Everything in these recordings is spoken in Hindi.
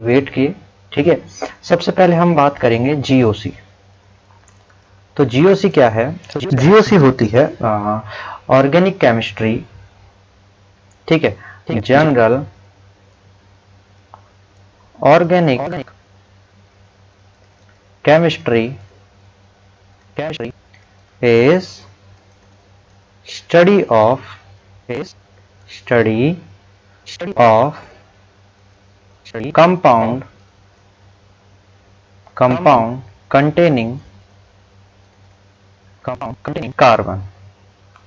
वेट किए। ठीक है, सबसे पहले हम बात करेंगे जीओसी। तो जीओसी क्या है? जीओसी होती है ऑर्गेनिक केमिस्ट्री, ठीक है, general organic chemistry is study of compound containing carbon.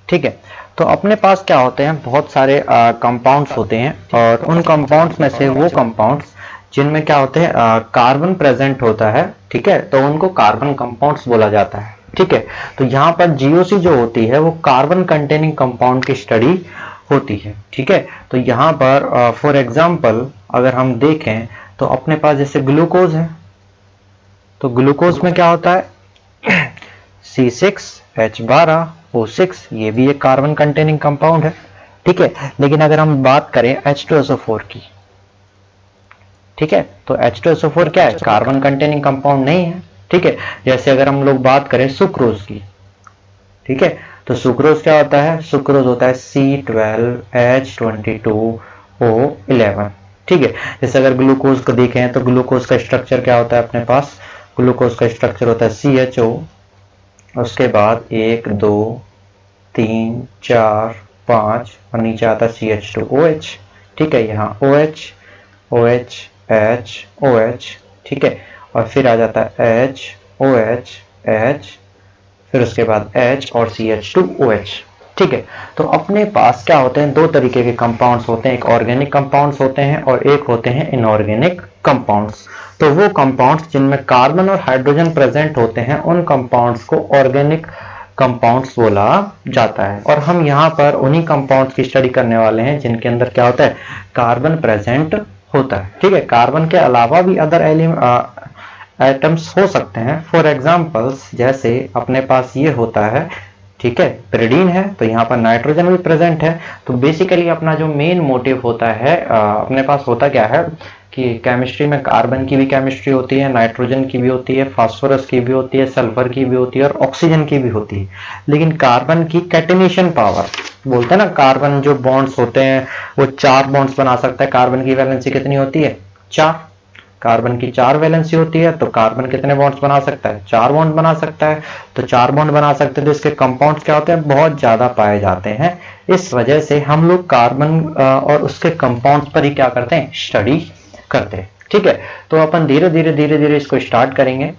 ठीक है, तो अपने पास क्या होते हैं, बहुत सारे कंपाउंड्स होते हैं और उन कंपाउंड्स में से वो कंपाउंड्स जिनमें क्या होते हैं कार्बन प्रेजेंट होता है, ठीक है, तो उनको कार्बन कंपाउंड्स बोला जाता है। ठीक है, तो यहाँ पर जीओसी जो होती है वो कार्बन कंटेनिंग कंपाउंड की स्टडी होती है। ठीक है, तो यहाँ पर फॉर एग्जांपल अगर हम देखें तो अपने पास जैसे ग्लूकोज है, तो ग्लूकोज में क्या होता है C6H12O6, ये भी एक कार्बन कंटेनिंग कंपाउंड है। ठीक है, लेकिन अगर हम बात करें H2SO4 की, ठीक है, तो H2SO4 क्या है, कार्बन कंटेनिंग कंपाउंड नहीं है। ठीक है, जैसे अगर हम लोग बात करें सुक्रोज की, ठीक है, तो सुक्रोज क्या होता है, सुक्रोज होता है C12H22O11। ठीक है, जैसे अगर ग्लूकोज को देखें तो ग्लूकोज का स्ट्रक्चर क्या होता है, अपने पास ग्लूकोज का स्ट्रक्चर होता है CHO, उसके बाद 1 2 3 4 5 और नीचे आता है CH2OH। ठीक है, यहाँ OH OH H OH, ठीक है, और फिर आ जाता है H OH H, फिर उसके बाद H और CH2OH। ठीक है, तो अपने पास क्या होते हैं, दो तरीके के कंपाउंड्स होते हैं, एक ऑर्गेनिक कंपाउंड्स होते हैं और एक होते हैं इनऑर्गेनिक कंपाउंड्स। तो वो कंपाउंड्स जिनमें कार्बन और हाइड्रोजन प्रेजेंट होते हैं उन कंपाउंड्स को ऑर्गेनिक कंपाउंड्स बोला जाता है। और हम यहाँ पर उन्हीं कंपाउंड्स की स्टडी करने वाले हैं जिनके अंदर क्या होता है, कार्बन प्रेजेंट होता है। ठीक है, कार्बन के अलावा भी अदर एटम्स हो सकते हैं। फॉर एग्जांपल्स जैसे अपने पास ये होता है, ठीक है, pyridine है, तो यहाँ पर नाइट्रोजन भी प्रेजेंट है। तो बेसिकली अपना जो मेन मोटिव होता है, अपने पास होता क्या है कि केमिस्ट्री में कार्बन की भी केमिस्ट्री होती है, नाइट्रोजन की भी होती है, फास्फोरस की भी होती है, सल्फर की भी होती है और ऑक्सीजन की भी होती है। लेकिन कार्बन की कैटिनेशन पावर, बोलते हैं ना, कार्बन जो बॉन्ड्स होते हैं वो 4 बॉन्ड्स बना सकता है। कार्बन की वैलेंसी कितनी होती है, 4। कार्बन की 4 वैलेंसी होती है, तो कार्बन कितने बॉन्ड्स बना सकता है, 4 बॉन्ड बना सकता है। तो 4 बॉन्ड बना सकते हैं, तो इसके कंपाउंड्स क्या होते हैं, बहुत ज्यादा पाए जाते हैं। इस वजह से हम लोग कार्बन और उसके कंपाउंड्स पर ही क्या करते हैं, स्टडी करते हैं। ठीक है, तो अपन धीरे धीरे इसको स्टार्ट करेंगे।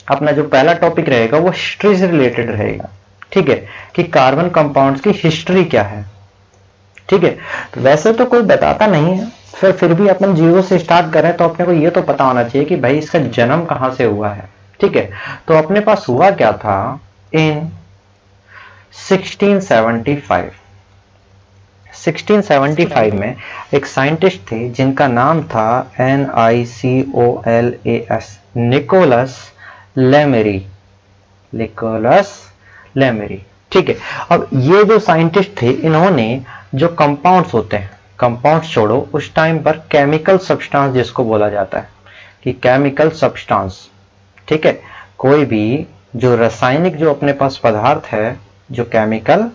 अपना जो पहला टॉपिक रहेगा वो हिस्ट्री से रिलेटेड रहेगा। ठीक है, कि कार्बन कंपाउंड्स की हिस्ट्री क्या है। ठीक है, तो वैसे तो कोई बताता नहीं है, फिर भी अपन जीरो से स्टार्ट करें तो अपने को ये तो पता होना चाहिए कि भाई इसका जन्म कहां से हुआ है। ठीक है, तो अपने पास हुआ क्या था, इन 1675 में एक साइंटिस्ट थे जिनका नाम था NICOLAS, निकोलस लेमेरी। ठीक है, अब ये जो साइंटिस्ट थे, इन्होंने जो कंपाउंड्स होते हैं, कंपाउंड्स छोड़ो, उस टाइम पर केमिकल सब्सटेंस जिसको बोला जाता है कि केमिकल सब्सटेंस, ठीक है, कोई भी जो रासायनिक जो अपने पास पदार्थ है, जो केमिकल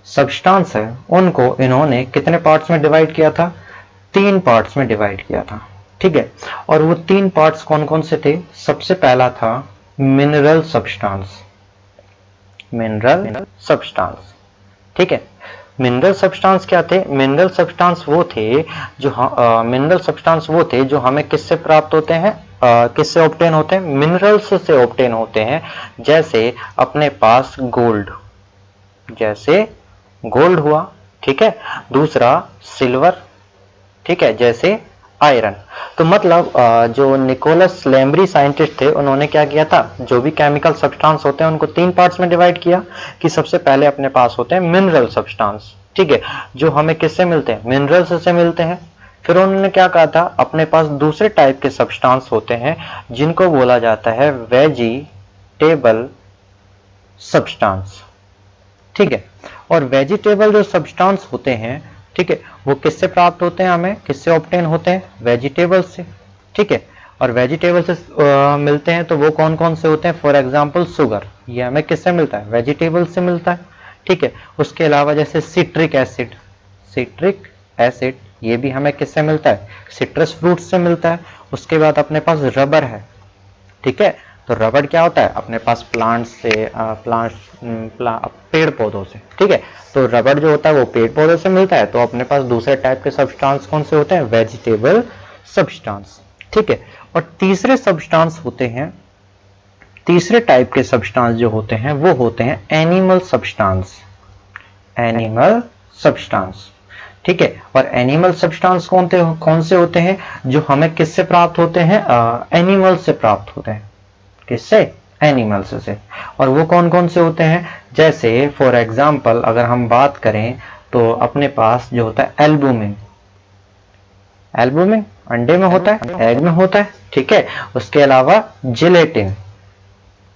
सब्सटेंस है, उनको इन्होंने कितने पार्ट्स में डिवाइड किया था, 3 पार्ट्स में डिवाइड किया था। ठीक है, और वो 3 पार्ट्स कौन कौन से थे, सबसे पहला था मिनरल सब्सटेंस। ठीक है, मिनरल सब्सटेंस क्या थे, मिनरल सब्सटेंस वो थे जो हमें किससे प्राप्त होते हैं, किससे ऑब्टेन होते हैं, मिनरल्स से ऑब्टेन होते हैं। जैसे अपने पास गोल्ड हुआ, ठीक है, दूसरा सिल्वर, ठीक है, जैसे आयरन। तो मतलब जो निकोलस लेम्बरी साइंटिस्ट थे, उन्होंने क्या किया था, जो भी केमिकल सब्सटेंस होते हैं उनको 3 पार्ट्स में डिवाइड किया कि सबसे पहले अपने पास होते हैं मिनरल सब्सटेंस, ठीक है, जो हमें किससे मिलते हैं, मिनरल्स से मिलते हैं। फिर उन्होंने क्या कहा था, अपने पास दूसरे टाइप के सब्सटेंस होते हैं जिनको बोला जाता है वेजिटेबल सब्सटेंस। ठीक है, और वेजिटेबल जो सब्सटेंस होते हैं, ठीक है, वो किससे प्राप्त होते हैं, हमें किससे ऑब्टेन होते हैं, वेजिटेबल से। ठीक है। और वेजिटेबल से मिलते हैं तो वो कौन कौन से होते हैं? फॉर एग्जांपल शुगर, ये हमें किससे मिलता है? वेजिटेबल से मिलता है, ठीक है। उसके अलावा जैसे सिट्रिक एसिड, सिट्रिक एसिड ये भी हमें किससे मिलता है? सिट्रस फ्रूट से मिलता है। उसके बाद अपने पास रबर है, ठीक है। तो रबर क्या होता है? अपने पास प्लांट से पेड़ पौधों से, ठीक है। तो रबर जो होता है वो पेड़ पौधों से मिलता है। तो अपने पास दूसरे टाइप के सब्सटेंस कौन से होते हैं? वेजिटेबल सब्सटेंस, ठीक है। और तीसरे सब्सटेंस होते हैं, तीसरे टाइप के सब्सटेंस जो होते हैं वो होते हैं एनिमल सब्सटेंस, एनिमल सब्सटेंस, ठीक है। और एनिमल सब्सटेंस कौन से होते हैं? जो हमें किससे प्राप्त होते हैं? एनिमल से प्राप्त होते हैं। किससे? एनिमल्स से। और वो कौन कौन से होते हैं? जैसे फॉर एग्जांपल अगर हम बात करें तो अपने पास जो होता है एल्बुमिन, एल्बुमिन अंडे में होता है, एग में होता है, ठीक है। उसके अलावा जिलेटिन,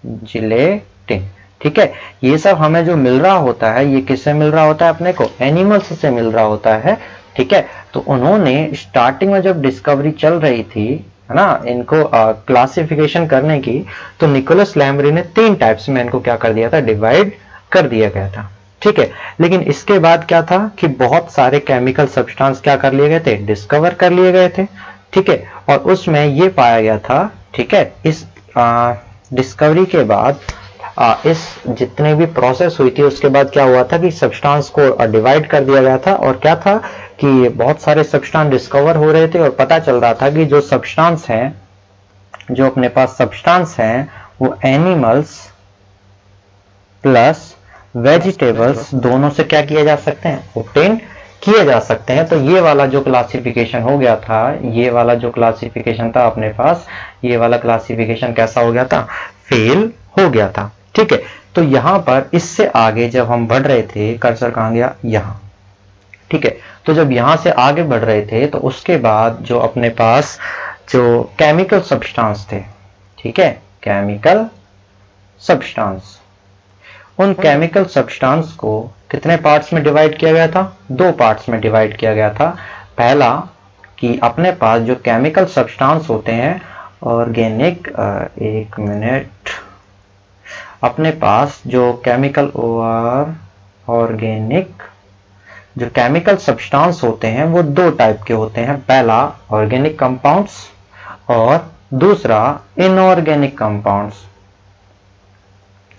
जिलेटिन, ठीक है। ये सब हमें जो मिल रहा होता है ये किससे मिल रहा होता है? अपने को एनिमल्स से मिल रहा होता है, ठीक है। तो उन्होंने स्टार्टिंग में जब डिस्कवरी चल रही थी, है ना, इनको क्लासिफिकेशन करने की, तो निकोलस लैम्बरी ने 3 टाइप्स में इनको क्या कर दिया था? डिवाइड कर दिया गया था, ठीक है। लेकिन इसके बाद क्या था कि बहुत सारे केमिकल सब्सटेंस क्या कर लिए गए थे? डिस्कवर कर लिए गए थे, ठीक है। और उसमें ये पाया गया था, ठीक है, इस डिस्कवरी के बाद इस जितने भी प्रोसेस हुई थी उसके बाद क्या हुआ था कि सब्सटेंस को डिवाइड कर दिया गया था। और क्या था कि बहुत सारे सब्सटेंस डिस्कवर हो रहे थे और पता चल रहा था कि जो सब्सटेंस हैं, जो अपने पास सब्सटेंस हैं वो एनिमल्स प्लस वेजिटेबल्स दोनों से क्या किए जा सकते हैं? ऑब्टेन किए जा सकते हैं। तो ये वाला जो क्लासिफिकेशन हो गया था, ये वाला जो क्लासिफिकेशन था अपने पास, ये वाला क्लासिफिकेशन कैसा हो गया था? फेल हो गया था, ठीक है। तो यहां पर इससे आगे जब हम बढ़ रहे थे, कर्सर कहां गया? यहां, ठीक है। तो जब यहां से आगे बढ़ रहे थे तो उसके बाद जो अपने पास जो केमिकल सब्सटेंस थे, ठीक है, केमिकल सब्सटेंस, उन केमिकल सब्सटेंस को कितने पार्ट्स में डिवाइड किया गया था? 2 पार्ट्स में डिवाइड किया गया था। पहला कि अपने पास जो केमिकल सब्सटेंस होते हैं ऑर्गेनिक, एक मिनट, अपने पास जो केमिकल ऑर्गेनिक जो केमिकल सब्सटेंस होते हैं वो 2 टाइप के होते हैं। पहला ऑर्गेनिक कंपाउंड्स और दूसरा इनऑर्गेनिक कंपाउंड्स,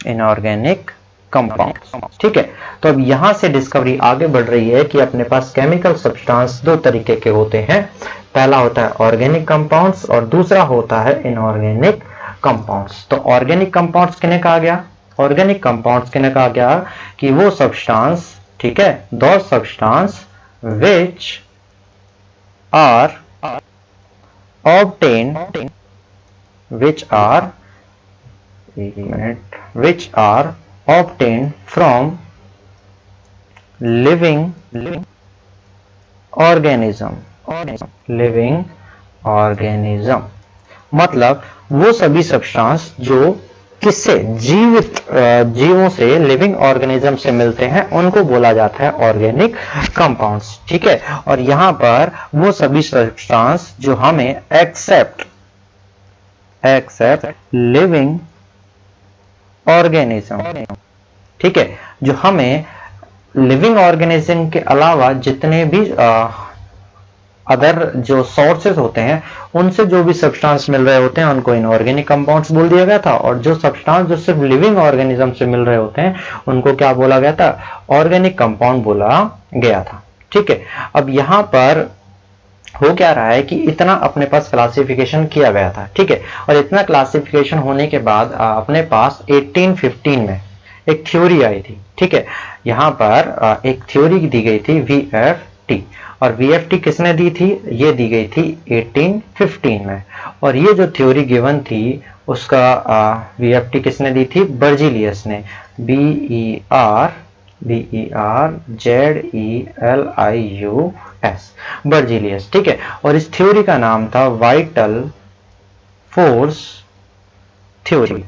इनऑर्गेनिक कंपाउंड्स, ठीक है। तो अब यहां से डिस्कवरी आगे बढ़ रही है कि अपने पास केमिकल सब्सटेंस 2 तरीके के होते हैं। पहला होता है ऑर्गेनिक कंपाउंड्स और दूसरा होता है इनऑर्गेनिक कंपाउंड्स। तो ऑर्गेनिक कंपाउंड्स किन्हें कहा गया? ऑर्गेनिक कंपाउंड्स किन्हें कहा गया कि वो सब्सटेंस, ठीक है, दो substance which are obtained, which are, एक minute, which are obtained from living organism, living organism, मतलब वो सभी सब्सटेंस जो किससे? जीवित जीवों से, लिविंग ऑर्गेनिज्म से मिलते हैं, उनको बोला जाता है ऑर्गेनिक कंपाउंड्स, ठीक है। और यहां पर वो सभी सब्सटेंस जो हमें एक्सेप्ट लिविंग ऑर्गेनिज्म, ठीक है, जो हमें लिविंग ऑर्गेनिज्म के अलावा जितने भी अदर जो सोर्सेज होते हैं उनसे जो भी सब्सटेंस मिल रहे होते हैं उनको इनऑर्गेनिक कंपाउंड्स बोल दिया गया था। और जो सब्सटेंस जो सिर्फ लिविंग ऑर्गेनिज्म से मिल रहे होते हैं उनको क्या बोला गया था? ऑर्गेनिक कंपाउंड बोला गया था, ठीक है। अब यहां पर हो क्या रहा है कि इतना अपने पास क्लासिफिकेशन किया गया था, ठीक है। और इतना क्लासिफिकेशन होने के बाद अपने पास 1815 में एक थ्योरी आई थी, ठीक है। यहां पर एक थ्योरी दी गई थी VFT, और VFT किसने दी थी? ये दी गई थी 1815 में। और ये जो थ्योरी गिवन थी उसका VFT किसने दी थी? बर्जीलियस ने, BERZELIUS, बर्जीलियस, ठीक है। और इस थ्योरी का नाम था वाइटल फोर्स थ्योरी,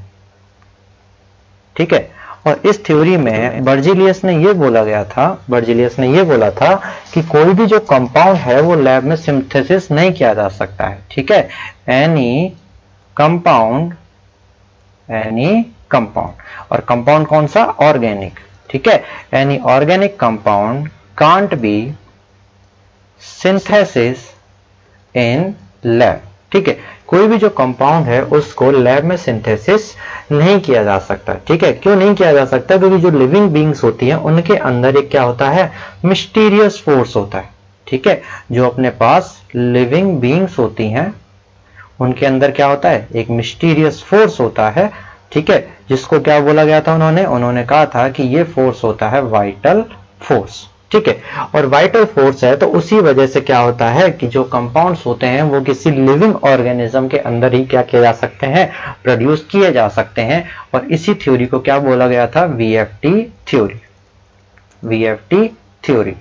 ठीक है। और इस थ्योरी में बर्जीलियस ने ये बोला था कि कोई भी जो कंपाउंड है वो लैब में सिंथेसिस नहीं किया जा सकता है, ठीक है। एनी कंपाउंड, और कंपाउंड कौन सा? ऑर्गेनिक, ठीक है। Any organic compound can't be synthesis in lab, ठीक है। कोई भी जो कंपाउंड है उसको लैब में सिंथेसिस नहीं किया जा सकता, ठीक है। क्यों नहीं किया जा सकता? क्योंकि जो लिविंग बीइंग्स होती हैं उनके अंदर एक क्या होता है? मिस्टीरियस फोर्स होता है, ठीक है। जो अपने पास लिविंग बीइंग्स होती हैं उनके अंदर क्या होता है? एक मिस्टीरियस फोर्स होता है, ठीक है। जिसको क्या बोला गया था? उन्होंने कहा था कि ये फोर्स होता है वाइटल फोर्स, ठीक है। और वाइटल फोर्स है तो उसी वजह से क्या होता है कि जो कंपाउंड्स होते हैं वो किसी लिविंग ऑर्गेनिज्म के अंदर ही क्या किए जा सकते हैं? प्रोड्यूस किए जा सकते हैं। और इसी थ्योरी को क्या बोला गया था? वीएफटी थ्योरी,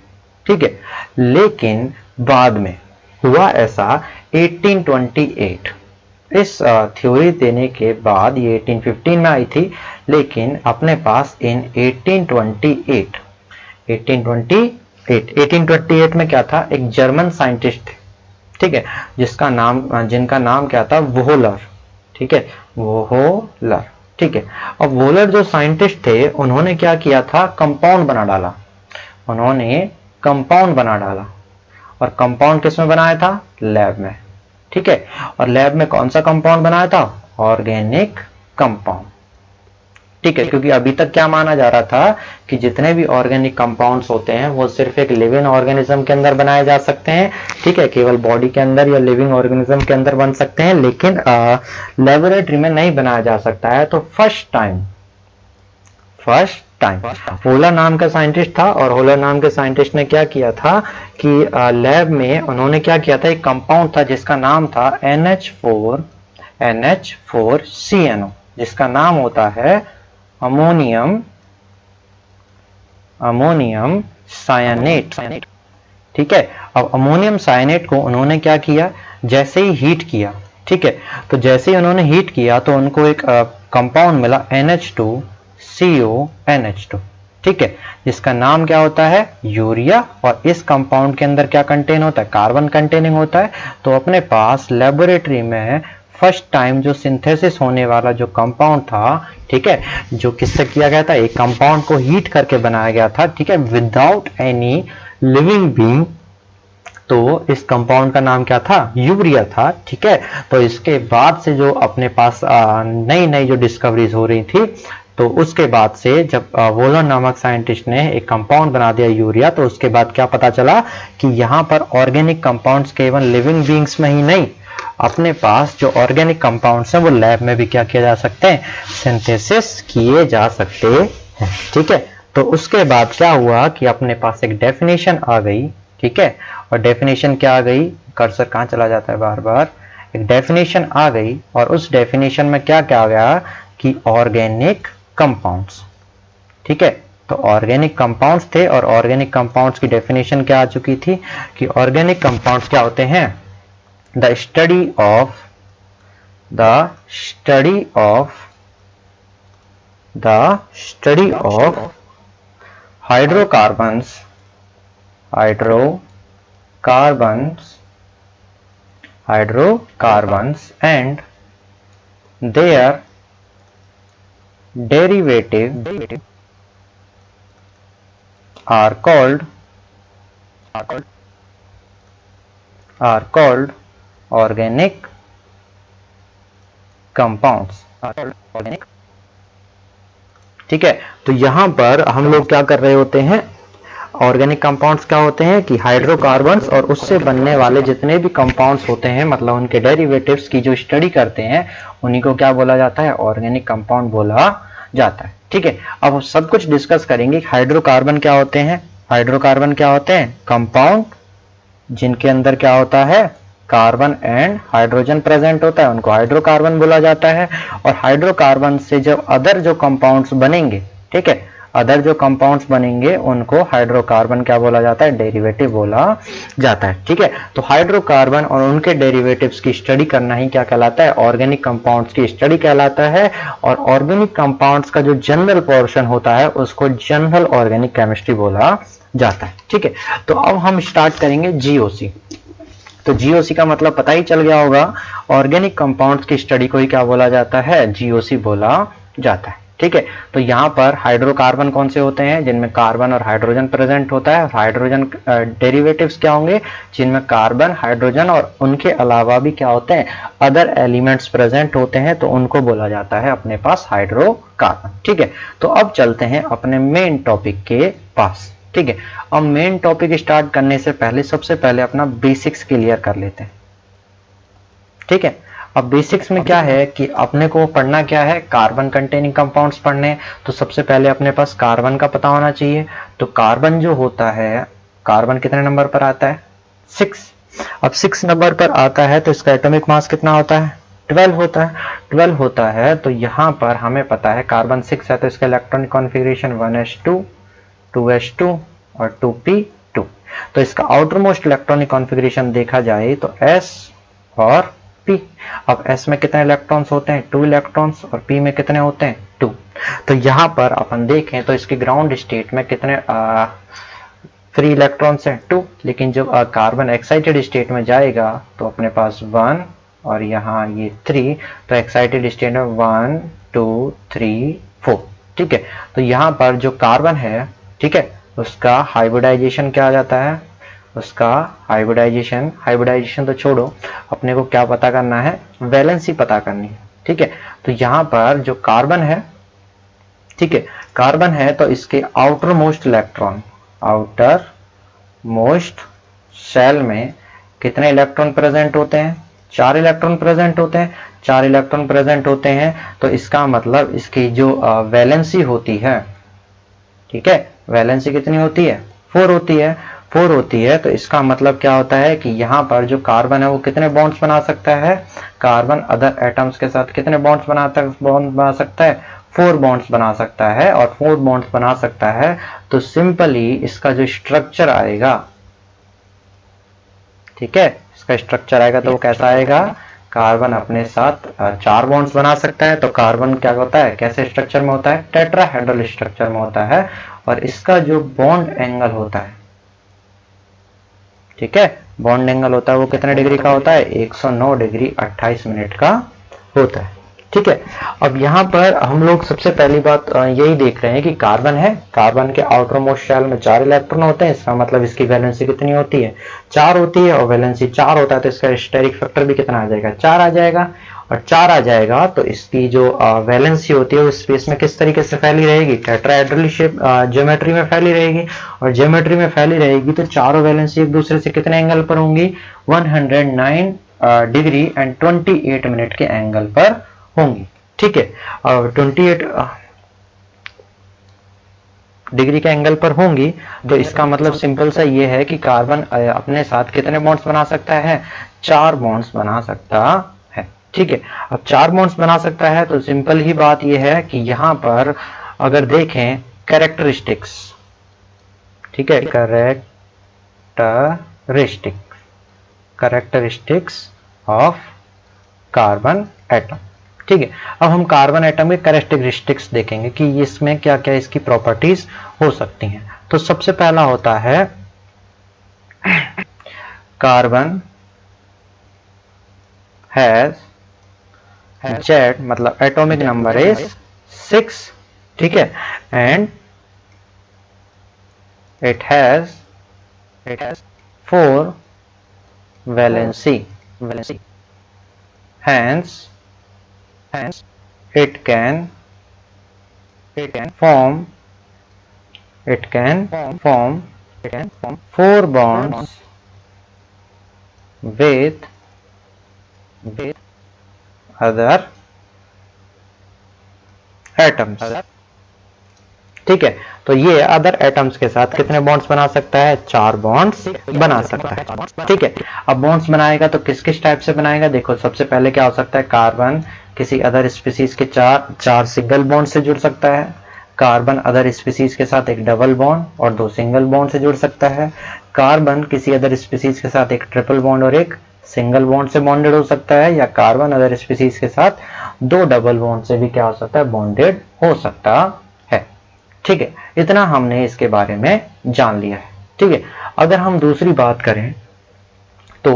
ठीक है। लेकिन बाद में हुआ ऐसा 1828, इस थ्योरी देने के बाद, ये 1815 में आई थी, लेकिन अपने पास इन 1828 में क्या था? एक जर्मन साइंटिस्ट थे, ठीक है, जिनका नाम क्या था? वोहलर, ठीक है, वोहलर, ठीक है। अब वोहलर जो साइंटिस्ट थे उन्होंने क्या किया था? कंपाउंड बना डाला। और कंपाउंड किसमें बनाया था? लैब में, ठीक है। और लैब में कौन सा कंपाउंड बनाया था? ऑर्गेनिक कंपाउंड, ठीक है। क्योंकि अभी तक क्या माना जा रहा था कि जितने भी ऑर्गेनिक कंपाउंड्स होते हैं वो सिर्फ एक लिविंग ऑर्गेनिज्म के अंदर बनाए जा सकते हैं, ठीक है, केवल बॉडी के अंदर या लिविंग ऑर्गेनिज्म के अंदर बन सकते हैं, लेकिन लेबोरेटरी में नहीं बनाया जा सकता है। तो फर्स्ट टाइम होलर नाम का साइंटिस्ट था, और होलर नाम के साइंटिस्ट ने क्या किया था कि लैब में उन्होंने क्या किया था? एक कंपाउंड था जिसका नाम था NH4CNO, जिसका नाम होता है अमोनियम सायनेट, ठीक है। अब अमोनियम सायनेट को उन्होंने क्या किया? जैसे ही हीट किया, ठीक है, तो जैसे ही उन्होंने हीट किया तो उनको एक कंपाउंड मिला NH2CONH2, ठीक है, जिसका नाम क्या होता है? यूरिया। और इस कंपाउंड के अंदर क्या कंटेन होता है? कार्बन कंटेनिंग होता है। तो अपने पास लेबोरेटरी में फर्स्ट टाइम जो सिंथेसिस होने वाला जो कंपाउंड था, ठीक है, जो किससे किया गया था? एक कंपाउंड को हीट करके बनाया गया था, ठीक है, विदाउट एनी लिविंग बीइंग। तो इस कंपाउंड का नाम क्या था? यूरिया था, ठीक है। तो इसके बाद से जो अपने पास नई जो डिस्कवरीज हो रही थी, तो उसके बाद से जब वोलर नामक साइंटिस्ट ने एक कंपाउंड बना दिया यूरिया, तो उसके बाद क्या पता चला कि यहाँ पर ऑर्गेनिक कंपाउंड्स केवल लिविंग बीइंग्स में ही नहीं, अपने पास जो ऑर्गेनिक कंपाउंड्स हैं वो लैब में भी क्या किया जा सकते हैं? सिंथेसिस किए जा सकते हैं, ठीक है। तो उसके बाद क्या हुआ कि अपने पास एक डेफिनेशन आ गई, ठीक है। और डेफिनेशन क्या आ गई? कर्सर कहाँ चला जाता है बार बार? एक डेफिनेशन आ गई, और उस डेफिनेशन में क्या क्या आ गया कि ऑर्गेनिक कंपाउंड्स, ठीक है। तो ऑर्गेनिक कंपाउंड्स थे, और ऑर्गेनिक कंपाउंड्स की डेफिनेशन क्या आ चुकी थी कि ऑर्गेनिक कंपाउंड्स क्या होते हैं? The study of hydrocarbons and their derivative are called organic compounds, ठीक है। तो यहां पर हम लोग क्या कर रहे होते हैं? ऑर्गेनिक कंपाउंड्स क्या होते हैं कि हाइड्रोकार्बन्स और उससे बनने वाले जितने भी कंपाउंड्स होते हैं, मतलब उनके डेरिवेटिव्स की जो स्टडी करते हैं, उन्हीं को क्या बोला जाता है? ऑर्गेनिक कंपाउंड बोला जाता है, ठीक है। अब सब कुछ डिस्कस करेंगे। हाइड्रोकार्बन क्या होते हैं? हाइड्रोकार्बन क्या होते हैं? कंपाउंड जिनके अंदर क्या होता है? कार्बन एंड हाइड्रोजन प्रेजेंट होता है, उनको हाइड्रोकार्बन बोला जाता है। और हाइड्रोकार्बन से जब अदर जो कंपाउंड्स बनेंगे, ठीक है, अदर जो कंपाउंड्स बनेंगे उनको हाइड्रोकार्बन क्या बोला जाता है, डेरिवेटिव बोला जाता है। ठीक है, तो हाइड्रोकार्बन और उनके डेरिवेटिव्स की स्टडी करना ही क्या कहलाता है, ऑर्गेनिक कंपाउंड्स की स्टडी कहलाता है। और ऑर्गेनिक कंपाउंड्स का जो जनरल पोर्शन होता है उसको जनरल ऑर्गेनिक केमिस्ट्री बोला जाता है। ठीक है, तो अब हम स्टार्ट करेंगे जीओसी। तो जीओसी का मतलब पता ही चल गया होगा, ऑर्गेनिक कंपाउंड्स की स्टडी को ही क्या बोला जाता है, जीओसी बोला जाता है। ठीक है, तो यहाँ पर हाइड्रोकार्बन कौन से होते हैं, जिनमें कार्बन और हाइड्रोजन प्रेजेंट होता है। हाइड्रोजन डेरिवेटिव्स क्या होंगे, जिनमें कार्बन, हाइड्रोजन और उनके अलावा भी क्या होते हैं, अदर एलिमेंट्स प्रेजेंट होते हैं, तो उनको बोला जाता है अपने पास हाइड्रोकार्बन। ठीक है, तो अब चलते हैं अपने मेन टॉपिक के पास। ठीक है, अब मेन टॉपिक स्टार्ट करने से पहले सबसे पहले अपना बेसिक्स क्लियर कर लेते हैं। ठीक है, अब बेसिक्स में क्या है कि अपने को पढ़ना क्या है, कार्बन कंटेनिंग कंपाउंड्स पढ़ने। तो सबसे पहले अपने पास कार्बन का पता होना चाहिए। तो कार्बन जो होता है, कार्बन कितने नंबर पर आता है, 6। अब 6 नंबर पर आता है तो इसका एटॉमिक मास कितना होता है, 12 होता है। 12 होता है तो यहाँ पर हमें पता है कार्बन 6 है तो इसका इलेक्ट्रॉनिक कॉन्फ़िगरेशन 1s2, 2s2 और 2p2। तो इसका आउटर मोस्ट इलेक्ट्रॉनिक कॉन्फ़िगरेशन देखा जाए तो s और p। अब s में कितने इलेक्ट्रॉन्स होते हैं, 2 इलेक्ट्रॉन्स, और p में कितने होते हैं, 2। तो यहाँ पर अपन देखें तो इसके ग्राउंड स्टेट में कितने फ्री इलेक्ट्रॉन्स हैं, 2। लेकिन जब कार्बन एक्साइटेड स्टेट में जाएगा तो अपने पास 1 और यहाँ ये 3, तो एक्साइटेड स्टेट में 1 2 3 4। ठीक है, तो यहाँ पर जो कार्बन है, ठीक है, उसका हाइब्रिडाइजेशन क्या आ जाता है, उसका हाइब्रिडाइजेशन तो छोड़ो, अपने को क्या पता करना है, वैलेंसी पता करनी है। ठीक है, तो यहाँ पर जो कार्बन है, ठीक है, कार्बन है तो इसके outer most electron, outer most shell में कितने इलेक्ट्रॉन प्रेजेंट होते हैं, 4 इलेक्ट्रॉन प्रेजेंट होते हैं। 4 इलेक्ट्रॉन प्रेजेंट होते हैं तो इसका मतलब इसकी जो वैलेंसी होती है, ठीक है, वैलेंसी कितनी होती है, 4 होती है। 4 होती है तो इसका मतलब क्या होता है कि यहाँ पर जो कार्बन है वो कितने बॉन्ड्स बना सकता है, कार्बन अदर एटम्स के साथ कितने बॉन्ड्स बना सकता है, 4 बॉन्ड्स बना सकता है। और 4 बॉन्ड्स बना सकता है तो सिंपली इसका जो स्ट्रक्चर आएगा, ठीक है, इसका स्ट्रक्चर आएगा तो वो कैसा आएगा, कार्बन अपने साथ 4 बॉन्ड्स बना सकता है। तो कार्बन क्या होता है, कैसे स्ट्रक्चर में होता है, टेट्राहेड्रल स्ट्रक्चर में होता है। और इसका जो बॉन्ड एंगल होता है, ठीक है, बॉन्ड एंगल होता है वो कितने डिग्री का होता है, 109 डिग्री 28 मिनट का होता है। ठीक है, अब यहाँ पर हम लोग सबसे पहली बात यही देख रहे हैं कि कार्बन है, कार्बन के आउटर मोस्ट शेल में 4 इलेक्ट्रॉन होते हैं। इसका मतलब इसकी वैलेंसी कितनी होती है, 4 होती है। और वैलेंसी 4 होता है तो इसका स्टेरिक फैक्टर भी कितना आ जाएगा, 4 आ जाएगा। और 4 आ जाएगा तो इसकी जो वैलेंसी होती है वो स्पेस में किस तरीके से फैली रहेगी, टेट्राहेड्रल शेप ज्योमेट्री में फैली रहेगी। और ज्योमेट्री में फैली रहेगी तो चारों वैलेंसी एक दूसरे से कितने एंगल पर होंगी, 109 डिग्री एंड 28 मिनट के एंगल पर होंगी। ठीक है, और 28 डिग्री के एंगल पर होंगी। तो इसका मतलब सिंपल सा ये है कि कार्बन अपने साथ कितने बॉन्ड्स बना सकता है, 4 बॉन्ड्स बना सकता है। ठीक है, अब 4 बॉन्ड्स बना सकता है तो सिंपल ही बात यह है कि यहां पर अगर देखें कैरेक्टरिस्टिक्स, ठीक है, कैरेक्टरिस्टिक्स ऑफ कार्बन एटम। ठीक है, अब हम कार्बन एटम के कैरेक्टरिस्टिक्स देखेंगे कि इसमें क्या क्या इसकी प्रॉपर्टीज हो सकती हैं। तो सबसे पहला होता है कार्बन हैज Z, मतलब एटॉमिक नंबर इज 6, ठीक है, and it has 4 valency, hence it can form 4 bonds with other atoms। ठीक है, तो ये अदर एटम्स के साथ कितने बॉन्ड्स बना सकता है, 4 बॉन्ड्स बना सकता है। ठीक है, अब बॉन्ड्स बनाएगा तो किस किस टाइप से बनाएगा, देखो सबसे पहले क्या हो सकता है, कार्बन किसी अदर स्पीसीज के 4 सिंगल बॉन्ड से जुड़ सकता है, कार्बन अदर स्पीसीज के साथ एक डबल बॉन्ड और 2 सिंगल बॉन्ड से जुड़ सकता है। कार्बन किसी अदर स्पीसीज के साथ एक ट्रिपल बॉन्ड और एक सिंगल बॉन्ड से बॉन्डेड हो सकता है, या कार्बन अदर स्पीसीज के साथ 2 डबल बॉन्ड से भी क्या हो सकता है, बॉन्डेड हो सकता है। ठीक है, इतना हमने इसके बारे में जान लिया है। ठीक है, अगर हम दूसरी बात करें तो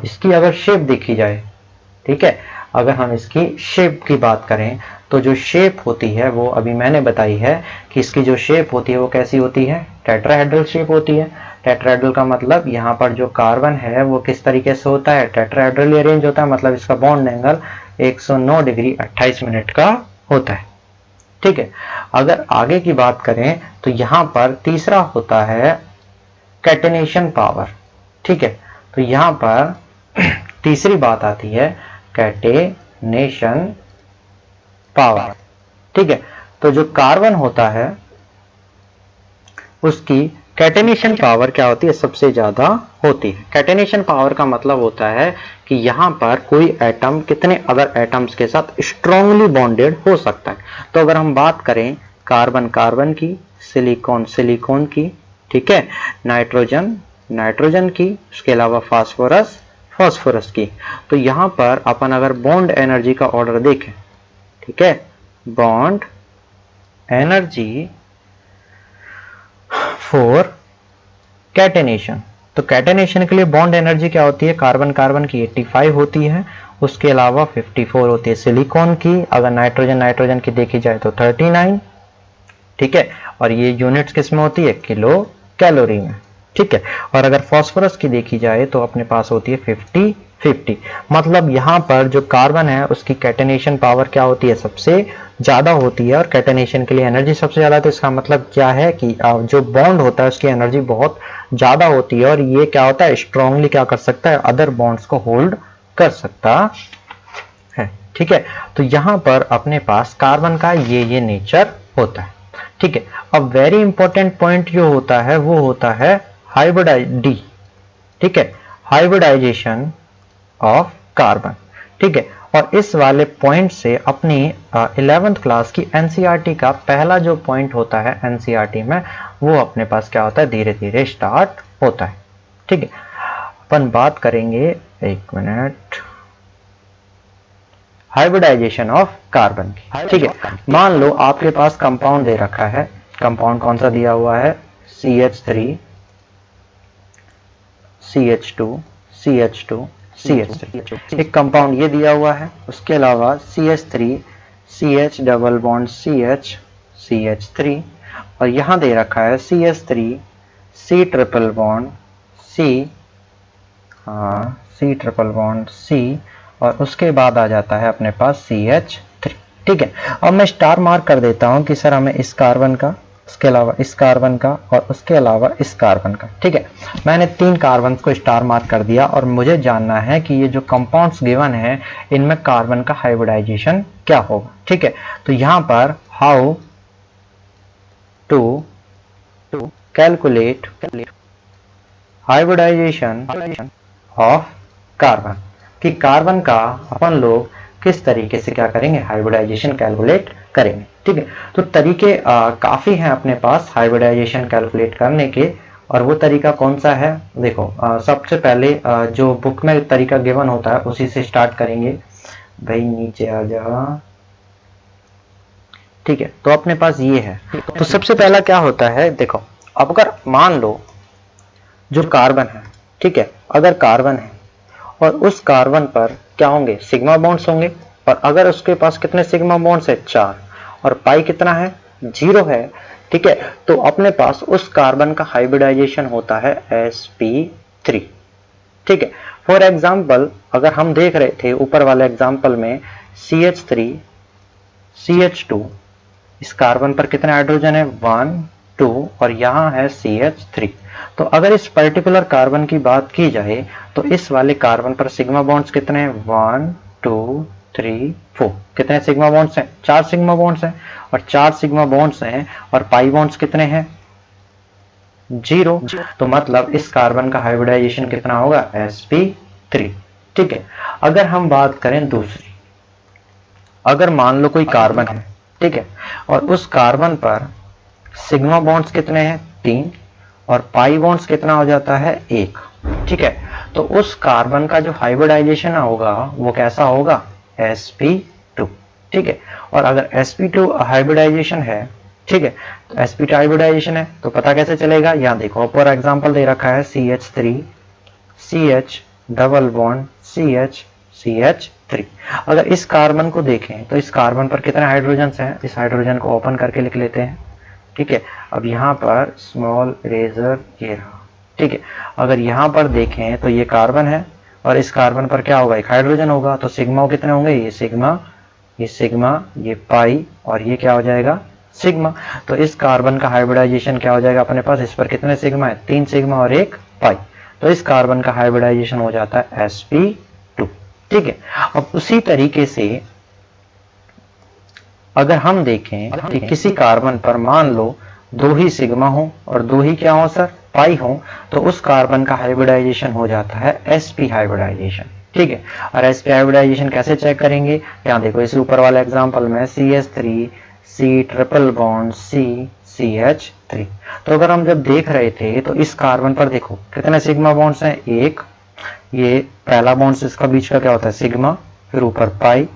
इसकी अगर शेप देखी जाए, ठीक है, अगर हम इसकी शेप की बात करें तो जो शेप होती है वो अभी मैंने बताई है कि इसकी जो शेप होती है वो कैसी होती है, टेट्राहेड्रल शेप होती है। टेट्राहेड्रल का मतलब यहाँ पर जो कार्बन है वो किस तरीके से होता है, टेट्राहेड्रली अरेंज होता है, मतलब इसका बॉन्ड एंगल 109 डिग्री 28 मिनट का होता है। ठीक है, अगर आगे की बात करें तो यहाँ पर तीसरा होता है कैटेनेशन पावर। ठीक है, तो यहाँ पर तीसरी बात आती है कैटेनेशन पावर। ठीक है, तो जो कार्बन होता है उसकी कैटेनेशन पावर क्या होती है, सबसे ज्यादा होती है। कैटेनेशन पावर का मतलब होता है कि यहाँ पर कोई एटम कितने अदर एटम्स के साथ स्ट्रांगली बॉन्डेड हो सकता है। तो अगर हम बात करें कार्बन कार्बन की, सिलिकॉन सिलिकॉन की, ठीक है, नाइट्रोजन नाइट्रोजन की, उसके अलावा फास्फोरस फास्फोरस की, तो यहाँ पर अपन अगर बॉन्ड एनर्जी का ऑर्डर देखें, ठीक है, बॉन्ड एनर्जी फॉर कैटेनेशन, तो कैटेनेशन के लिए बॉन्ड एनर्जी क्या होती है, कार्बन कार्बन की 85 होती है, उसके अलावा 54 होती है सिलिकॉन की, अगर नाइट्रोजन नाइट्रोजन की देखी जाए तो 39, ठीक है, और ये यूनिट्स किस में होती है, किलो कैलोरी में। ठीक है, और अगर फास्फोरस की देखी जाए तो अपने पास होती है 50-50, मतलब यहाँ पर जो कार्बन है उसकी कैटेनेशन पावर क्या होती है, सबसे ज्यादा होती है, और कैटेनेशन के लिए एनर्जी सबसे ज्यादा। तो इसका मतलब क्या है कि जो बॉन्ड होता है उसकी एनर्जी बहुत ज्यादा होती है, और ये क्या होता है, स्ट्रांगली क्या कर सकता है, अदर बॉन्ड्स को होल्ड कर सकता है। ठीक है, तो यहाँ पर अपने पास कार्बन का ये नेचर होता है। ठीक है, अब वेरी इंपॉर्टेंट पॉइंट जो होता है वो होता है ठीक है, हाइब्रिडाइजेशन ऑफ कार्बन। ठीक है, और इस वाले पॉइंट से अपनी 11th क्लास की एनसीईआरटी का पहला जो पॉइंट होता है एनसीईआरटी में, वो अपने पास क्या होता है, धीरे धीरे स्टार्ट होता है। ठीक है, अपन बात करेंगे, एक मिनट, हाइब्रिडाइजेशन ऑफ कार्बन की। ठीक है, मान लो आपके पास कंपाउंड दे रखा है, कंपाउंड कौन सा दिया हुआ है, CH3 CH2 CH2 CH3, एक कंपाउंड ये दिया हुआ है, उसके अलावा CH3 CH double bond CH CH3, और यहां दे रखा है CH3 C triple bond C, हाँ C ट्रिपल बॉन्ड C, और उसके बाद आ जाता है अपने पास CH3। ठीक है, अब मैं स्टार मार्क कर देता हूं कि सर हमें इस कार्बन का, उसके अलावा इस कार्बन का, और उसके अलावा इस कार्बन का। ठीक है, मैंने 3 कार्बन को स्टार मार्क कर दिया, और मुझे जानना है कि ये जो कंपाउंड्स गिवन है इनमें कार्बन का हाइब्रिडाइजेशन क्या होगा। ठीक है, तो यहां पर how to calculate hybridization of carbon, कि कार्बन का अपन लोग किस तरीके से क्या करेंगे, हाइब्रिडाइजेशन कैलकुलेट करेंगे। ठीक है, तो तरीके काफी हैं अपने पास हाइब्रिडाइजेशन कैलकुलेट करने के, और वो तरीका कौन सा है, देखो सबसे पहले जो बुक में तरीका गिवन होता है उसी से स्टार्ट करेंगे। भाई नीचे आ जा, ठीक है, तो अपने पास ये है। तो सबसे पहला क्या होता है, देखो अब अगर मान लो जो कार्बन है, ठीक है, अगर कार्बन है और उस कार्बन पर क्या होंगे, सिग्मा बॉन्ड्स होंगे, और अगर उसके पास कितने सिग्मा बॉन्ड्स है, 4, और पाई कितना है, 0 है। ठीक है, तो अपने पास उस कार्बन का हाइब्रिडाइजेशन होता है sp3। ठीक है, फॉर एग्जांपल अगर हम देख रहे थे ऊपर वाले एग्जांपल में CH3 CH2, इस कार्बन पर कितने हाइड्रोजन है, 1 2, और यहां है CH3। तो अगर इस पर्टिकुलर कार्बन की बात की जाए तो इस वाले कार्बन पर सिग्मा बॉन्ड्स कितने हैं, 1 2 3 4, कितने सिग्मा बॉन्ड्स हैं, 4 सिग्मा बॉन्ड्स हैं, और 4 सिग्मा बॉन्ड्स हैं, और पाई बॉन्ड्स कितने हैं, 0। तो मतलब इस कार्बन का हाइब्रिडाइजेशन कितना होगा, sp3। ठीक है, अगर हम बात करें दूसरी, अगर मान लो कोई कार्बन है, ठीक है, और उस कार्बन पर सिग्मा बॉन्ड्स कितने हैं 3 और पाई बॉन्ड्स कितना हो जाता है 1। ठीक है, तो उस कार्बन का जो हाइब्रिडाइजेशन होगा वो कैसा होगा sp2। ठीक है, और अगर sp2 हाइब्रिडाइजेशन है, ठीक है, तो sp2 हाइब्रिडाइजेशन है तो पता कैसे चलेगा, यहाँ देखो ऊपर एग्जांपल दे रखा है CH3 CH double bond CH CH3। अगर इस कार्बन को देखें तो इस कार्बन पर कितने हाइड्रोजन हैं, इस हाइड्रोजन को ओपन करके लिख लेते हैं। ठीक है, अब यहाँ पर स्मॉल इरेजर ये रहा। ठीक है, अगर यहाँ पर देखें तो ये कार्बन है और इस कार्बन पर क्या होगा, एक हाइड्रोजन होगा, तो सिग्मा कितने होंगे, ये सिग्मा ये पाई और ये क्या हो जाएगा सिग्मा। तो इस कार्बन का हाइब्रिडाइजेशन क्या हो जाएगा अपने पास, इस पर कितने सिग्मा है 3 सिग्मा और 1 पाई, तो इस कार्बन का हाइब्रिडाइजेशन हो जाता है sp2। ठीक है, अब उसी तरीके से अगर हम देखें कि किसी कार्बन पर मान लो 2 ही सिग्मा हो और 2 ही क्या हो सर पाई हो, तो उस कार्बन का हाइब्रिडाइजेशन हो जाता है sp हाइब्रिडाइजेशन। ठीक है, और sp हाइब्रिडाइजेशन कैसे चेक करेंगे, यहाँ देखो इस ऊपर वाले एग्जांपल में CH3 C triple bond C CH3। तो अगर हम जब देख रहे थे तो इस कार्बन पर देखो कितने सिग्मा बॉन्ड्स हैं, एक, ये पहला बॉन्ड इसका बीच का क्या होता है सिग्मा, फिर ऊपर पाई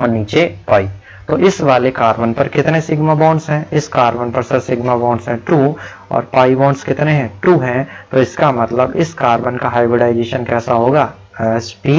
और नीचे पाई। तो इस वाले कार्बन पर कितने सिग्मा बॉन्ड्स हैं, इस कार्बन पर सर सिग्मा बॉन्ड्स हैं 2 और पाई बॉन्ड्स कितने हैं 2 हैं। तो इसका मतलब इस कार्बन का हाइब्रिडाइजेशन कैसा होगा, sp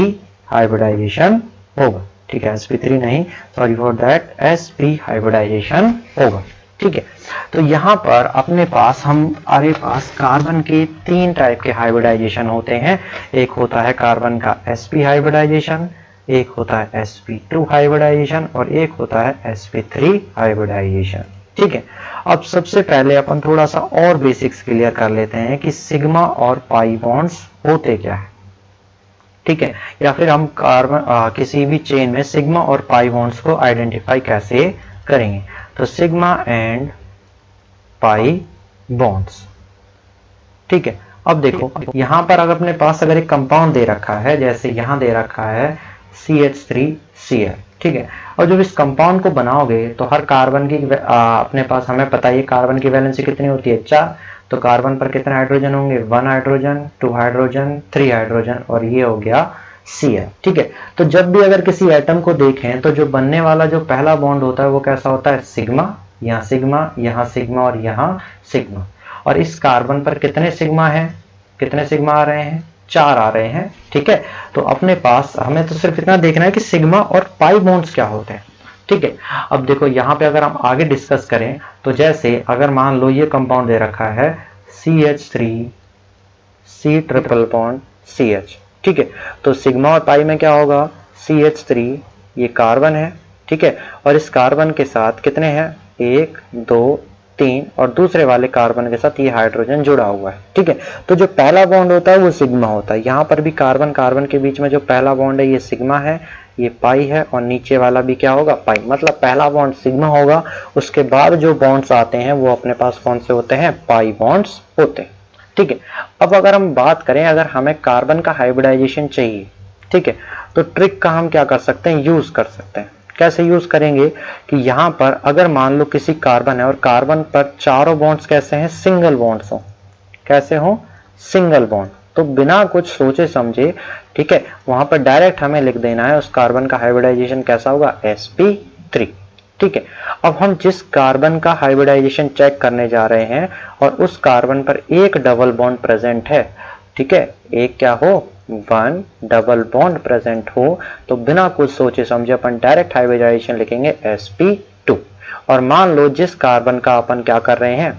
हाइब्रिडाइजेशन होगा। ठीक है, sp3 नहीं, sorry for that, sp hybridization होगा। ठीक है, तो यहाँ पर अपने पास हमारे पास कार्बन के 3 टाइप के हाइब्रिडाइजेशन होते हैं। एक होता है कार्बन का sp हाइब्रिडाइजेशन, एक होता है sp2 हाइब्रिडाइजेशन और एक होता है sp3 हाइब्रिडाइजेशन। ठीक है, अब सबसे पहले अपन थोड़ा सा और बेसिक्स क्लियर कर लेते हैं कि सिग्मा और पाई बॉन्ड्स होते क्या है। ठीक है, या फिर हम कार्बन किसी भी चेन में सिग्मा और पाई बॉन्ड्स को आइडेंटिफाई कैसे करेंगे। तो सिग्मा एंड पाई बॉन्ड्स। ठीक है, अब देखो यहां पर अगर अपने पास अगर एक कंपाउंड दे रखा है, जैसे यहां दे रखा है CH3Cl। ठीक है, और जब इस कंपाउंड को बनाओगे तो हर कार्बन की अपने पास हमें पता है कार्बन की वैलेंसी कितनी होती है 4। तो कार्बन पर कितने हाइड्रोजन होंगे, 1 हाइड्रोजन, 2 हाइड्रोजन, 3 हाइड्रोजन और ये हो गया Cl। ठीक है, तो जब भी अगर किसी एटम को देखें तो जो बनने वाला जो पहला बॉन्ड होता है वो कैसा होता है सिग्मा, यहाँ सिग्मा और यहाँ सिग्मा। और इस कार्बन पर कितने सिग्मा हैं, कितने सिग्मा आ रहे हैं 4 आ रहे हैं। ठीक है, तो अपने पास हमें तो सिर्फ इतना देखना है कि सिग्मा और पाई बॉन्ड्स क्या होते हैं। ठीक है, अब देखो यहाँ पे अगर हम आगे डिस्कस करें तो जैसे अगर मान लो ये कंपाउंड दे रखा है CH3 C triple bond CH। ठीक है, तो सिग्मा और पाई में क्या होगा, CH3 ये कार्बन है। ठीक है, और इस कार्बन के साथ कितने हैं 1 2 3 और दूसरे वाले कार्बन के साथ ये हाइड्रोजन जुड़ा हुआ है। ठीक है, तो जो पहला बॉन्ड होता है वो सिग्मा होता है। यहाँ पर भी कार्बन कार्बन के बीच में जो पहला बॉन्ड है ये सिग्मा है, ये पाई है और नीचे वाला भी क्या होगा पाई, मतलब पहला बॉन्ड सिग्मा होगा। उसके बाद जो बॉन्ड्स आते हैं वो अपने पास कौन से होते हैं, पाई बॉन्ड्स होते हैं। ठीक है, अब अगर हम बात करें अगर हमें कार्बन का हाइब्रिडाइजेशन चाहिए, ठीक है, तो ट्रिक का हम क्या कर सकते हैं, यूज कर सकते हैं। कैसे यूज करेंगे कि यहाँ पर अगर मान लो किसी कार्बन है और कार्बन पर चारों बॉन्ड्स कैसे हैं, सिंगल बॉन्ड्स हो, कैसे हो सिंगल बॉन्ड, तो बिना कुछ सोचे समझे, ठीक है, वहां पर डायरेक्ट हमें लिख देना है उस कार्बन का हाइब्रिडाइजेशन कैसा होगा sp3। ठीक है, अब हम जिस कार्बन का हाइब्रिडाइजेशन चेक करने जा रहे हैं और उस कार्बन पर एक डबल बॉन्ड प्रेजेंट है, ठीक है, एक क्या हो 1 डबल बॉन्ड प्रेजेंट हो, तो बिना कुछ सोचे समझे अपन डायरेक्ट हाइब्रिडाइजेशन लिखेंगे sp2। और मान लो जिस कार्बन का अपन क्या कर रहे हैं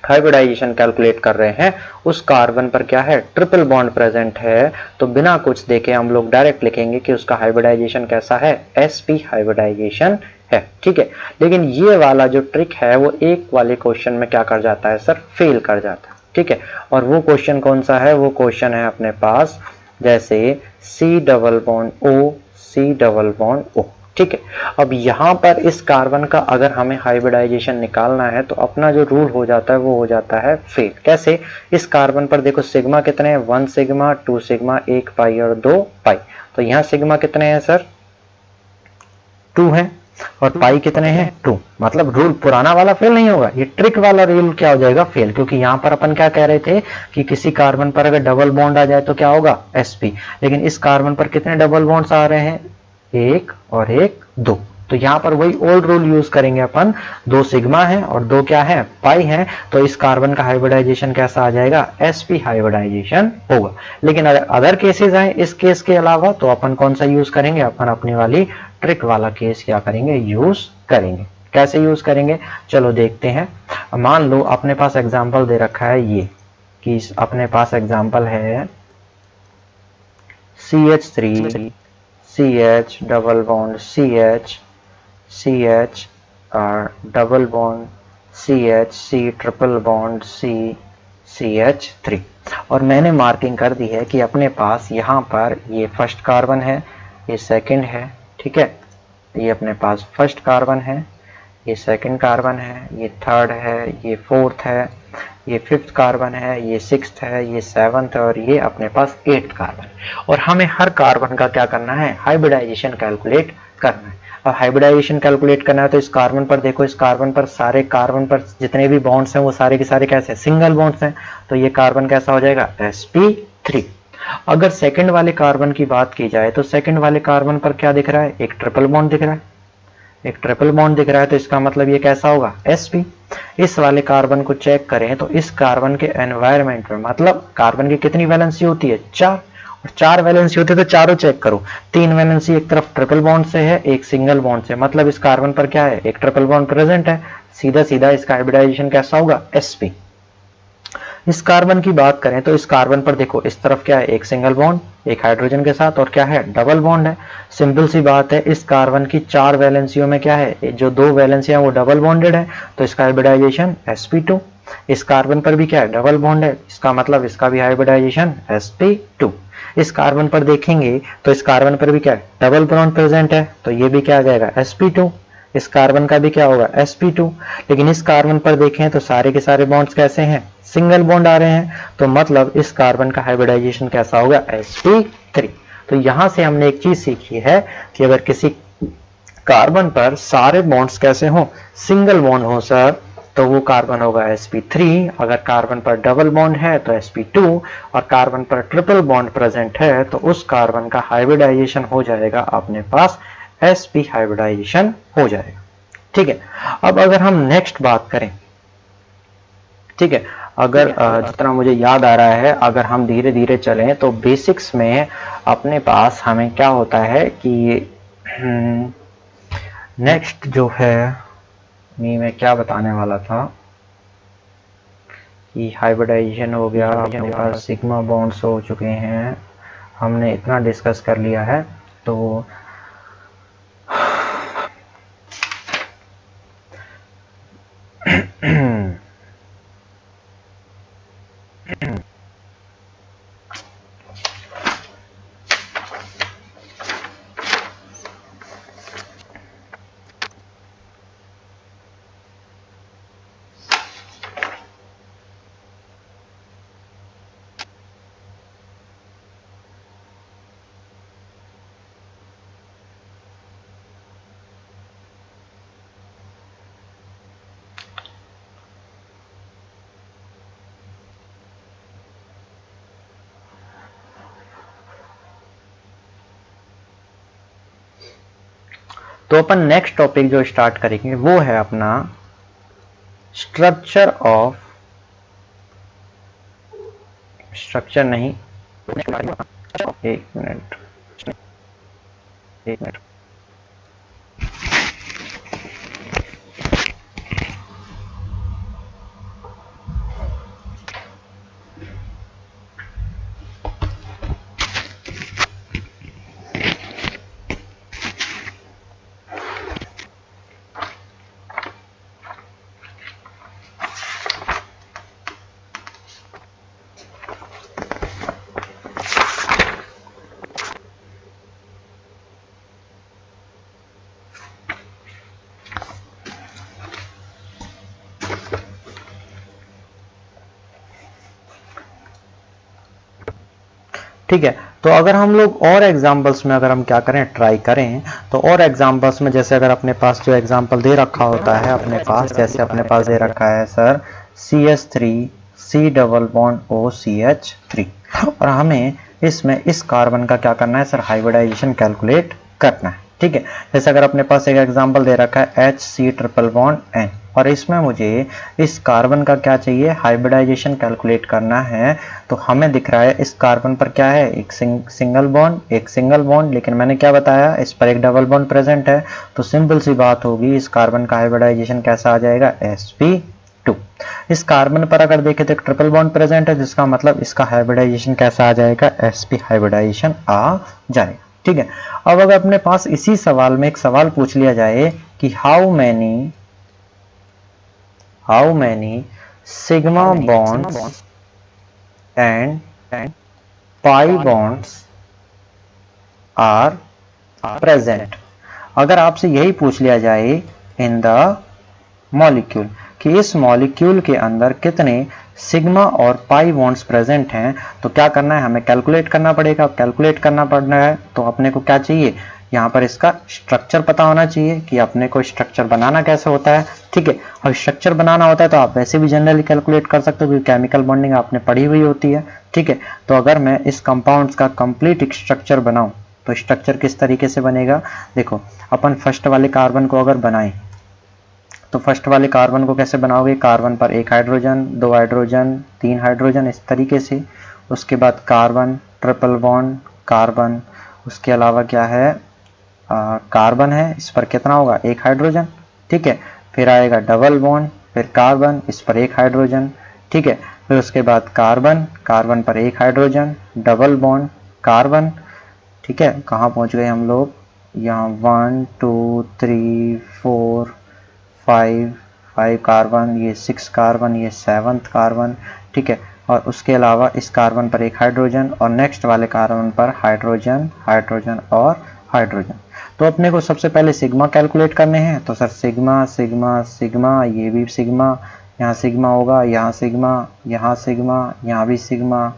हाइब्रिडाइजेशन कैलकुलेट कर रहे हैं उस कार्बन पर क्या है ट्रिपल बॉन्ड प्रेजेंट है, तो बिना कुछ देखे हम लोग डायरेक्ट लिखेंगे कि उसका हाइब्रिडाइजेशन कैसा है sp हाइब्रिडाइजेशन है। ठीक है, लेकिन ये वाला जो ट्रिक है वो एक वाले क्वेश्चन में क्या कर जाता है सर, फेल कर जाता है। ठीक है, और वो क्वेश्चन कौन सा है, वो क्वेश्चन है अपने पास जैसे C double bond O C double bond O। ठीक है, अब यहाँ पर इस कार्बन का अगर हमें हाइब्रिडाइजेशन निकालना है तो अपना जो रूल हो जाता है वो हो जाता है फेल। कैसे, इस कार्बन पर देखो सिग्मा कितने हैं, 1 सिग्मा 2 सिग्मा 1 पाई और 2 पाई, तो यहाँ सिग्मा कितने हैं सर 2 हैं। और पाई कितने हैं 2, मतलब रूल पुराना वाला फेल नहीं होगा, ये ट्रिक वाला रूल क्या हो जाएगा फेल, क्योंकि यहाँ पर अपन क्या कह रहे थे कि किसी कार्बन पर अगर डबल बॉन्ड आ जाए तो क्या होगा sp, लेकिन इस कार्बन पर कितने डबल बॉन्ड्स आ रहे हैं, एक और एक, दो, तो यहाँ पर वही ओल्ड रूल यूज करेंगे अपन, 2 सिग्मा है और 2 क्या है पाई है, तो इस कार्बन का हाइब्रिडाइजेशन कैसा आ जाएगा sp हाइब्रिडाइजेशन होगा। लेकिन अगर अदर केसेस आए इस केस के अलावा तो अपन कौन सा यूज करेंगे, अपन अपनी वाली ट्रिक वाला केस क्या करेंगे यूज करेंगे। कैसे यूज करेंगे चलो देखते हैं। मान लो अपने पास एग्जांपल दे रखा है ये कि अपने पास एग्जांपल है CH3 CH double bond CH CH double bond CH C triple bond C CH3, और मैंने मार्किंग कर दी है कि अपने पास यहाँ पर ये फर्स्ट कार्बन है, ये सेकंड है, ठीक है, ये अपने पास फर्स्ट कार्बन है, ये सेकंड कार्बन है, ये थर्ड है, ये फोर्थ है, ये फिफ्थ कार्बन है, ये सिक्स्थ है, ये सेवंथ है और ये अपने पास 8th कार्बन, और हमें हर कार्बन का क्या करना है हाइब्रिडाइजेशन कैलकुलेट करना है। अब हाइब्रिडाइजेशन कैलकुलेट करना है तो इस कार्बन पर देखो, इस कार्बन पर सारे कार्बन पर जितने भी बॉन्ड्स हैं वो सारे के सारे कैसे सिंगल बॉन्ड्स हैं, तो ये कार्बन कैसा हो जाएगा sp3। अगर सेकंड वाले कार्बन की बात की जाए तो सेकंड वाले कार्बन पर क्या दिख रहा है, एक ट्रिपल बॉन्ड दिख रहा है, एक ट्रिपल बॉन्ड दिख रहा है, तो इसका मतलब ये कैसा होगा sp। इस वाले कार्बन को चेक करें तो इस कार्बन के एनवायरमेंट में, मतलब कार्बन की कितनी वैलेंसी होती है 4, और 4 वैलेंसी होती है तो चारों चेक करो, 3 वैलेंसी एक तरफ ट्रिपल बॉन्ड से है, एक सिंगल बॉन्ड से, मतलब इस कार्बन पर क्या है एक ट्रिपल बॉन्ड प्रेजेंट है, सीधा सीधा इसका हाइब्रिडाइजेशन कैसा होगा sp। इस कार्बन की बात करें तो इस कार्बन पर देखो इस तरफ क्या है एक सिंगल बॉन्ड एक हाइड्रोजन के साथ, और क्या है डबल बॉन्ड है। सिंपल सी बात है, इस कार्बन की 4 वैलेंसियों में क्या है, जो 2 वैलेंसियां वो डबल बॉन्डेड है, तो इसका हाइब्रिडाइजेशन sp2। इस कार्बन पर भी क्या है डबल बॉन्ड है, इसका मतलब इसका भी हाइब्रिडाइजेशन sp2। इस कार्बन पर देखेंगे तो इस कार्बन पर भी क्या है डबल बॉन्ड प्रेजेंट है, तो ये भी क्या आ जाएगा sp2। इस कार्बन का भी क्या होगा sp2। लेकिन इस कार्बन पर देखें तो सारे के सारे बॉन्ड्स कैसे हैं सिंगल बॉन्ड आ रहे हैं, तो मतलब इस कार्बन का हाइब्रिडाइजेशन कैसा होगा sp3। तो यहां से हमने एक चीज सीखी है कि अगर किसी कार्बन पर सारे बॉन्ड्स कैसे हो सिंगल बॉन्ड हो सर, तो वो कार्बन होगा sp3। अगर कार्बन पर डबल बॉन्ड है तो sp2, और कार्बन पर ट्रिपल बॉन्ड प्रेजेंट है तो उस कार्बन का हाइब्रिडाइजेशन हो जाएगा अपने पास sp हाइब्रिडाइजेशन हो जाएगा। ठीक है, अब अगर हम नेक्स्ट बात करें, ठीक है, अगर जितना मुझे याद आ रहा है अगर हम धीरे धीरे चलें तो बेसिक्स में अपने पास हमें क्या होता है कि नेक्स्ट जो है मैं क्या बताने वाला था कि हाइब्रिडाइजेशन हो गया, अपने पास सिग्मा बॉन्ड्स हो चुके हैं, हमने इतना डिस्कस कर लिया है। तो अपन नेक्स्ट टॉपिक जो स्टार्ट करेंगे वो है अपना स्ट्रक्चर ऑफ, स्ट्रक्चर नहीं, एक मिनट ठीक है। तो अगर हम लोग और एग्जांपल्स में अगर हम क्या करें, ट्राई करें, तो और एग्जांपल्स में जैसे अगर अपने पास जो एग्जांपल दे रखा होता है अपने पास, जैसे अपने पास दे रखा है sir CH3 C double bond OCH3, और हमें इसमें इस कार्बन का क्या करना है सर, हाइब्रिडाइजेशन कैलकुलेट करना है। ठीक है, जैसे अगर अपने पास एक एग्जांपल दे रखा है HC ट्रिपल बॉन्ड N, और इसमें मुझे इस कार्बन का क्या चाहिए, हाइब्रिडाइजेशन कैलकुलेट करना है। तो हमें दिख रहा है इस कार्बन पर क्या है, एक सिंगल बॉन्ड, लेकिन मैंने क्या बताया, इस पर एक डबल बॉन्ड प्रेजेंट है। तो सिंपल सी बात होगी, इस कार्बन का हाइब्रिडाइजेशन कैसा आ जाएगा, sp2। इस कार्बन पर अगर देखें तो एक ट्रिपल बॉन्ड प्रेजेंट है, जिसका मतलब इसका हाइब्रिडाइजेशन कैसा आ जाएगा, sp हाइब्रिडाइजेशन आ जाएगा। ठीक है, अब अगर अपने पास इसी सवाल में एक सवाल पूछ लिया जाए कि how many sigma bonds and pi bonds are present, अगर आपसे यही पूछ लिया जाए इन द मॉलिक्यूल कि इस मॉलिक्यूल के अंदर कितने सिग्मा और पाई बॉन्ड्स प्रेजेंट हैं, तो क्या करना है, हमें कैलकुलेट करना पड़ेगा। कैलकुलेट करना पड़ना है तो अपने को क्या चाहिए, यहाँ पर इसका स्ट्रक्चर पता होना चाहिए कि अपने को स्ट्रक्चर बनाना कैसे होता है। ठीक है, और स्ट्रक्चर बनाना होता है तो आप वैसे भी जनरली कैलकुलेट कर सकते हो, क्योंकि केमिकल बॉन्डिंग आपने पढ़ी हुई होती है। ठीक है, तो अगर मैं इस कंपाउंड्स का कंप्लीट स्ट्रक्चर बनाऊं तो स्ट्रक्चर किस तरीके से बनेगा, देखो अपन फर्स्ट वाले कार्बन को अगर बनाएं तो फर्स्ट वाले कार्बन को कैसे बनाओगे, कार्बन पर एक हाइड्रोजन, दो हाइड्रोजन, तीन हाइड्रोजन, इस तरीके से। उसके बाद कार्बन, ट्रिपल बॉन्ड, कार्बन, उसके अलावा क्या है, कार्बन है, इस पर कितना होगा, एक हाइड्रोजन। ठीक है, फिर आएगा डबल बॉन्ड, फिर कार्बन, इस पर एक हाइड्रोजन। ठीक है, फिर उसके बाद कार्बन, कार्बन पर एक हाइड्रोजन, डबल बॉन्ड, कार्बन। ठीक है, कहाँ पहुंच गए हम लोग, यहाँ 1 2 3 4 5 कार्बन, ये 6 कार्बन, ये 7th कार्बन। ठीक है, और उसके अलावा इस कार्बन पर एक हाइड्रोजन और नेक्स्ट वाले कार्बन पर हाइड्रोजन, हाइड्रोजन और हाइड्रोजन। तो अपने को सबसे पहले सिग्मा कैलकुलेट करने हैं, तो सर सिग्मा सिग्मा सिग्मा, ये भी सिग्मा, यहाँ सिग्मा होगा, यहाँ सिग्मा, यहाँ सिग्मा, यहाँ भी सिग्मा,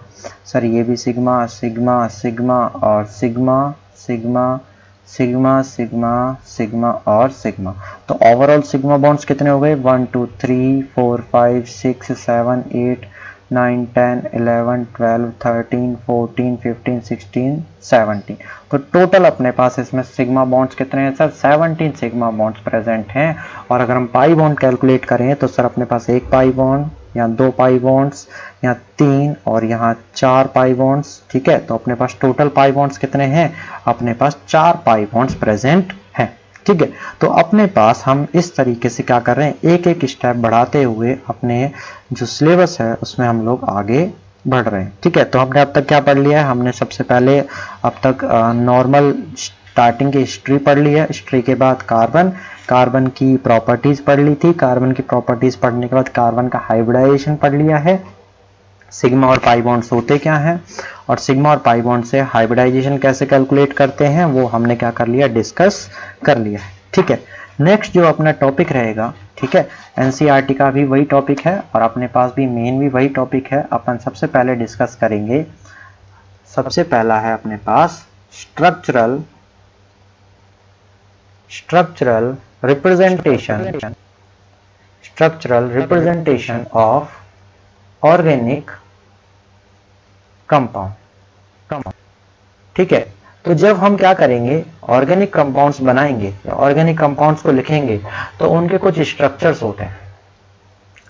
सर ये भी सिग्मा, सिग्मा सिग्मा और sigma, sigma sigma sigma sigma और सिग्मा। तो ओवरऑल सिग्मा बॉन्ड्स कितने हो गए, 1 2 3 4 5 6 7 8 9 10 11 12 13 14 15 16 17। तो टोटल अपने पास इसमें सिग्मा बॉन्ड्स कितने हैं सर, 17 सिग्मा बॉन्ड्स प्रेजेंट हैं। और अगर हम पाई बॉन्ड कैलकुलेट करें तो सर अपने पास एक पाई बॉन्ड, यहाँ दो पाई बॉन्ड्स, यहाँ 3 और यहाँ 4 पाई बॉन्ड्स। ठीक है, तो अपने पास टोटल पाई बॉन्ड्स कितने हैं, अपने पास 4 पाई बॉन्ड्स प्रेजेंट हैं। ठीक है, तो अपने पास हम इस तरीके से क्या कर रहे हैं, एक एक स्टेप बढ़ाते हुए अपने जो सिलेबस है उसमें हम लोग आगे बढ़ रहे हैं। ठीक है, तो हमने अब तक क्या पढ़ लिया है, हमने सबसे पहले अब तक नॉर्मल स्टार्टिंग की हिस्ट्री पढ़ ली है। हिस्ट्री के बाद कार्बन की प्रॉपर्टीज पढ़ ली थी। कार्बन की प्रॉपर्टीज पढ़ने के बाद कार्बन का हाइब्रिडाइजेशन पढ़ लिया है, सिग्मा और पाई बॉन्ड्स होते क्या हैं, और सिग्मा और पाई बॉन्ड से हाइब्रिडाइजेशन कैसे कैलकुलेट करते हैं वो हमने क्या कर लिया, डिस्कस कर लिया है। ठीक है, नेक्स्ट जो अपना टॉपिक रहेगा, ठीक है, एनसीईआरटी का भी वही टॉपिक है और अपने पास भी मेन भी वही टॉपिक है। अपन सबसे पहले डिस्कस करेंगे, सबसे पहला है अपने पास structural representation of organic compound. ठीक है, तो जब हम क्या करेंगे, ऑर्गेनिक कंपाउंड्स बनाएंगे, ऑर्गेनिक कंपाउंड्स को लिखेंगे तो उनके कुछ स्ट्रक्चर्स होते हैं।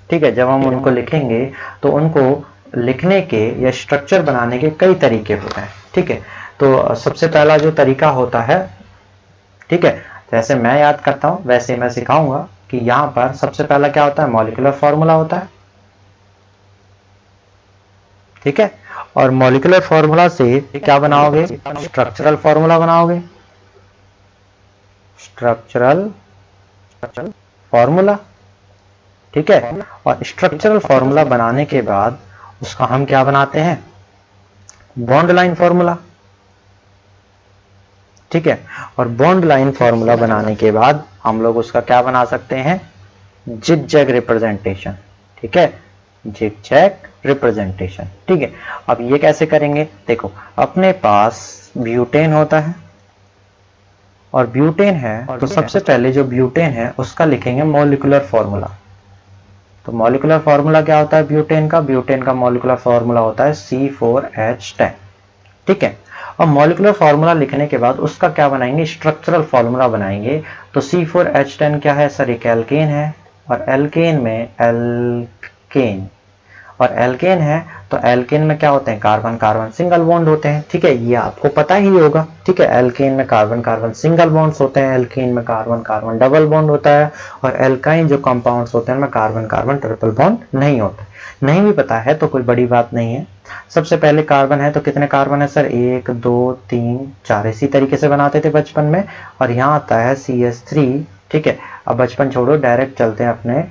ठीक है, जब हम उनको लिखेंगे तो उनको लिखने के या स्ट्रक्चर बनाने के कई तरीके होते हैं। ठीक है, तो सबसे पहला जो तरीका होता है, ठीक है, जैसे मैं याद करता हूं वैसे मैं सिखाऊंगा कि यहां पर सबसे पहला क्या होता है, मॉलिक्यूलर फॉर्मूला होता है। ठीक है, और मॉलिक्यूलर फॉर्मूला से क्या बनाओगे, स्ट्रक्चरल फॉर्मूला बनाओगे, स्ट्रक्चरल फॉर्मूला। ठीक है, और स्ट्रक्चरल फॉर्मूला बनाने के बाद उसका हम क्या बनाते हैं, बॉन्ड लाइन फॉर्मूला। ठीक है, और बॉन्ड लाइन फॉर्मूला बनाने के बाद हम लोग उसका क्या बना सकते हैं, जिगजैग रिप्रेजेंटेशन। ठीक है, जिगजैग रिप्रेजेंटेशन। ठीक है, अब ये कैसे करेंगे? देखो, अपने पास ब्यूटेन होता है और ब्यूटेन है, तो सबसे पहले जो ब्यूटेन है उसका लिखेंगे मॉलिक्यूलर फॉर्मूला। तो मॉलिक्यूलर फॉर्मूला क्या होता है ब्यूटेन का? ब्यूटेन का मॉलिक्यूलर फॉर्मूला होता है C4H10। ठीक है, और मॉलिक्यूलर फॉर्मूला लिखने के बाद उसका क्या बनाएंगे? स्ट्रक्चरल फॉर्मूला बनाएंगे। तो C4H10 क्या है सर? एक एल्केन है, और एल्केन में एल्केन और एल्केन है, तो एल्केन में क्या होते हैं? कार्बन कार्बन सिंगल बॉन्ड होते हैं। ठीक है, ये आपको पता ही होगा। ठीक है, एल्केन में कार्बन कार्बन सिंगल बॉन्ड्स होते हैं, एल्केन में कार्बन कार्बन डबल बॉन्ड होता है, और एल्काइन जो कंपाउंड्स होते हैं उनमें कार्बन कार्बन ट्रिपल बॉन्ड नहीं होता। नहीं भी पता है तो कोई बड़ी बात नहीं है। सबसे पहले कार्बन है, तो कितने कार्बन है सर? 1 2 3 4। इसी तरीके से बनाते थे बचपन में, और यहाँ आता है CH3। ठीक है, अब बचपन छोड़ो, डायरेक्ट चलते हैं अपने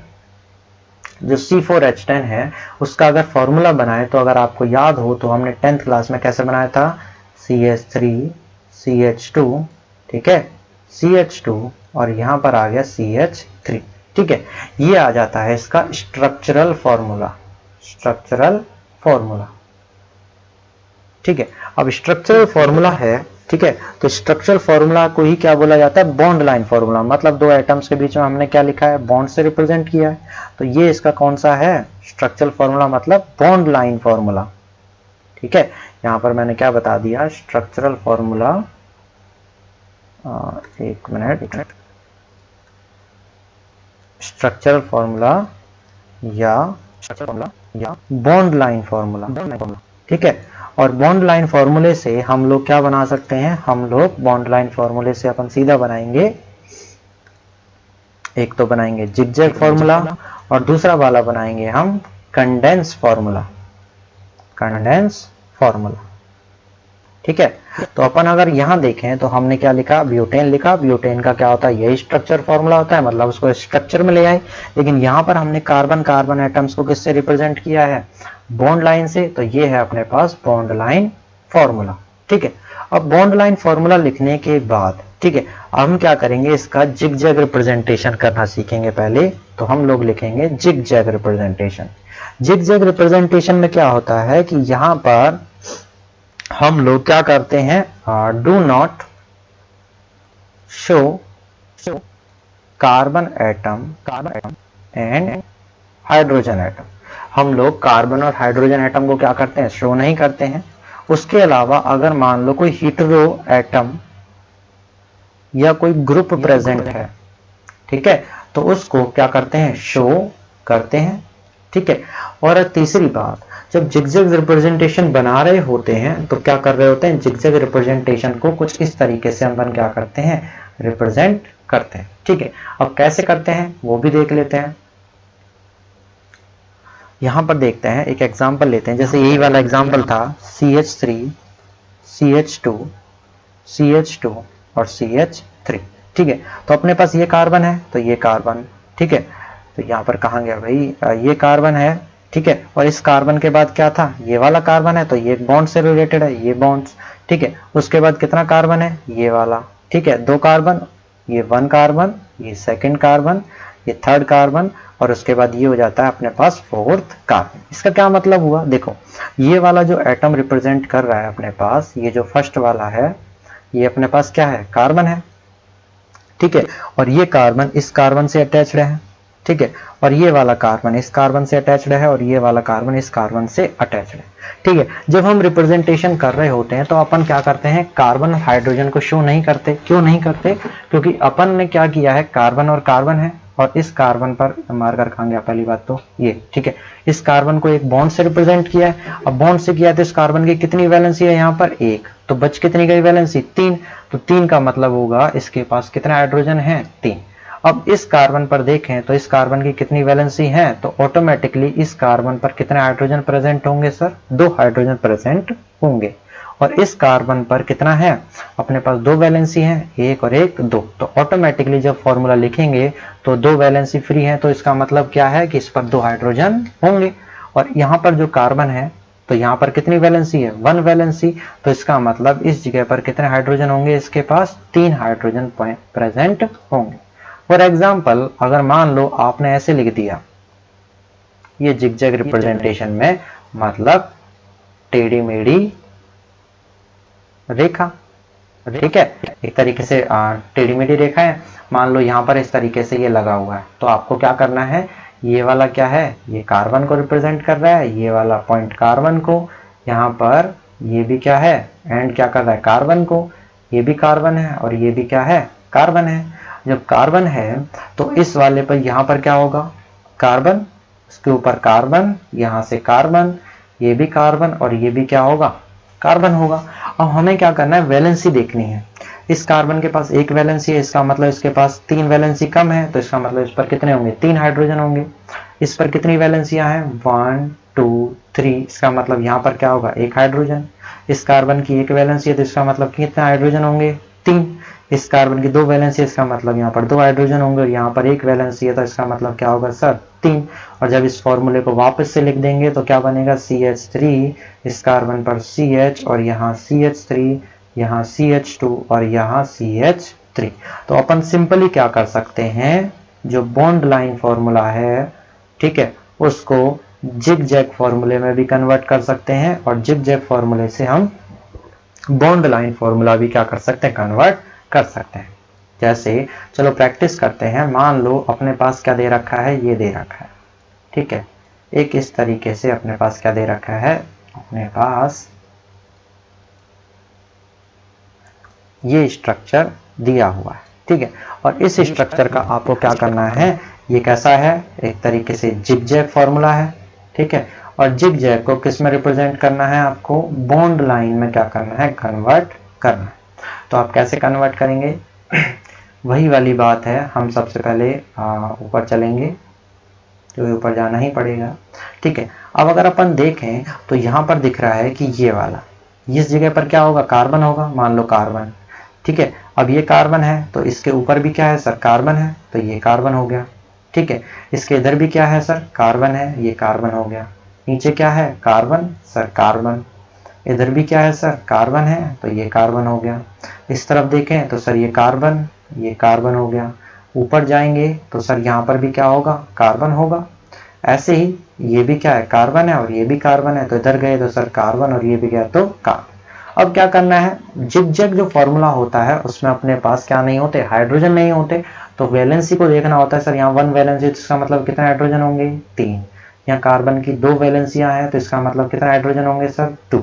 जो C4H10 है उसका अगर फॉर्मूला बनाए तो अगर आपको याद हो तो हमने 10th क्लास में कैसे बनाया था? CH3 CH2। ठीक है, CH2 और यहां पर आ गया CH3। ठीक है, ये आ जाता है इसका स्ट्रक्चरल फॉर्मूला। Structural formula. ठीक है, अब स्ट्रक्चरल फॉर्मूला है। ठीक है, तो स्ट्रक्चरल फॉर्मूला को ही क्या बोला जाता है? Bond line formula. मतलब दो एटम्स के बीच में हमने क्या लिखा है? बॉन्ड से रिप्रेजेंट किया है। तो ये इसका कौन सा है? स्ट्रक्चरल फॉर्मूला, मतलब बॉन्ड लाइन फॉर्मूला। ठीक है, यहां पर मैंने क्या बता दिया? स्ट्रक्चरल फॉर्मूला, एक मिनट, स्ट्रक्चरल फॉर्मूला या बॉन्ड लाइन फॉर्मूला। ठीक है, और बॉन्ड लाइन फॉर्मूले से हम लोग क्या बना सकते हैं? हम लोग बॉन्ड लाइन फॉर्मूले से अपन सीधा बनाएंगे, एक तो बनाएंगे जिगजैग फॉर्मूला और दूसरा वाला बनाएंगे हम कंडेंस फॉर्मूला। Condense formula. ठीक है, तो अपन अगर यहां देखें तो हमने क्या लिखा? ब्यूटेन लिखा। ब्यूटेन का क्या होता है? यही स्ट्रक्चर फॉर्मूला होता है, मतलब उसको स्ट्रक्चर में ले आए। लेकिन यहां पर हमने कार्बन कार्बन एटम्स को किससे रिप्रेजेंट किया है? बॉन्ड लाइन से। तो ये है अपने पास बॉन्ड लाइन फॉर्मूला। ठीक है, अब बॉन्ड लाइन फॉर्मूला लिखने के बाद, ठीक है, हम क्या करेंगे? इसका जिगजैग रिप्रेजेंटेशन करना सीखेंगे पहले। तो हम लोग लिखेंगे जिगजैग रिप्रेजेंटेशन। जिगजैग रिप्रेजेंटेशन में क्या होता है कि यहां पर हम लोग क्या करते हैं? Do not show carbon atom and hydrogen atom. हम लोग कार्बन और हाइड्रोजन एटम को क्या करते हैं? शो नहीं करते हैं। उसके अलावा अगर मान लो कोई हीटेरो एटम या कोई ग्रुप प्रेजेंट है, ठीक है, तो उसको क्या करते हैं? शो करते हैं। ठीक है, और तीसरी बात, जब जिगजैग रिप्रेजेंटेशन बना रहे होते हैं तो क्या कर रहे होते हैं? जिगजैग रिप्रेजेंटेशन को कुछ इस तरीके से हम क्या करते हैं? रिप्रेजेंट करते हैं। ठीक है, अब कैसे करते हैं वो भी देख लेते हैं। यहां पर देखते हैं, एक एग्जांपल लेते हैं। जैसे यही वाला एग्जांपल था CH3 CH2 CH2 और CH3। ठीक है, तो अपने पास ये कार्बन है, तो ये कार्बन, ठीक है, तो यहां पर कहां गया भाई? ये कार्बन है। ठीक है, और इस कार्बन के बाद क्या था? ये वाला कार्बन है, तो ये बॉन्ड से रिलेटेड है, ये बॉन्ड्स। ठीक है, उसके बाद कितना कार्बन है? ये वाला। ठीक है, 2 कार्बन, ये 1 कार्बन, ये 2nd कार्बन, ये 3rd कार्बन, और उसके बाद ये हो जाता है अपने पास 4th कार्बन। इसका क्या मतलब हुआ? देखो, ये वाला जो एटम रिप्रेजेंट कर रहा है अपने पास, ये जो फर्स्ट वाला है, ये अपने पास क्या है? कार्बन है। ठीक है, और ये कार्बन इस कार्बन से अटैच्ड है। ठीक है, और ये वाला कार्बन इस कार्बन से अटैच्ड है, और ये वाला कार्बन इस कार्बन से अटैच्ड है। ठीक है, जब हम रिप्रेजेंटेशन कर रहे होते हैं तो अपन क्या करते हैं? कार्बन और हाइड्रोजन को शो नहीं करते। क्यों नहीं करते? क्योंकि अपन ने क्या किया है? कार्बन और कार्बन है, और इस कार्बन पर मार्कर कहां गया? पहली बात तो ये, ठीक है, इस कार्बन को एक बॉन्ड से रिप्रेजेंट किया है। अब बॉन्ड से किया तो इस कार्बन की कितनी वैलेंसी है? यहाँ पर 1, तो बच कितनी गई वैलेंसी? 3। तो 3 का मतलब होगा इसके पास कितने हाइड्रोजन है? 3। अब इस कार्बन पर देखें तो इस कार्बन की कितनी वैलेंसी है? तो ऑटोमेटिकली इस कार्बन पर कितने हाइड्रोजन प्रेजेंट होंगे सर? 2 हाइड्रोजन प्रेजेंट होंगे। और इस कार्बन पर कितना है? अपने पास 2 वैलेंसी है, 1 और 1 2। तो ऑटोमेटिकली जब फॉर्मूला लिखेंगे तो 2 वैलेंसी फ्री है, तो इसका मतलब क्या है कि इस पर 2 हाइड्रोजन होंगे। और यहाँ पर जो कार्बन है तो यहाँ पर कितनी वैलेंसी है? 1 वैलेंसी। तो इसका मतलब इस जगह पर कितने हाइड्रोजन होंगे? इसके पास 3 हाइड्रोजन प्रेजेंट होंगे। फॉर एग्जाम्पल, अगर मान लो आपने ऐसे लिख दिया ये जिगजैग रिप्रेजेंटेशन में मतलब टेढ़ी मेढ़ी रेखा, ठीक है, एक तरीके से टेढ़ी मेढ़ी रेखा है। मान लो यहाँ पर इस तरीके से ये लगा हुआ है, तो आपको क्या करना है, ये वाला क्या है, ये कार्बन को रिप्रेजेंट कर रहा है, ये वाला पॉइंट कार्बन को, यहाँ पर ये भी क्या है, एंड क्या कर रहा है, कार्बन को, ये भी कार्बन है और ये भी क्या है, कार्बन है। जब कार्बन है तो इस वाले पर यहाँ पर क्या होगा, कार्बन, इसके ऊपर कार्बन, यहाँ से कार्बन, ये भी कार्बन और ये भी क्या होगा, कार्बन होगा। अब हमें क्या करना है, वैलेंसी देखनी है। इस कार्बन के पास एक वैलेंसी है, इसका मतलब इसके पास 3 वैलेंसी कम है, तो इसका मतलब इस पर कितने होंगे, 3 हाइड्रोजन होंगे। इस पर कितनी वैलेंसियां हैं, 1 2 3, इसका मतलब यहाँ पर क्या होगा, 1 हाइड्रोजन। इस कार्बन की 1 वैलेंसी है, तो इसका मतलब कितने हाइड्रोजन होंगे, 3। इस कार्बन की 2 वैलेंसी है, इसका मतलब यहाँ पर 2 हाइड्रोजन होंगे और यहाँ पर 1 वैलेंसी है, तो इसका मतलब क्या होगा सर, 3। और जब इस फॉर्मूले को वापस से लिख देंगे तो क्या बनेगा, CH3, इस कार्बन पर CH और यहाँ CH3, यहाँ CH2 और यहाँ CH3। तो अपन सिंपली क्या कर सकते हैं, जो बॉन्ड लाइन फॉर्मूला है, ठीक है, उसको जिगजैग फॉर्मूले में भी कन्वर्ट कर सकते हैं और जिगजैग फॉर्मूले से हम बॉन्ड लाइन फॉर्मूला भी क्या कर सकते हैं, कन्वर्ट कर सकते हैं। जैसे चलो प्रैक्टिस करते हैं। मान लो अपने पास क्या दे रखा है, ये दे रखा है, ठीक है, एक इस तरीके से अपने पास क्या दे रखा है, अपने पास ये स्ट्रक्चर दिया हुआ है, ठीक है, और इस स्ट्रक्चर का आपको क्या करना है, ये कैसा है, एक तरीके से जिगजैग फॉर्मूला है, ठीक है, और जिगजैग को किस में रिप्रेजेंट करना है, आपको बॉन्ड लाइन में क्या करना है, कन्वर्ट करना है। तो आप कैसे कन्वर्ट करेंगे, वही वाली बात है, हम सबसे पहले ऊपर चलेंगे, तो ऊपर जाना ही पड़ेगा, ठीक है। अब अगर अपन देखें तो यहाँ पर दिख रहा है कि ये वाला, इस जगह पर क्या होगा, कार्बन होगा, मान लो कार्बन, ठीक है। अब ये कार्बन है तो इसके ऊपर भी क्या है सर, कार्बन है, तो ये कार्बन हो गया, ठीक है। इसके इधर भी क्या है सर, कार्बन है, ये कार्बन हो गया। नीचे क्या है, कार्बन सर, कार्बन, इधर भी क्या है सर, कार्बन है, तो ये कार्बन हो गया। इस तरफ देखें तो सर ये कार्बन हो गया। ऊपर जाएंगे तो सर यहाँ पर भी क्या होगा, कार्बन होगा। ऐसे ही ये भी क्या है, कार्बन है और ये भी कार्बन है, तो इधर गए तो सर कार्बन और ये भी गया तो कार्बन। अब क्या करना है, जिगजैग जो फॉर्मूला होता है उसमें अपने पास क्या नहीं होते, हाइड्रोजन नहीं होते, तो वैलेंसी को देखना होता है। सर यहाँ 1 वैलेंसी, तो इसका मतलब कितने हाइड्रोजन होंगे, 3। यहाँ कार्बन की 2 वैलेंसियां हैं, तो इसका मतलब कितने हाइड्रोजन होंगे सर, 2।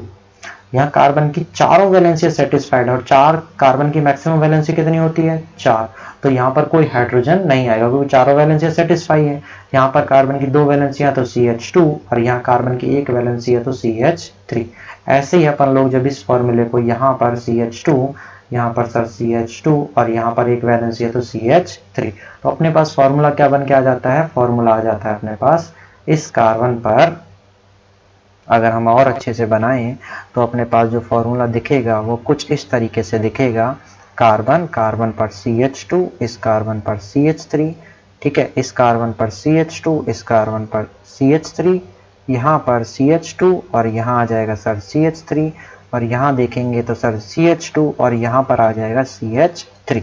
यहाँ कार्बन की चारों वैलेंसी सेटिस्फाइड है और 4 कार्बन की मैक्सिमम वैलेंसी कितनी होती है, 4, तो यहाँ पर कोई हाइड्रोजन नहीं आएगा क्योंकि चारों वैलेंसी सेटिस्फाई है। यहाँ पर कार्बन की 2 वैलेंसियां तो CH2 और यहाँ कार्बन की 1 वैलेंसी है तो CH3। ऐसे ही अपन लोग जब इस फॉर्मूले को यहाँ पर CH2, यहाँ पर सर CH2 और यहाँ पर 1 वैलेंसी है तो CH3, तो अपने पास फॉर्मूला क्या बन के आ जाता है, फॉर्मूला आ जाता है अपने पास, इस कार्बन पर अगर हम और अच्छे से बनाएं तो अपने पास जो फॉर्मूला दिखेगा वो कुछ इस तरीके से दिखेगा, कार्बन पर CH2, इस कार्बन पर CH3, ठीक है, इस कार्बन पर CH2, इस कार्बन पर CH3, यहाँ पर CH2 और यहाँ आ जाएगा सर CH3, और यहाँ देखेंगे तो सर CH2 और यहाँ पर आ जाएगा CH3।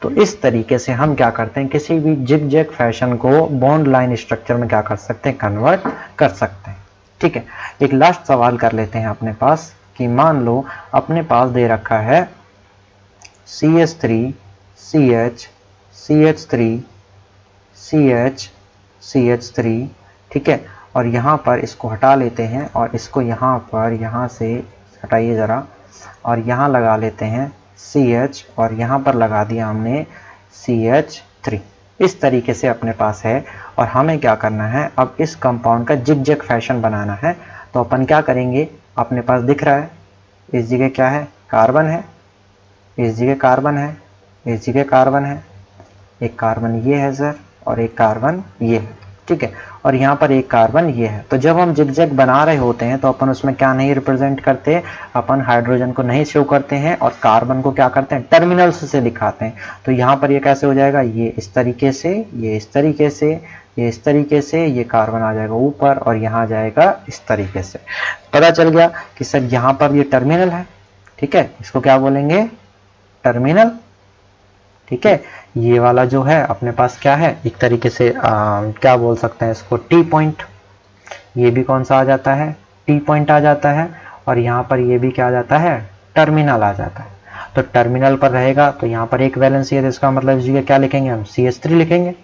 तो इस तरीके से हम क्या करते हैं, किसी भी जिगजैग फैशन को बॉन्ड लाइन स्ट्रक्चर में क्या कर सकते हैं, कन्वर्ट कर सकते हैं, ठीक है। एक लास्ट सवाल कर लेते हैं अपने पास कि मान लो अपने पास दे रखा है CH3 CH CH3 CH CH3, ठीक है, और यहाँ पर इसको हटा लेते हैं और इसको यहाँ पर, यहाँ से हटाइए ज़रा, और यहाँ लगा लेते हैं CH और यहाँ पर लगा दिया हमने CH3। इस तरीके से अपने पास है और हमें क्या करना है, अब इस कंपाउंड का जिगजैग फैशन बनाना है। तो अपन क्या करेंगे, अपने पास दिख रहा है इस जगह क्या है, कार्बन है, इस जगह कार्बन है, इस जगह कार्बन है, एक कार्बन ये है सर और एक कार्बन ये है, ठीक है, और यहाँ पर एक कार्बन ये है। तो जब हम जिगजैग बना रहे होते हैं तो अपन उसमें क्या नहीं रिप्रेजेंट करते, अपन हाइड्रोजन को नहीं शो करते हैं और कार्बन को क्या करते हैं, टर्मिनल्स से दिखाते हैं। तो यहाँ पर ये कैसे हो जाएगा, ये इस तरीके से, ये इस तरीके से, ये इस तरीके से, ये कार्बन आ जाएगा ऊपर और यहाँ जाएगा इस तरीके से। पता चल गया कि सर यहाँ पर ये टर्मिनल है, ठीक है, इसको क्या बोलेंगे, टर्मिनल, ठीक है। ये वाला जो है अपने पास क्या है, एक तरीके से क्या बोल सकते हैं इसको, टी पॉइंट, ये भी कौन सा आ जाता है, टी पॉइंट आ जाता है, और यहाँ पर ये भी क्या आ जाता है, टर्मिनल आ जाता है। तो टर्मिनल पर रहेगा तो यहाँ पर एक वैलेंसी है, तो इसका मतलब जी क्या लिखेंगे हम, CH3 लिखेंगे,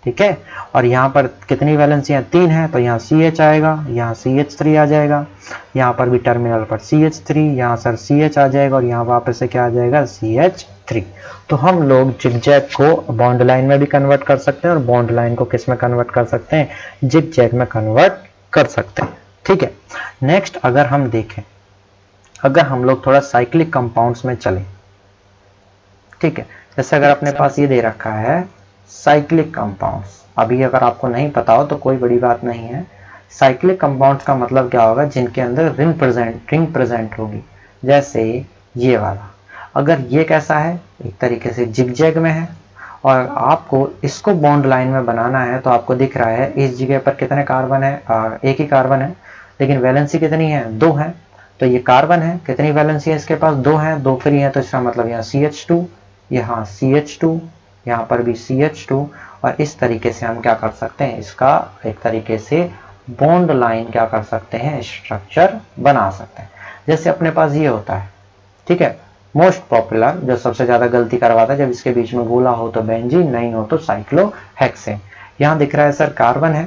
ठीक है। और यहाँ पर कितनी वैलेंसियाँ, 3 है, तो यहाँ CH आएगा, यहाँ CH3 आ जाएगा, यहाँ पर भी टर्मिनल पर CH3, यहाँ सर CH आ जाएगा, और यहाँ वापस से क्या आ जाएगा, CH3। तो हम लोग जिगजैग को बॉन्ड लाइन में भी कन्वर्ट कर सकते हैं, और बॉन्ड लाइन को किस में कन्वर्ट कर सकते हैं, जिगजैग में कन्वर्ट कर सकते हैं, ठीक है। नेक्स्ट अगर हम देखें, अगर हम लोग थोड़ा साइक्लिक कंपाउंड्स में चलें, ठीक है, जैसे अगर अपने पास ये दे रखा है साइक्लिक कंपाउंड्स, अभी अगर आपको नहीं पता हो तो कोई बड़ी बात नहीं है। साइक्लिक कंपाउंड्स का मतलब क्या होगा, जिनके अंदर रिंग प्रेजेंट होगी, जैसे ये वाला। अगर ये कैसा है, एक तरीके से जिगजैग में है, और आपको इसको बॉन्ड लाइन में बनाना है, तो आपको दिख रहा है इस जगह पर कितने कार्बन है, एक ही कार्बन है, लेकिन वैलेंसी कितनी है, 2 है। तो ये कार्बन है, कितनी वैलेंसी है इसके पास, 2 है, 2 फ्री है, तो इसका मतलब यहाँ CH2, यहाँ CH2, यहाँ पर भी CH2, और इस तरीके से हम क्या कर सकते हैं, इसका एक तरीके से बॉन्ड लाइन क्या कर सकते हैं, स्ट्रक्चर बना सकते हैं। जैसे अपने पास ये होता है, ठीक है, मोस्ट पॉपुलर जो सबसे ज्यादा गलती करवाता है, जब इसके बीच में गोला हो तो बेंजीन, नहीं हो तो साइक्लोहेक्सेन। यहाँ दिख रहा है सर कार्बन है,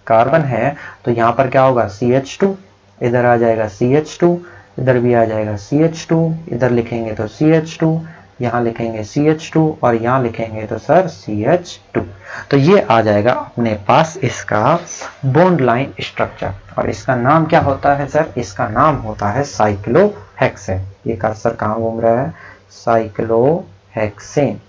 कार्बन है, तो यहाँ पर क्या होगा, CH2, इधर आ जाएगा CH2, इधर भी आ जाएगा CH2, इधर लिखेंगे तो CH2, यहाँ लिखेंगे CH2, और यहाँ लिखेंगे तो सर CH2। तो ये आ जाएगा अपने पास इसका बॉन्ड लाइन स्ट्रक्चर, और इसका नाम क्या होता है सर, इसका नाम होता है साइक्लोहेक्सेन। ये कर्सर कहाँ घूम रहा है, साइक्लोहेक्सेन,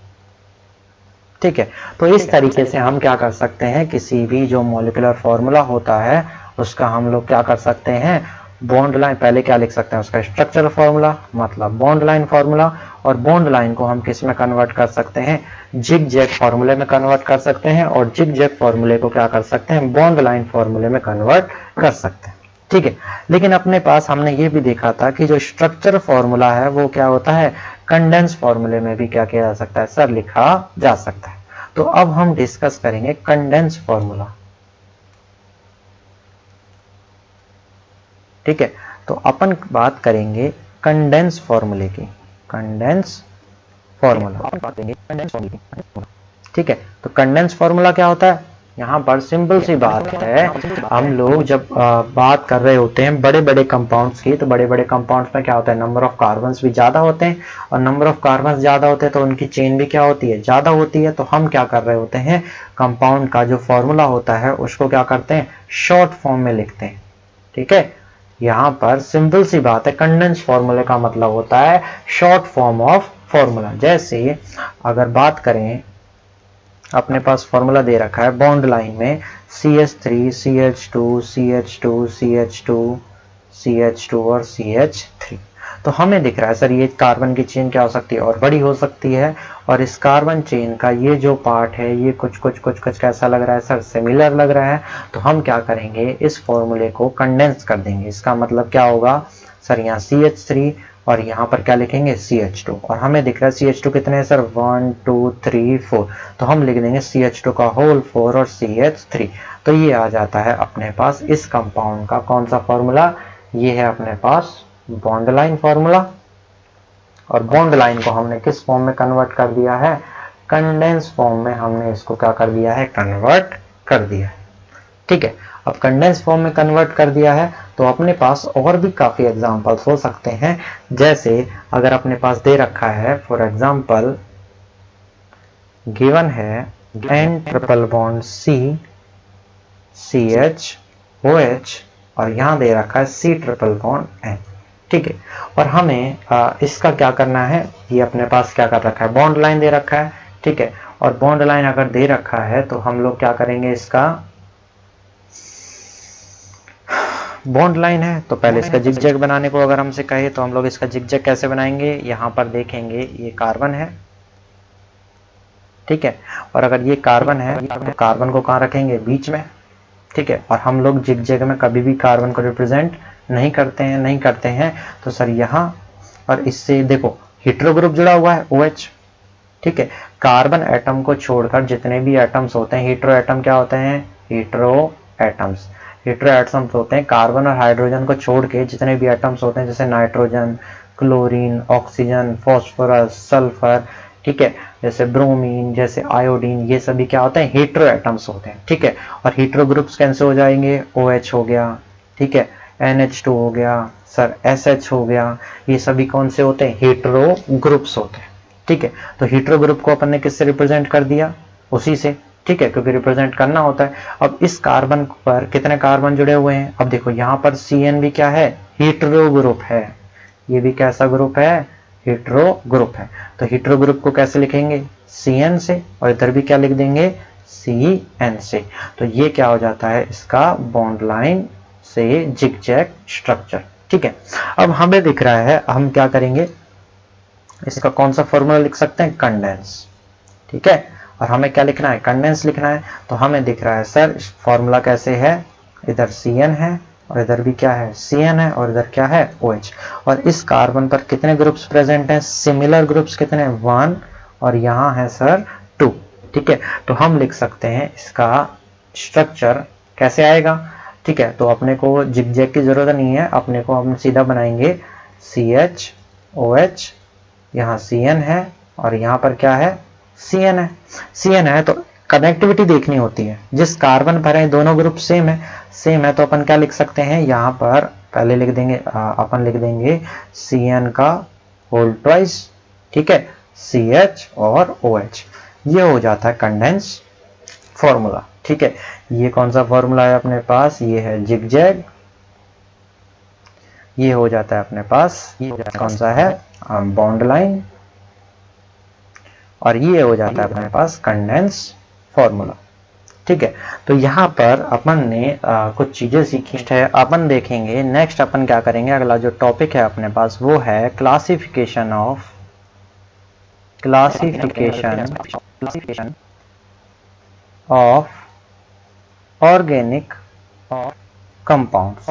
ठीक है। तो इस तरीके से हम क्या कर सकते हैं, किसी भी जो मॉलिक्यूलर फॉर्मूला होता है उसका हम लोग क्या कर सकते हैं, बॉन्ड लाइन, पहले क्या लिख सकते हैं, उसका स्ट्रक्चरल फॉर्मूला मतलब बॉन्ड लाइन फॉर्मूला, और बॉन्ड लाइन को हम किस में कन्वर्ट कर सकते हैं, जिगजैग फॉर्मूले में कन्वर्ट कर सकते हैं, और जिगजैग फॉर्मूले को क्या कर सकते हैं, बॉन्ड लाइन फॉर्मूले में कन्वर्ट कर सकते हैं, ठीक है। लेकिन अपने पास हमने ये भी देखा था कि जो स्ट्रक्चर फॉर्मूला है वो क्या होता है, कंडेंस फॉर्मूले में भी क्या किया जा सकता है सर, लिखा जा सकता है। तो अब हम डिस्कस करेंगे कंडेंस फॉर्मूला, ठीक है। तो अपन बात करेंगे कंडेंस फॉर्मूले की, कंडेंस फॉर्मूला, ठीक है। तो कंडेंस फॉर्मूला क्या होता है, यहाँ पर सिंपल सी बात है, हम लोग जब बात कर रहे होते हैं बड़े बड़े कंपाउंड्स की, तो बड़े बड़े कंपाउंड्स में क्या होता है, नंबर ऑफ कार्बन्स भी ज्यादा होते हैं, और नंबर ऑफ कार्बन्स ज्यादा होते हैं तो उनकी चेन भी क्या होती है, ज्यादा होती है। तो हम क्या कर रहे होते हैं, कंपाउंड का जो फॉर्मूला होता है उसको क्या करते हैं, शॉर्ट फॉर्म में लिखते हैं, ठीक है। यहाँ पर सिंपल सी बात है, कंडेंस फॉर्मूले का मतलब होता है शॉर्ट फॉर्म ऑफ फॉर्मूला। जैसे अगर बात करें, अपने पास फॉर्मूला दे रखा है बॉन्ड लाइन में CH3, CH2, CH2, CH2, CH2 और CH3। तो हमें दिख रहा है सर ये कार्बन की चेन क्या हो सकती है, और बड़ी हो सकती है, और इस कार्बन चेन का ये जो पार्ट है ये कुछ कैसा लग रहा है सर, सिमिलर लग रहा है। तो हम क्या करेंगे, इस फॉर्मूले को कंडेंस कर देंगे। इसका मतलब क्या होगा सर, यहाँ CH3 और यहाँ पर क्या लिखेंगे CH2, और हमें दिख रहा है CH2 कितने हैं सर, 1 2 3 4, तो हम लिख देंगे CH2 का होल 4 और CH3। तो ये आ जाता है अपने पास इस कंपाउंड का कौन सा फॉर्मूला, ये है अपने पास बॉन्ड लाइन फॉर्मूला। और बॉन्ड लाइन को हमने किस फॉर्म में कन्वर्ट कर दिया है, कंडेंस फॉर्म में हमने इसको क्या कर दिया है, कन्वर्ट कर दिया है, ठीक है। अब कंडेंस फॉर्म में कन्वर्ट कर दिया है तो अपने पास और भी काफी एग्जांपल्स हो सकते हैं। जैसे अगर अपने पास दे रखा है, फॉर एग्जांपल गिवन है N triple bond C CH OH, और यहाँ दे रखा है C ट्रिपल बॉन्ड N, ठीक है। और हमें इसका क्या करना है, ये अपने पास क्या कर रखा है, बॉन्ड लाइन दे रखा है, ठीक है। और बॉन्ड लाइन अगर दे रखा है तो हम लोग क्या करेंगे, इसका बॉन्ड लाइन है तो पहले इसका जिगजैग बनाने को अगर हमसे कहे तो हम लोग इसका जिगजैग कैसे बनाएंगे, यहाँ पर देखेंगे ये कार्बन है, ठीक है। और अगर ये कार्बन है तो कार्बन को कहाँ रखेंगे, बीच में, ठीक है। और हम लोग जिगजैग में कभी भी कार्बन को रिप्रेजेंट नहीं करते हैं। तो सर यहाँ और इससे देखो हीटेरो ग्रुप जुड़ा हुआ है OH, ठीक है। कार्बन एटम को छोड़कर जितने भी एटम्स होते हैं, हीटेरो एटम क्या होते हैं, हीटेरो एटम्स। हेटेरो एटम्स होते हैं कार्बन और हाइड्रोजन को छोड़ के जितने भी एटम्स होते हैं, जैसे nitrogen, chlorine, oxygen, phosphorus, sulphur, ठीक है, जैसे ब्रोमीन, जैसे आयोडीन, ये सभी क्या होते हैं, हेटेरो एटम्स होते हैं, ठीक है। और हेटेरो ग्रुप्स कैसे हो जाएंगे, OH हो गया, ठीक है, NH2 हो गया सर, SH हो गया, ये सभी कौन से होते हैं, हेटेरो ग्रुप्स होते हैं, ठीक है। तो हेटेरो ग्रुप को अपन ने किससे रिप्रेजेंट कर दिया, उसी से, ठीक है, क्योंकि रिप्रेजेंट करना होता है। अब इस कार्बन पर कितने कार्बन जुड़े हुए हैं, अब देखो यहाँ पर CN भी क्या है, हेटेरो ग्रुप है, ये भी कैसा ग्रुप है, हेटेरो ग्रुप है। तो हेटेरो ग्रुप को कैसे लिखेंगे, CN से, और इधर भी क्या लिख देंगे, CN से। तो ये क्या हो जाता है, इसका बॉन्ड लाइन से जिगजैग स्ट्रक्चर, ठीक है। अब हमें दिख रहा है, हम क्या करेंगे, इसका कौन सा फॉर्मूला लिख सकते हैं, कंडेंस, ठीक है। और हमें क्या लिखना है, कंडेंस लिखना है। तो हमें दिख रहा है सर फॉर्मूला कैसे है, इधर CN है और इधर भी क्या है, CN है, और इधर क्या है, OH। और इस कार्बन पर कितने ग्रुप्स प्रेजेंट हैं, सिमिलर ग्रुप्स कितने, 1, और यहाँ है सर 2, ठीक है। तो हम लिख सकते हैं इसका स्ट्रक्चर कैसे आएगा, ठीक है। तो अपने को जिगजैग की जरूरत नहीं है, अपने को हम सीधा बनाएंगे CH-OH, यहाँ CN है और यहाँ पर क्या है, CN है। CN है तो कनेक्टिविटी देखनी होती है, जिस कार्बन पर है दोनों ग्रुप सेम है, तो अपन क्या लिख सकते हैं, यहाँ पर पहले लिख देंगे, अपन लिख देंगे CN का होल ट्वाइस, ठीक है, CH और OH, ये हो जाता है कंडेंस फॉर्मूला, ठीक है। ये कौन सा फॉर्मूला है अपने पास, ये है जिगजैग, ये हो जाता है अपने पास, ये कौन सा है, बॉन्ड लाइन, और ये हो जाता है अपने पास कंडेंस फॉर्मूला, ठीक है। तो यहाँ पर अपन ने कुछ चीजें सीखी है, अपन देखेंगे नेक्स्ट अपन क्या करेंगे, अगला जो टॉपिक है अपने पास वो है क्लासिफिकेशन ऑफ ऑर्गेनिक कंपाउंड्स।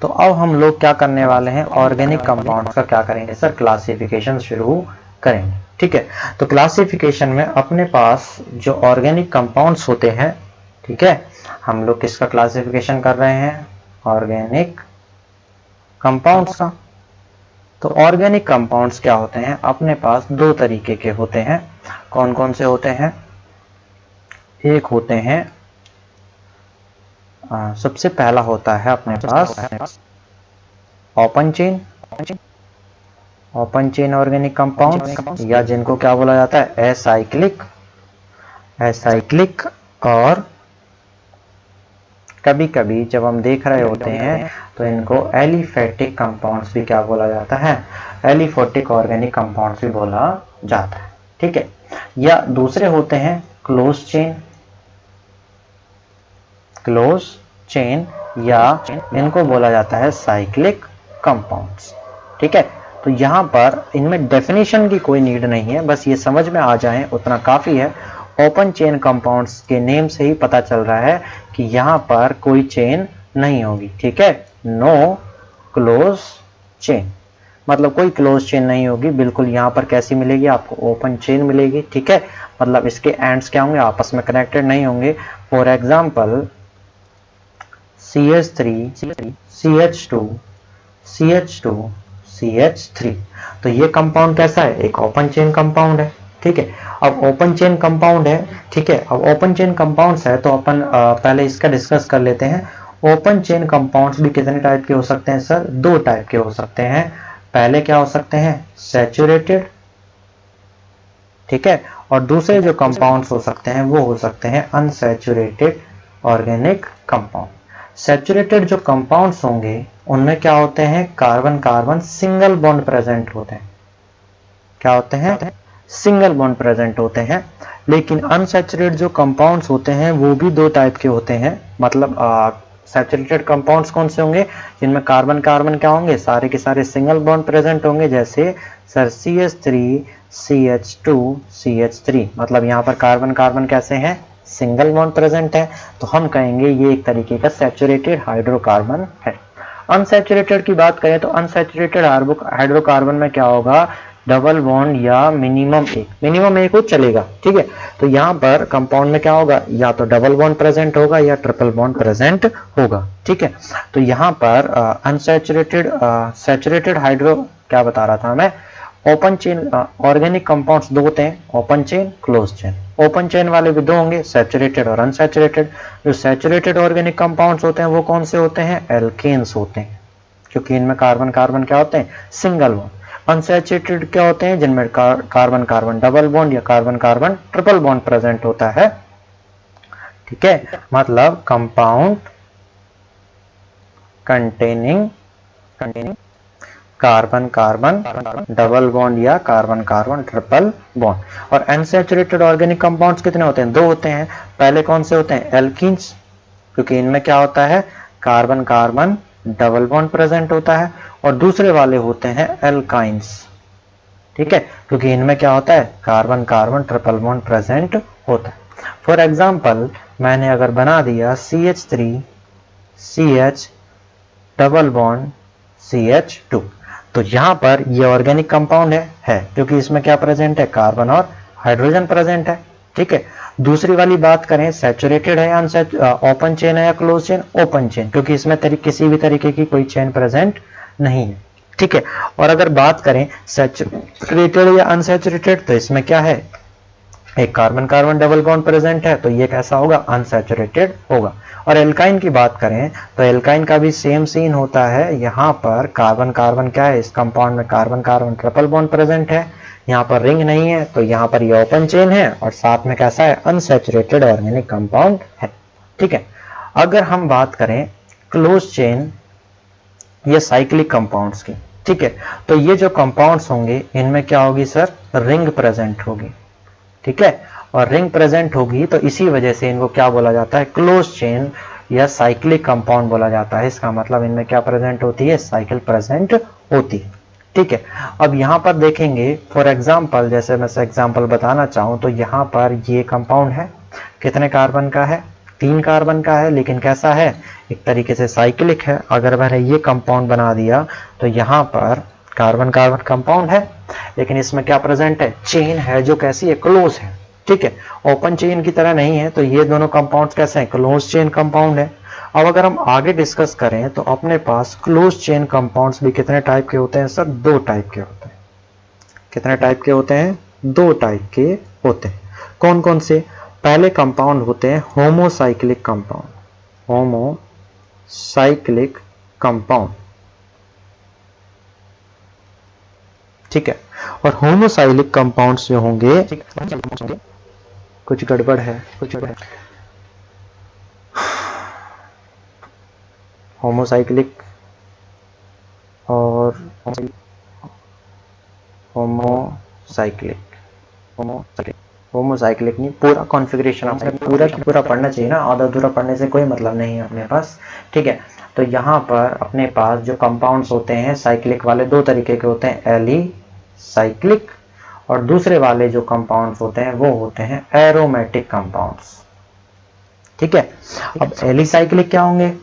तो अब हम लोग क्या करने वाले हैं, ऑर्गेनिक कंपाउंड्स का क्या करेंगे सर, क्लासिफिकेशन शुरू करेंगे, ठीक है। तो क्लासिफिकेशन में अपने पास जो ऑर्गेनिक कंपाउंड्स होते हैं, ठीक है, हम लोग किसका क्लासिफिकेशन कर रहे हैं, ऑर्गेनिक कंपाउंड्स का। तो ऑर्गेनिक कंपाउंड्स क्या होते हैं, अपने पास दो तरीके के होते हैं, कौन कौन से होते हैं, एक होते हैं सबसे पहला होता है अपने पास ओपन चेन ऑर्गेनिक कंपाउंड, या जिनको क्या बोला जाता है, एसाइक्लिक, और कभी कभी जब हम देख रहे होते हैं तो इनको एलिफेटिक कंपाउंड्स भी क्या बोला जाता है, एलिफेटिक ऑर्गेनिक कंपाउंड्स भी बोला जाता है, ठीक है। या दूसरे होते हैं क्लोज चेन, या इनको बोला जाता है साइक्लिक कंपाउंड्स, ठीक है। तो यहाँ पर इनमें डेफिनेशन की कोई नीड नहीं है, बस ये समझ में आ जाए उतना काफी है। ओपन चेन कंपाउंड्स के नेम से ही पता चल रहा है कि यहाँ पर कोई चेन नहीं होगी, ठीक है, नो क्लोज चेन, मतलब कोई क्लोज चेन नहीं होगी, बिल्कुल यहाँ पर कैसी मिलेगी आपको, ओपन चेन मिलेगी, ठीक है। मतलब इसके एंड्स क्या होंगे, आपस में कनेक्टेड नहीं होंगे। For example CH3 CH2 CH3, तो ये कंपाउंड कैसा है, एक ओपन चेन कंपाउंड है, ठीक है। अब ओपन चेन कंपाउंड है, ठीक है, अब ओपन चेन कंपाउंड्स है तो अपन पहले इसका डिस्कस कर लेते हैं। ओपन चेन कंपाउंड्स भी कितने टाइप के हो सकते हैं सर, दो टाइप के हो सकते हैं। पहले क्या हो सकते हैं, सैचुरेटेड, ठीक है, और दूसरे जो कंपाउंड्स हो सकते हैं वो हो सकते हैं अनसैचुरेटेड ऑर्गेनिक कंपाउंड। सैचुरेटेड जो कंपाउंड्स होंगे उनमें क्या होते हैं, carbon carbon single bond present होते हैं, क्या होते हैं, सिंगल बॉन्ड प्रेजेंट होते हैं। लेकिन अनसैचुरेटेड जो कंपाउंड्स होते हैं वो भी दो टाइप के होते हैं, मतलब सैचुरेटेड कंपाउंड्स कौन से होंगे, जिनमें कार्बन कार्बन क्या होंगे, सारे के सारे सिंगल बॉन्ड प्रेजेंट होंगे, जैसे सर CH3 CH2 CH3, मतलब यहाँ पर कार्बन कार्बन कैसे हैं, सिंगल बॉन्ड प्रेजेंट है, तो हम कहेंगे ये एक तरीके का सैचुरेटेड हाइड्रोकार्बन है। अनसैचुरेटेड की बात करें तो अनसैचुरेटेड हाइड्रोकार्बन में क्या होगा डबल बॉन्ड या मिनिमम एक हो चलेगा, ठीक है। तो यहाँ पर कंपाउंड में क्या होगा, या तो डबल बॉन्ड प्रेजेंट होगा या ट्रिपल बॉन्ड प्रेजेंट होगा, ठीक है। तो यहाँ पर अनसैचुरेटेड सैचुरेटेड हाइड्रो क्या बता रहा था मैं, ओपन चेन ऑर्गेनिक कंपाउंड्स दो होते हैं, open chain close chain. Open chain वाले भी दो होंगे, सैचुरेटेड और अनसैचुरेटेड। जो सैचुरेटेड ऑर्गेनिक कंपाउंड्स होते हैं वो कौन से होते हैं, एल्केन्स होते हैं, क्योंकि इनमें कार्बन कार्बन क्या होते हैं, सिंगल बॉन्ड। अनसैचुरेटेड क्या होते हैं, जिनमें कार्बन कार्बन डबल बॉन्ड या carbon carbon triple bond present होता है, ठीक है। मतलब compound containing carbon carbon double bond या कार्बन कार्बन ट्रिपल बॉन्ड। और अनसैचुरेटेड ऑर्गेनिक कंपाउंड्स कितने होते हैं, दो होते हैं। पहले कौन से होते हैं, एल्कीन्स, क्योंकि इनमें क्या होता है, carbon carbon double bond present होता है। और दूसरे वाले होते हैं एल्काइंस, ठीक है, क्योंकि इनमें क्या होता है, carbon carbon triple bond present होता है। फॉर एग्जाम्पल मैंने अगर बना दिया CH3 CH double bond CH2, तो यहां पर ये ऑर्गेनिक कंपाउंड है क्योंकि इसमें क्या प्रेजेंट है, कार्बन और हाइड्रोजन प्रेजेंट है, ठीक है। दूसरी वाली बात करें, सैचुरेटेड है या ओपन चेन है या क्लोज चेन, ओपन चेन, क्योंकि इसमें किसी भी तरीके की कोई चेन प्रेजेंट नहीं है, ठीक है। और अगर बात करें सैचुरेटेड या अनसैचुरेटेड, तो इसमें क्या है, एक carbon carbon double bond present है, तो ये कैसा होगा, अनसैचुरेटेड होगा। और एल्काइन की बात करें तो एल्काइन का भी सेम सीन होता है। यहाँ पर कार्बन कार्बन क्या है, इस कंपाउंड में carbon carbon triple bond present है, यहाँ पर रिंग नहीं है, तो यहाँ पर ये ओपन चेन है और साथ में कैसा है, अनसैचुरेटेड ऑर्गेनिक कंपाउंड है, ठीक है। अगर हम बात करें क्लोज चेन या साइक्लिक कंपाउंड्स की, ठीक है, तो ये जो कंपाउंड्स होंगे इनमें क्या होगी सर, रिंग प्रेजेंट होगी, ठीक है। और रिंग प्रेजेंट होगी तो इसी वजह से इनको क्या बोला जाता है, क्लोज चेन या साइक्लिक कंपाउंड बोला जाता है। इसका मतलब इनमें क्या प्रेजेंट होती है, साइकिल प्रेजेंट होती है, ठीक है। अब यहाँ पर देखेंगे फॉर एग्जांपल, जैसे मैं एग्जांपल बताना चाहूँ तो यहाँ पर ये कंपाउंड है, कितने कार्बन का है, 3 कार्बन का है, लेकिन कैसा है, एक तरीके से साइक्लिक है। अगर मैंने ये कंपाउंड बना दिया तो यहाँ पर कार्बन कार्बन कंपाउंड है, लेकिन इसमें क्या प्रेजेंट है, चेन है जो कैसी है, क्लोज है, ठीक है, ओपन चेन की तरह नहीं है। तो ये दोनों कंपाउंड्स कैसे हैं, क्लोज चेन कंपाउंड है। अब अगर हम आगे डिस्कस करें तो अपने पास क्लोज चेन कंपाउंड्स भी कितने टाइप के होते हैं सर, 2 टाइप के होते हैं। कितने टाइप के होते हैं, 2 टाइप के होते हैं। कौन कौन से, पहले कंपाउंड होते हैं होमोसाइक्लिक कंपाउंड, होमोसाइक्लिक कंपाउंड, ठीक है। और होमोसाइक्लिक कंपाउंड्स जो होंगे, कुछ गड़बड़ है, होमोसाइक्लिक और होमोसाइक्लिक नहीं, पूरा कॉन्फ़िगरेशन आपने पूरा पढ़ना चाहिए ना, आधा अधूरा पढ़ने से कोई मतलब नहीं है अपने पास, ठीक है। तो यहाँ पर अपने पास जो कंपाउंड्स होते हैं साइक्लिक वाले 2 तरीके के होते हैं, एलिसाइक्लिक, और दूसरे वाले जो कंपाउंड्स होते हैं वो होते हैं एरोमेटिक कंपाउंड्स, ठीक है। अब एलिसाइक्लिक क्या होंगे,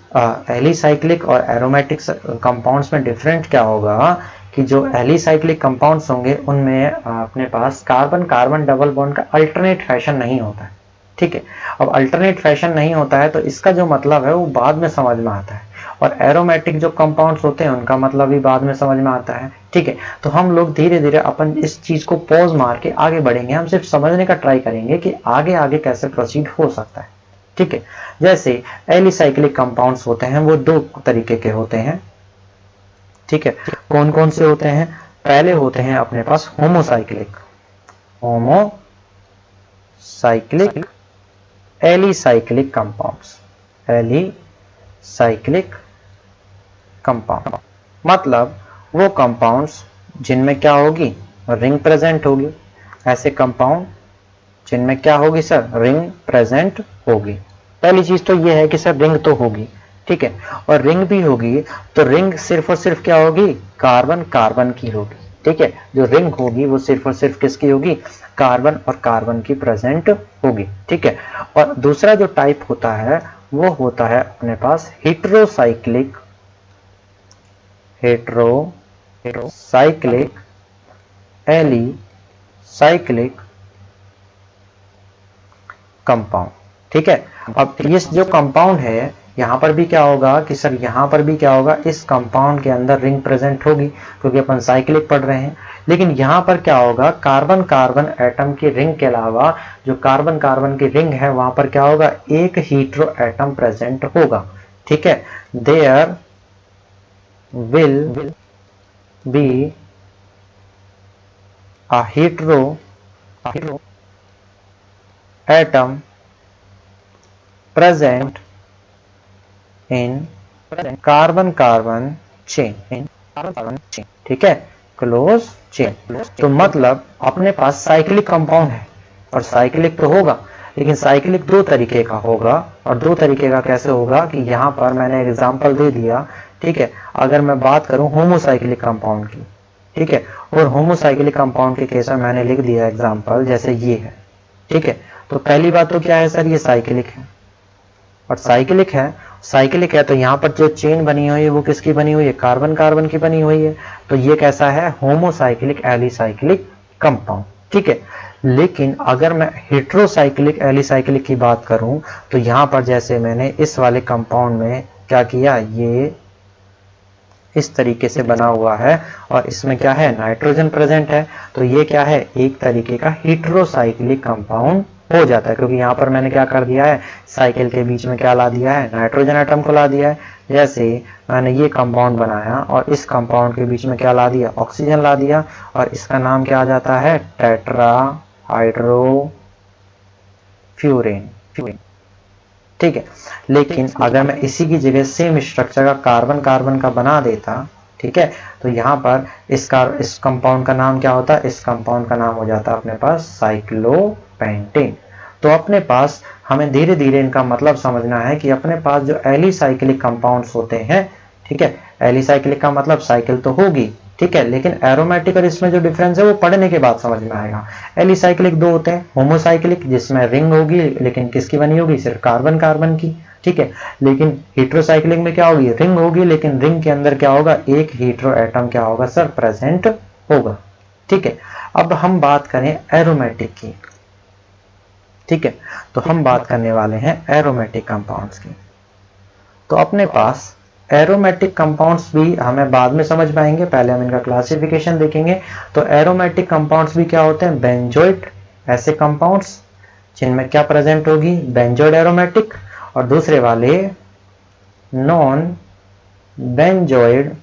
एलिसाइक्लिक और एरोमेटिक कंपाउंड्स में डिफरेंट क्या होगा कि जो एलिसाइक्लिक कंपाउंड्स होंगे उनमें अपने पास कार्बन कार्बन डबल बॉन्ड का अल्टरनेट फैशन नहीं होता है, ठीक है। अब अल्टरनेट फैशन नहीं होता है तो इसका जो मतलब है वो बाद में समझ में आता है, और एरोमेटिक जो कंपाउंड्स होते हैं उनका मतलब भी बाद में समझ में आता है, ठीक है। तो हम लोग धीरे धीरे अपन इस चीज को पॉज मार के आगे बढ़ेंगे, हम सिर्फ समझने का ट्राई करेंगे कि आगे आगे कैसे प्रोसीड हो सकता है, ठीक है। जैसे एलिसाइक्लिक कंपाउंड्स होते हैं वो 2 तरीके के होते हैं, ठीक है। कौन कौन से होते हैं, पहले होते हैं अपने पास homocyclic, alicyclic compounds, alicyclic compound मतलब वो कंपाउंड्स जिनमें क्या होगी, रिंग प्रेजेंट होगी। ऐसे कंपाउंड जिनमें क्या होगी सर, रिंग प्रेजेंट होगी। पहली चीज तो ये है कि सर रिंग तो होगी, ठीक है, और रिंग भी होगी तो रिंग सिर्फ और सिर्फ क्या होगी, कार्बन कार्बन की होगी, ठीक है। जो रिंग होगी वो सिर्फ और सिर्फ किसकी होगी, कार्बन और कार्बन की प्रेजेंट होगी, ठीक है। और दूसरा जो टाइप होता है वो होता है अपने पास हेटेरोसाइक्लिक एलिसाइक्लिक कंपाउंड। ठीक है, अब ये जो कंपाउंड है यहाँ पर भी क्या होगा कि सर यहाँ पर भी क्या होगा, इस कंपाउंड के अंदर रिंग प्रेजेंट होगी क्योंकि अपन साइक्लिक पढ़ रहे हैं। लेकिन यहाँ पर क्या होगा, कार्बन कार्बन एटम की रिंग के अलावा जो कार्बन कार्बन की रिंग है वहां पर क्या होगा, एक हीट्रो एटम प्रेजेंट होगा। ठीक है, there will be a hetero atom present in carbon carbon chain। ठीक है, क्लोज चेन। तो मतलब अपने पास साइक्लिक कंपाउंड है और साइक्लिक तो होगा, लेकिन साइक्लिक दो तरीके का होगा। और दो तरीके का कैसे होगा कि यहाँ पर मैंने एग्जांपल दे दिया। ठीक है, अगर मैं बात करूं होमोसाइक्लिक कंपाउंड की, ठीक है, और होमोसाइक्लिक कंपाउंड के केस में मैंने लिख दिया एग्जांपल जैसे ये है। ठीक है, तो पहली बात तो क्या है सर, ये साइक्लिक है और साइक्लिक है तो यहाँ पर जो चेन बनी हुई है वो किसकी बनी हुई है, कार्बन कार्बन की बनी हुई है। तो ये कैसा है, होमोसाइक्लिक एलिसाइक्लिक कंपाउंड। ठीक है, लेकिन अगर मैं हेट्रोसाइक्लिक एलिसाइक्लिक की बात करूं तो यहाँ पर जैसे मैंने इस वाले कंपाउंड में क्या किया, ये इस तरीके से बना हुआ है और इसमें क्या है, नाइट्रोजन प्रेजेंट है। तो ये क्या है, एक तरीके का हेट्रोसाइक्लिक कंपाउंड हो जाता है क्योंकि यहाँ पर मैंने क्या कर दिया है, साइकिल के बीच में क्या ला दिया है, नाइट्रोजन एटम को ला दिया है। जैसे मैंने ये कंपाउंड बनाया और इस कंपाउंड के बीच में क्या ला दिया, ऑक्सीजन ला दिया और इसका नाम क्या आ जाता है, टेट्रा हाइड्रोफ्यूरेन। ठीक है, लेकिन अगर मैं इसी की जगह सेम स्ट्रक्चर का कार्बन कार्बन का बना देता, ठीक है, तो यहाँ पर इस कंपाउंड का नाम क्या होता है, इस कंपाउंड का नाम हो जाता है अपने पास साइक्लोपेंटेन। तो अपने पास हमें धीरे धीरे इनका मतलब समझना है कि अपने पास जो एलिसाइक्लिक कंपाउंड्स होते हैं, ठीक है, एलिसाइक्लिक का मतलब साइकिल तो होगी, ठीक है, लेकिन एरोमेटिक और इसमें जो डिफरेंस है वो पढ़ने के बाद समझ में आएगा। एलिसाइक्लिक दो होते हैं, होमोसाइक्लिक जिसमें रिंग होगी लेकिन किसकी बनी होगी, सिर्फ कार्बन कार्बन की। ठीक है, लेकिन हेट्रोसाइक्लिक में क्या होगी, रिंग होगी लेकिन रिंग के अंदर क्या होगा, एक हेट्रो एटम क्या होगा सर, प्रेजेंट होगा। ठीक है, अब हम बात करें एरोमेटिक की। ठीक है, तो हम बात करने वाले हैं एरोमेटिक कंपाउंड्स की। तो अपने पास एरोमेटिक कंपाउंड्स भी हमें बाद में समझ पाएंगे, पहले हम इनका क्लासिफिकेशन देखेंगे। तो एरोमेटिक कंपाउंड्स भी क्या होते हैं, बेंजोइड ऐसे कंपाउंड्स जिनमें क्या प्रेजेंट होगी, बेंजोइड एरोमेटिक, और दूसरे वाले नॉन बेंजोइड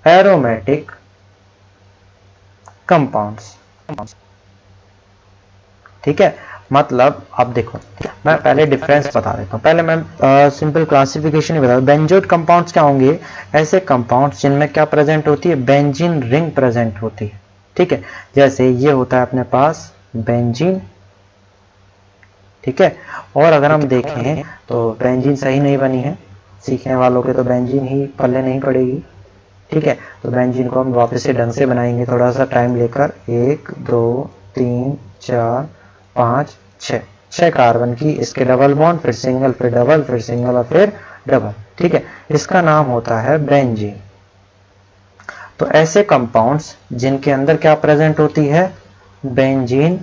एरोमेटिक कंपाउंड्स। ठीक है, मतलब अब देखो मैं पहले डिफरेंस बता देता हूँ, पहले मैं सिंपल क्लासिफिकेशन ही बता दूं। बेंजोइड कंपाउंड्स क्या होंगे, ऐसे कंपाउंड्स जिनमें क्या प्रेजेंट होती है, बेंजीन रिंग प्रेजेंट होती है। ठीक है, जैसे ये होता है अपने पास बेंजीन। ठीक है, और अगर हम देखें तो बेंजीन सही नहीं बनी है, सीखने वालों के तो बेंजीन ही पल्ले नहीं पड़ेगी। ठीक है, तो बेंजीन को हम वापस से ढंग से बनाएंगे, थोड़ा सा टाइम लेकर। 1 2 3 4 5 6 कार्बन की, इसके डबल बॉन्ड, फिर सिंगल, फिर डबल, फिर सिंगल और फिर डबल। ठीक है, इसका नाम होता है बेंजीन। तो ऐसे कंपाउंड्स जिनके अंदर क्या प्रेजेंट होती है, बेंजीन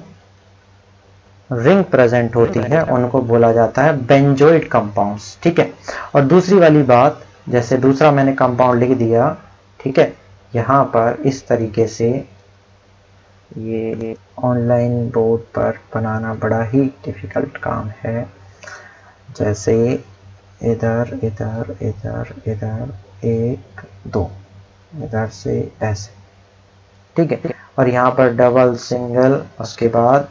रिंग प्रेजेंट होती है, उनको बोला जाता है बेंजोइड कंपाउंड्स। ठीक है, और दूसरी वाली बात, जैसे दूसरा मैंने कंपाउंड लिख दिया, ठीक है, यहाँ पर इस तरीके से, ये ऑनलाइन बोर्ड पर बनाना बड़ा ही डिफिकल्ट काम है, जैसे इधर इधर इधर इधर 1 2 इधर से ऐसे। ठीक है, और यहाँ पर डबल सिंगल, उसके बाद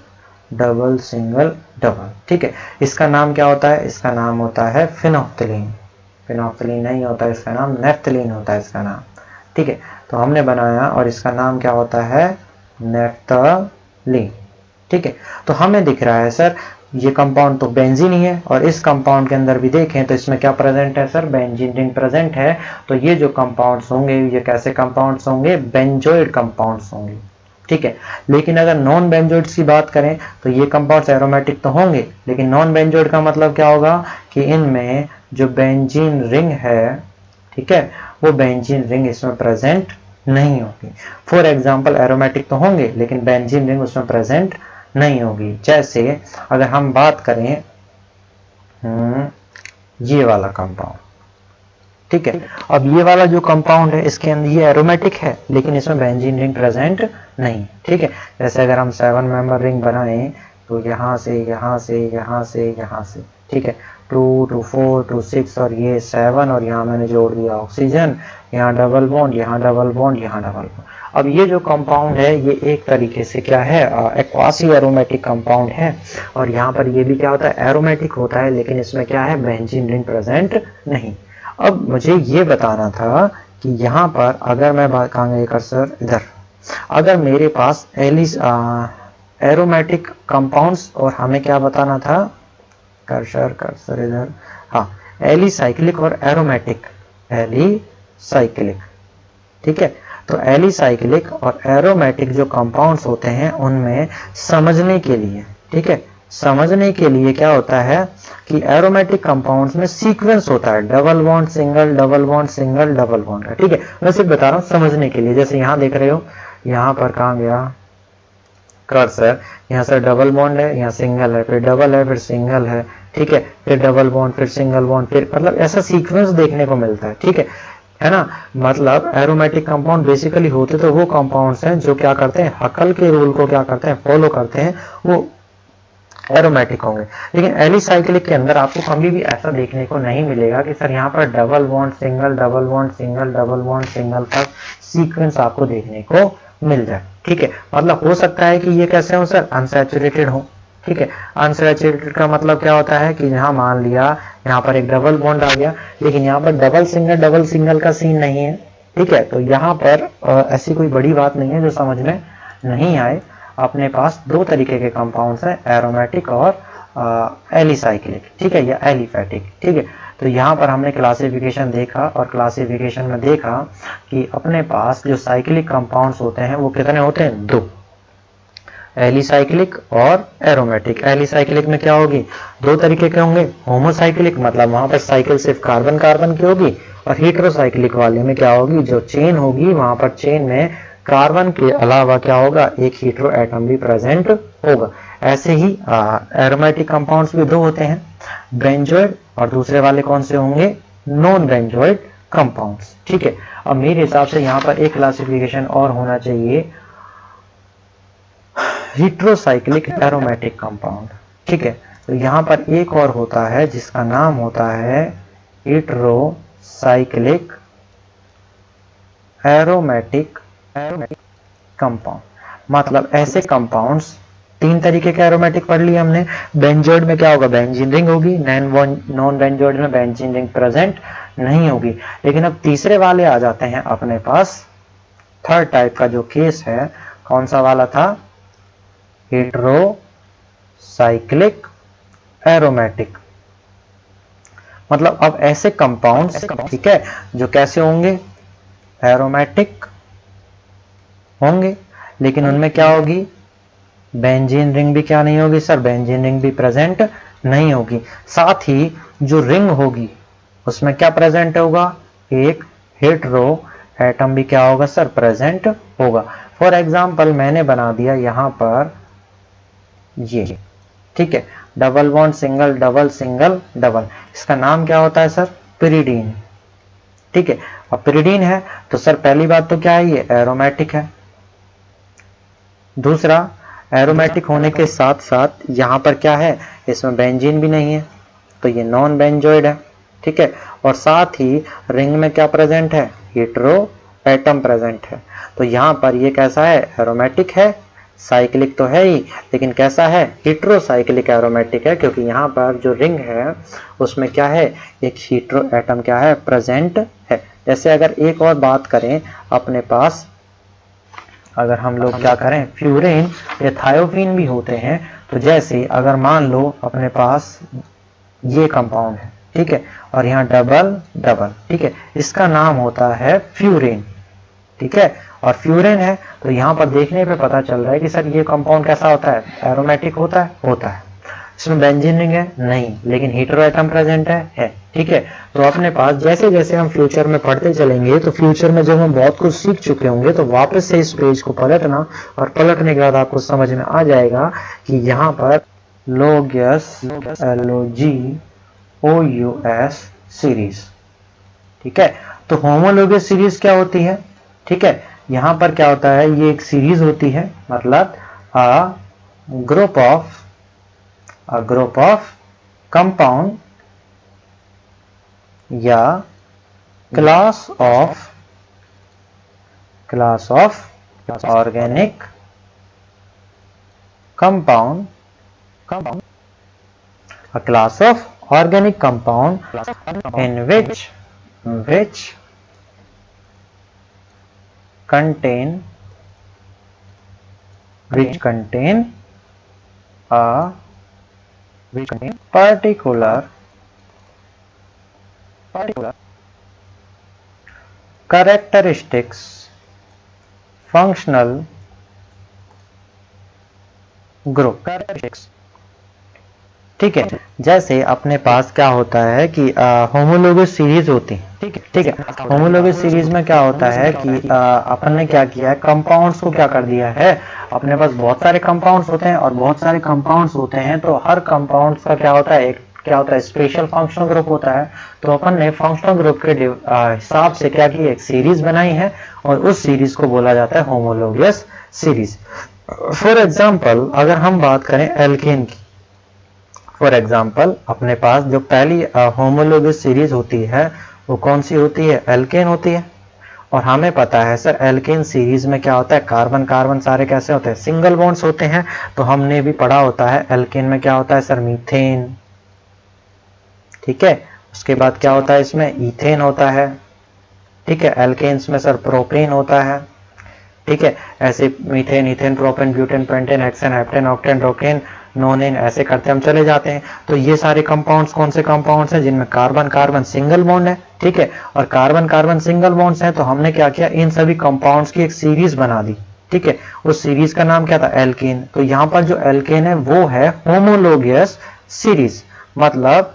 डबल सिंगल डबल। ठीक है, इसका नाम क्या होता है, इसका नाम होता है फिनोफ्थलीन। फिनोफ्थलीन नहीं होता है इसका नाम, नेफ्थलीन होता है इसका नाम। ठीक है, तो हमने बनाया और इसका नाम क्या होता है, नेफ्थलीन। ठीक है, तो हमें दिख रहा है सर ये कंपाउंड तो बेंजीन ही है, और इस कंपाउंड के अंदर भी देखें तो इसमें क्या प्रेजेंट है सर, बेंजीन रिंग प्रेजेंट है। तो ये जो कंपाउंड्स होंगे ये कैसे कंपाउंड्स होंगे, बेंजोइड कंपाउंड्स होंगे। ठीक है, लेकिन अगर नॉन बेंजोइड्स की बात करें तो ये कंपाउंड्स एरोमेटिक तो होंगे, लेकिन नॉन बेंजोइड का मतलब क्या होगा कि इनमें जो बेंजीन रिंग है, ठीक है, वो बेंजीन रिंग इसमें प्रेजेंट नहीं होगी। फॉर एग्जाम्पल एरोमेटिक तो होंगे लेकिन बेंजीन रिंग उसमें प्रेजेंट नहीं होगी। जैसे अगर हम बात करें ये वाला कंपाउंड, ठीक है, अब ये वाला जो कंपाउंड है इसके अंदर ये एरोमेटिक है लेकिन इसमें बेंजीन रिंग प्रेजेंट नहीं, ठीक है। जैसे अगर हम 7 मेंबर रिंग बनाएं तो यहाँ से यहाँ से यहाँ से यहाँ से, ठीक है, 2 to 4 to 6 और ये 7 और यहाँ मैंने जोड़ दिया ऑक्सीजन, यहाँ डबल बॉन्ड, यहाँ डबल बॉन्ड, यहाँ डबल बॉन्ड। अब ये जो कंपाउंड है ये एक तरीके से क्या है, क्वासी एरोमेटिक कंपाउंड है। और यहाँ पर ये भी क्या होता है, एरोमेटिक होता है लेकिन इसमें क्या है, बेंजीन रिंग प्रेजेंट नहीं। अब मुझे ये बताना था कि यहाँ पर अगर मैं बात करूँगा कर्सर इधर, अगर मेरे पास एरोमेटिक कंपाउंड्स और हमें क्या बताना था, कर्सर इधर, हाँ, एलिसाइक्लिक और एरोमेटिक, एलिसाइक्लिक, ठीक है। तो एलिसाइक्लिक और एरोमेटिक जो कंपाउंड्स होते हैं उनमें समझने के लिए, ठीक है, समझने के लिए क्या होता है कि एरोमेटिक कंपाउंड्स में सीक्वेंस होता है, double bond single, double bond single, double bond का, ठीक है। मैं सिर्फ बता रहा हूँ समझने के लिए। जैसे यहाँ देख रहे हो, यहाँ पर कहाँ गया कर्सर, यहाँ से डबल बॉन्ड है, यहाँ सिंगल है, फिर डबल है, फिर सिंगल है, ठीक है, फिर डबल बॉन्ड, फिर सिंगल बॉन्ड, फिर मतलब ऐसा सीक्वेंस देखने को मिलता है, ठीक है ना। मतलब एरोमेटिक कंपाउंड बेसिकली होते तो वो कंपाउंड्स हैं जो क्या करते हैं, हकल के रूल को क्या करते हैं, फॉलो करते हैं, वो एरोमेटिक होंगे। लेकिन एलिसाइक्लिक के अंदर आपको कभी भी ऐसा देखने को नहीं मिलेगा कि सर यहाँ पर double bond single, double bond single, double bond single का सीक्वेंस आपको देखने को मिल जाए, ठीक है। मतलब हो सकता है कि ये कैसे हो सर, अनसैचुरेटेड हो, ठीक है। अनसैचुरेटेड का मतलब क्या होता है कि यहाँ मान लिया यहाँ पर एक डबल बॉन्ड आ गया लेकिन यहाँ पर डबल सिंगल का सीन नहीं है, ठीक है। तो यहाँ पर ऐसी कोई बड़ी बात नहीं है जो समझ में नहीं आए। अपने पास दो तरीके के कंपाउंड्स हैं, एरोमेटिक और एलिसाइक्लिक, ठीक है, या एलिफेटिक, ठीक है। तो यहाँ पर हमने क्लासिफिकेशन देखा और क्लासिफिकेशन में देखा कि अपने पास जो साइक्लिक कंपाउंड्स होते हैं वो कितने होते हैं, दो, एलिसाइक्लिक और एरोमेटिक। एलिसाइक्लिक में क्या होगी, दो तरीके के होंगे, होमोसाइक्लिक मतलब वहां पर साइकिल सिर्फ कार्बन कार्बन की होगी, और हेटेरोसाइक्लिक वाले में क्या होगी, जो चेन होगी वहां पर चेन में कार्बन के अलावा क्या होगा, एक हीटेरो एटम भी प्रेजेंट होगा। ऐसे ही एरोमेटिक कंपाउंड्स भी दो होते हैं, बेंजोइड और दूसरे वाले कौन से होंगे, नॉन बेंजोइड कंपाउंड्स, ठीक है। अब मेरे हिसाब से यहाँ पर एक क्लासिफिकेशन और होना चाहिए, हेटेरोसाइक्लिक एरोमेटिक कंपाउंड, ठीक है। तो यहाँ पर एक और होता है जिसका नाम होता है हेटेरोसाइक्लिक एरोमेटिक कंपाउंड। मतलब ऐसे कंपाउंड्स, तीन तरीके के एरोमेटिक पढ़ लिया हमने। बेंजोइड में क्या होगा, बेंजीन रिंग होगी, नॉन बेंजोइड में बेंजीन रिंग प्रेजेंट नहीं होगी। लेकिन अब तीसरे वाले आ जाते हैं अपने पास, थर्ड टाइप का जो केस है, कौन सा वाला था, हेटेरोसाइक्लिक एरोमेटिक। मतलब अब ऐसे कंपाउंड्स, ठीक है, जो कैसे होंगे, एरोमेटिक होंगे लेकिन उनमें क्या होगी, बेंजीन रिंग भी क्या नहीं होगी सर, बेंजीन रिंग भी प्रेजेंट नहीं होगी। साथ ही जो रिंग होगी उसमें क्या प्रेजेंट होगा, एक हेटेरो एटम भी क्या होगा सर, प्रेजेंट होगा। फॉर एग्जांपल मैंने बना दिया यहाँ पर ये, ठीक है, double bond single double single double, इसका नाम क्या होता है सर, पिरिडीन, ठीक है। अब पिरिडीन है तो सर पहली बात तो क्या है, ये एरोमेटिक है। दूसरा, एरोमेटिक होने के साथ साथ यहाँ पर क्या है, इसमें बेंजीन भी नहीं है तो ये नॉन बेंजोइड है, ठीक है। और साथ ही रिंग में क्या प्रेजेंट है, हेटेरो एटम प्रेजेंट है। तो यहाँ पर ये कैसा है, एरोमेटिक है, साइक्लिक तो है ही लेकिन कैसा है, हेटेरोसाइक्लिक एरोमेटिक है, क्योंकि यहाँ पर जो रिंग है उसमें क्या है, एक हेटेरो एटम क्या है, प्रेजेंट है। जैसे अगर एक और बात करें अपने पास, अगर हम लोग क्या करें, फ्यूरेन या थायोफीन भी होते हैं। तो जैसे अगर मान लो अपने पास ये कंपाउंड है, ठीक है, और यहाँ डबल डबल, ठीक है, इसका नाम होता है फ्यूरेन, ठीक है। और फ्यूरेन है तो यहाँ पर देखने पे पता चल रहा है कि सर ये कंपाउंड कैसा होता है, एरोमेटिक होता है। इसमें बेंजीन रिंग है नहीं, लेकिन हेटेरो एटम प्रेजेंट है। ठीक है, तो अपने पास जैसे जैसे हम फ्यूचर में पढ़ते चलेंगे तो फ्यूचर में जब हम बहुत कुछ सीख चुके होंगे तो वापस से इस पेज को पलटना, और पलटने के बाद आपको समझ में आ जाएगा कि यहाँ पर लोगस LOGOUS सीरीज। ठीक है, तो होमोलोगस सीरीज क्या होती है? ठीक है, यहां पर क्या होता है, ये एक सीरीज होती है, मतलब अ ग्रुप ऑफ कंपाउंड या class of organic compound, a class of organic compound in which contain a particular characteristics functional group। ठीक है, जैसे अपने पास क्या होता है कि होमोलोगस सीरीज होती है। ठीक है, होमोलोगस सीरीज में क्या होता है कि अपन ने क्या किया है, कंपाउंड्स को क्या कर दिया है, अपने पास बहुत सारे कंपाउंड्स होते हैं और बहुत सारे कंपाउंड्स होते हैं, तो हर कंपाउंड्स का क्या होता है, क्या होता है, स्पेशल फंक्शनल ग्रुप होता है। तो अपन ने फंक्शनल ग्रुप के हिसाब से क्या की, एक सीरीज बनाई है और उस सीरीज को बोला जाता है होमोलोगस सीरीज। फॉर एग्जाम्पल अगर हम बात करें एल्केन की, फॉर एग्जाम्पल अपने पास जो पहली होमोलोगस सीरीज होती है वो कौन सी होती है, एल्केन होती है। और हमें पता है सर एल्केन सीरीज में क्या होता है, कार्बन कार्बन सारे कैसे होते हैं, सिंगल बॉन्ड्स होते हैं। तो हमने भी पढ़ा होता है एल्केन में क्या होता है सर, मीथेन। ठीक है, उसके बाद क्या होता है, इसमें ईथेन होता है। ठीक है, एल्केन्स में सर प्रोपेन होता है। ठीक है, ऐसे methane, ethane, propane, butane, pentane, hexane, heptane, octane, decane, nonane, ऐसे करते हम चले जाते हैं। तो ये सारे कंपाउंड्स कौन से कंपाउंड्स हैं, जिनमें कार्बन कार्बन सिंगल बॉन्ड है। ठीक है, और कार्बन कार्बन सिंगल बॉन्ड्स हैं, तो हमने क्या किया, इन सभी कंपाउंड्स की एक सीरीज बना दी। ठीक है, उस सीरीज का नाम क्या था, एल्केन। तो यहाँ पर जो एल्केन है वो है होमोलोगस सीरीज, मतलब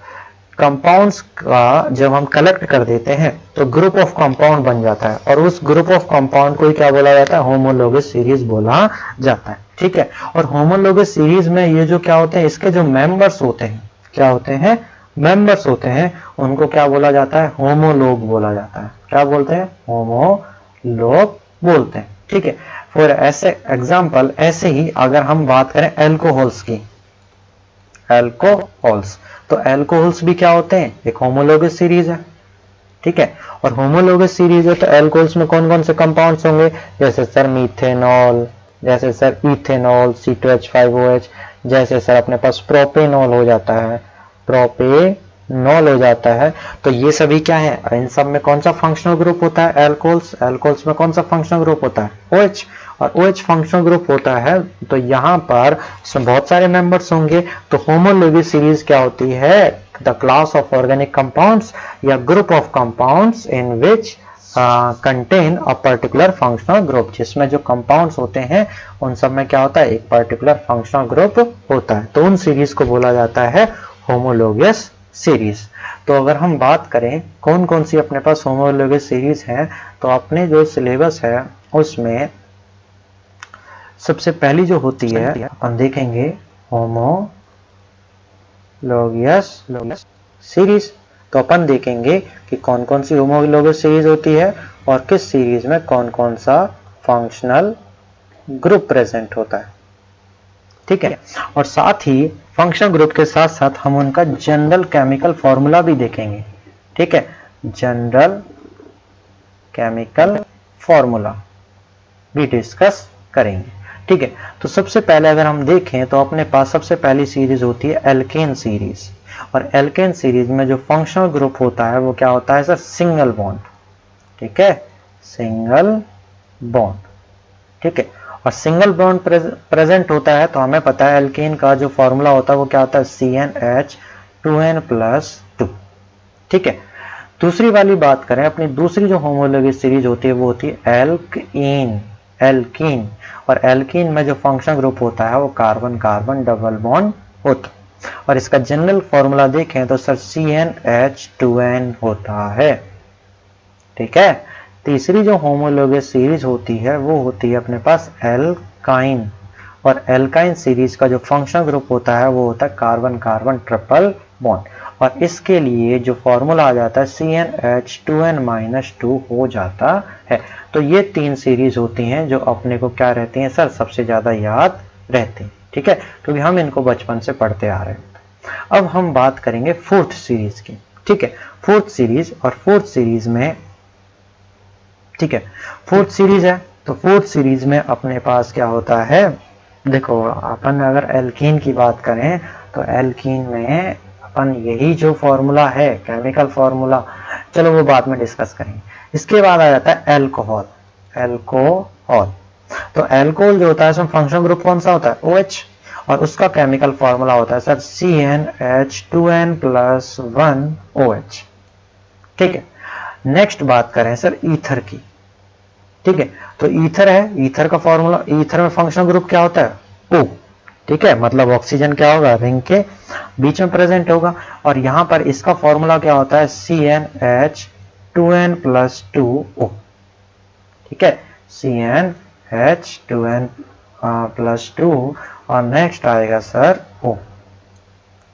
कंपाउंड्स का जब हम कलेक्ट कर देते हैं तो ग्रुप ऑफ कंपाउंड बन जाता है, और उस ग्रुप ऑफ कंपाउंड को ही क्या बोला जाता है, होमोलोगस सीरीज बोला जाता है। ठीक है, और होमोलोगस सीरीज में ये जो क्या होते हैं, इसके जो मेंबर्स होते हैं, क्या होते हैं, मेंबर्स होते हैं, उनको क्या बोला जाता है, होमोलोग बोला जाता है। क्या बोलते हैं, होमोलोग बोलते हैं। ठीक है, फॉर ऐसे एग्जांपल, ऐसे ही अगर हम बात करें एल्कोहल्स की, एल्कोहल्स, तो एल्कोहल्स भी क्या होते हैं, एक होमोलोगस सीरीज है। ठीक है, और होमोलोगस सीरीज है तो एल्कोहल्स में कौन कौन से कंपाउंड्स होंगे, जैसे सर मीथेनॉल, जैसे सर इथेनॉल C2H5OH, जैसे सर अपने पास प्रोपेनॉल हो जाता है, प्रोपेनॉल हो जाता है। तो ये सभी क्या है, इन सब में कौन सा फंक्शनल ग्रुप होता है, एल्कोहल्स। एल्कोहल्स में कौन सा फंक्शनल ग्रुप होता है, OH, और OH फंक्शनल ग्रुप होता है। तो यहाँ पर इसमें बहुत सारे मेंबर्स होंगे। तो होमोलोगस सीरीज क्या होती है, the class of organic compounds या group of compounds in which contain a particular functional group, जिसमें जो कंपाउंड्स होते हैं उन सब में क्या होता है, एक पर्टिकुलर फंक्शनल ग्रुप होता है। तो उन सीरीज को बोला जाता है होमोलोगस सीरीज। तो अगर हम बात करें कौन कौन सी अपने पास होमोलोगस सीरीज है, तो अपने जो सिलेबस है उसमें सबसे पहली जो होती है अपन देखेंगे होमोलोगस सीरीज। तो अपन देखेंगे कि कौन कौन सी होमोलोगस सीरीज होती है और किस सीरीज में कौन कौन सा फंक्शनल ग्रुप प्रेजेंट होता है। ठीक है, और साथ ही फंक्शनल ग्रुप के साथ साथ हम उनका जनरल केमिकल फॉर्मूला भी देखेंगे। ठीक है, जनरल केमिकल फॉर्मूला भी डिस्कस करेंगे। ठीक है, तो सबसे पहले अगर हम देखें तो अपने पास सबसे पहली सीरीज होती है एल्केन सीरीज, और एल्केन सीरीज में जो फंक्शनल ग्रुप होता है वो क्या होता है सर, सिंगल बॉन्ड। ठीक है, सिंगल बॉन्ड। ठीक है, और सिंगल बॉन्ड प्रेजेंट होता है तो हमें पता है एल्केन का जो फॉर्मूला होता है वो क्या होता है, CnH2n+2। ठीक है, दूसरी वाली बात करें, अपनी दूसरी जो होमोलोगस सीरीज होती है वो होती है एल्कीन, और एल्कीन में जो फंक्शनल ग्रुप होता है वो कार्बन कार्बन डबल बॉन्ड होता है। और इसका जनरल फॉर्मूला देखें तो सर CnH2n होता है। ठीक है, तीसरी जो होमोलोगस सीरीज होती है वो होती है अपने पास एल्काइन, और एल्काइन सीरीज का जो फंक्शनल ग्रुप होता है वो होता है कार्बन कार्बन ट्रिपल बॉन्ड, और इसके लिए जो फॉर्मूला आ जाता है CnH2n-2 हो जाता है। तो ये तीन सीरीज होती हैं जो अपने को क्या रहती हैं सर, सबसे ज्यादा याद रहती हैं। ठीक है, क्योंकि हम इनको बचपन से पढ़ते आ रहे हैं। अब हम बात करेंगे फोर्थ सीरीज की। ठीक है, फोर्थ सीरीज, और फोर्थ सीरीज में, ठीक है, फोर्थ सीरीज है तो फोर्थ सीरीज में अपने पास क्या होता है, देखो अपन अगर एल्कीन की बात करें तो एल्कीन में अपन यही जो फॉर्मूला है केमिकल फॉर्मूला, चलो वो बाद में डिस्कस करेंगे। इसके बाद आ जाता है अल्कोहल। अल्कोहल तो अल्कोहल जो होता है उसमें फंक्शनल ग्रुप कौन सा होता है, OH, और उसका केमिकल फॉर्मूला होता है सर CnH2n+1OH। ठीक है, नेक्स्ट बात करें सर ईथर की। ठीक है, तो ईथर है, ईथर का फॉर्मूला, ईथर में फंक्शनल ग्रुप क्या होता है, O। ठीक है, मतलब ऑक्सीजन क्या होगा, रिंग के बीच में प्रेजेंट होगा, और यहां पर इसका फॉर्मूला क्या होता है CnH2n+2O। ठीक है, CnH2n+2, और नेक्स्ट आएगा सर O।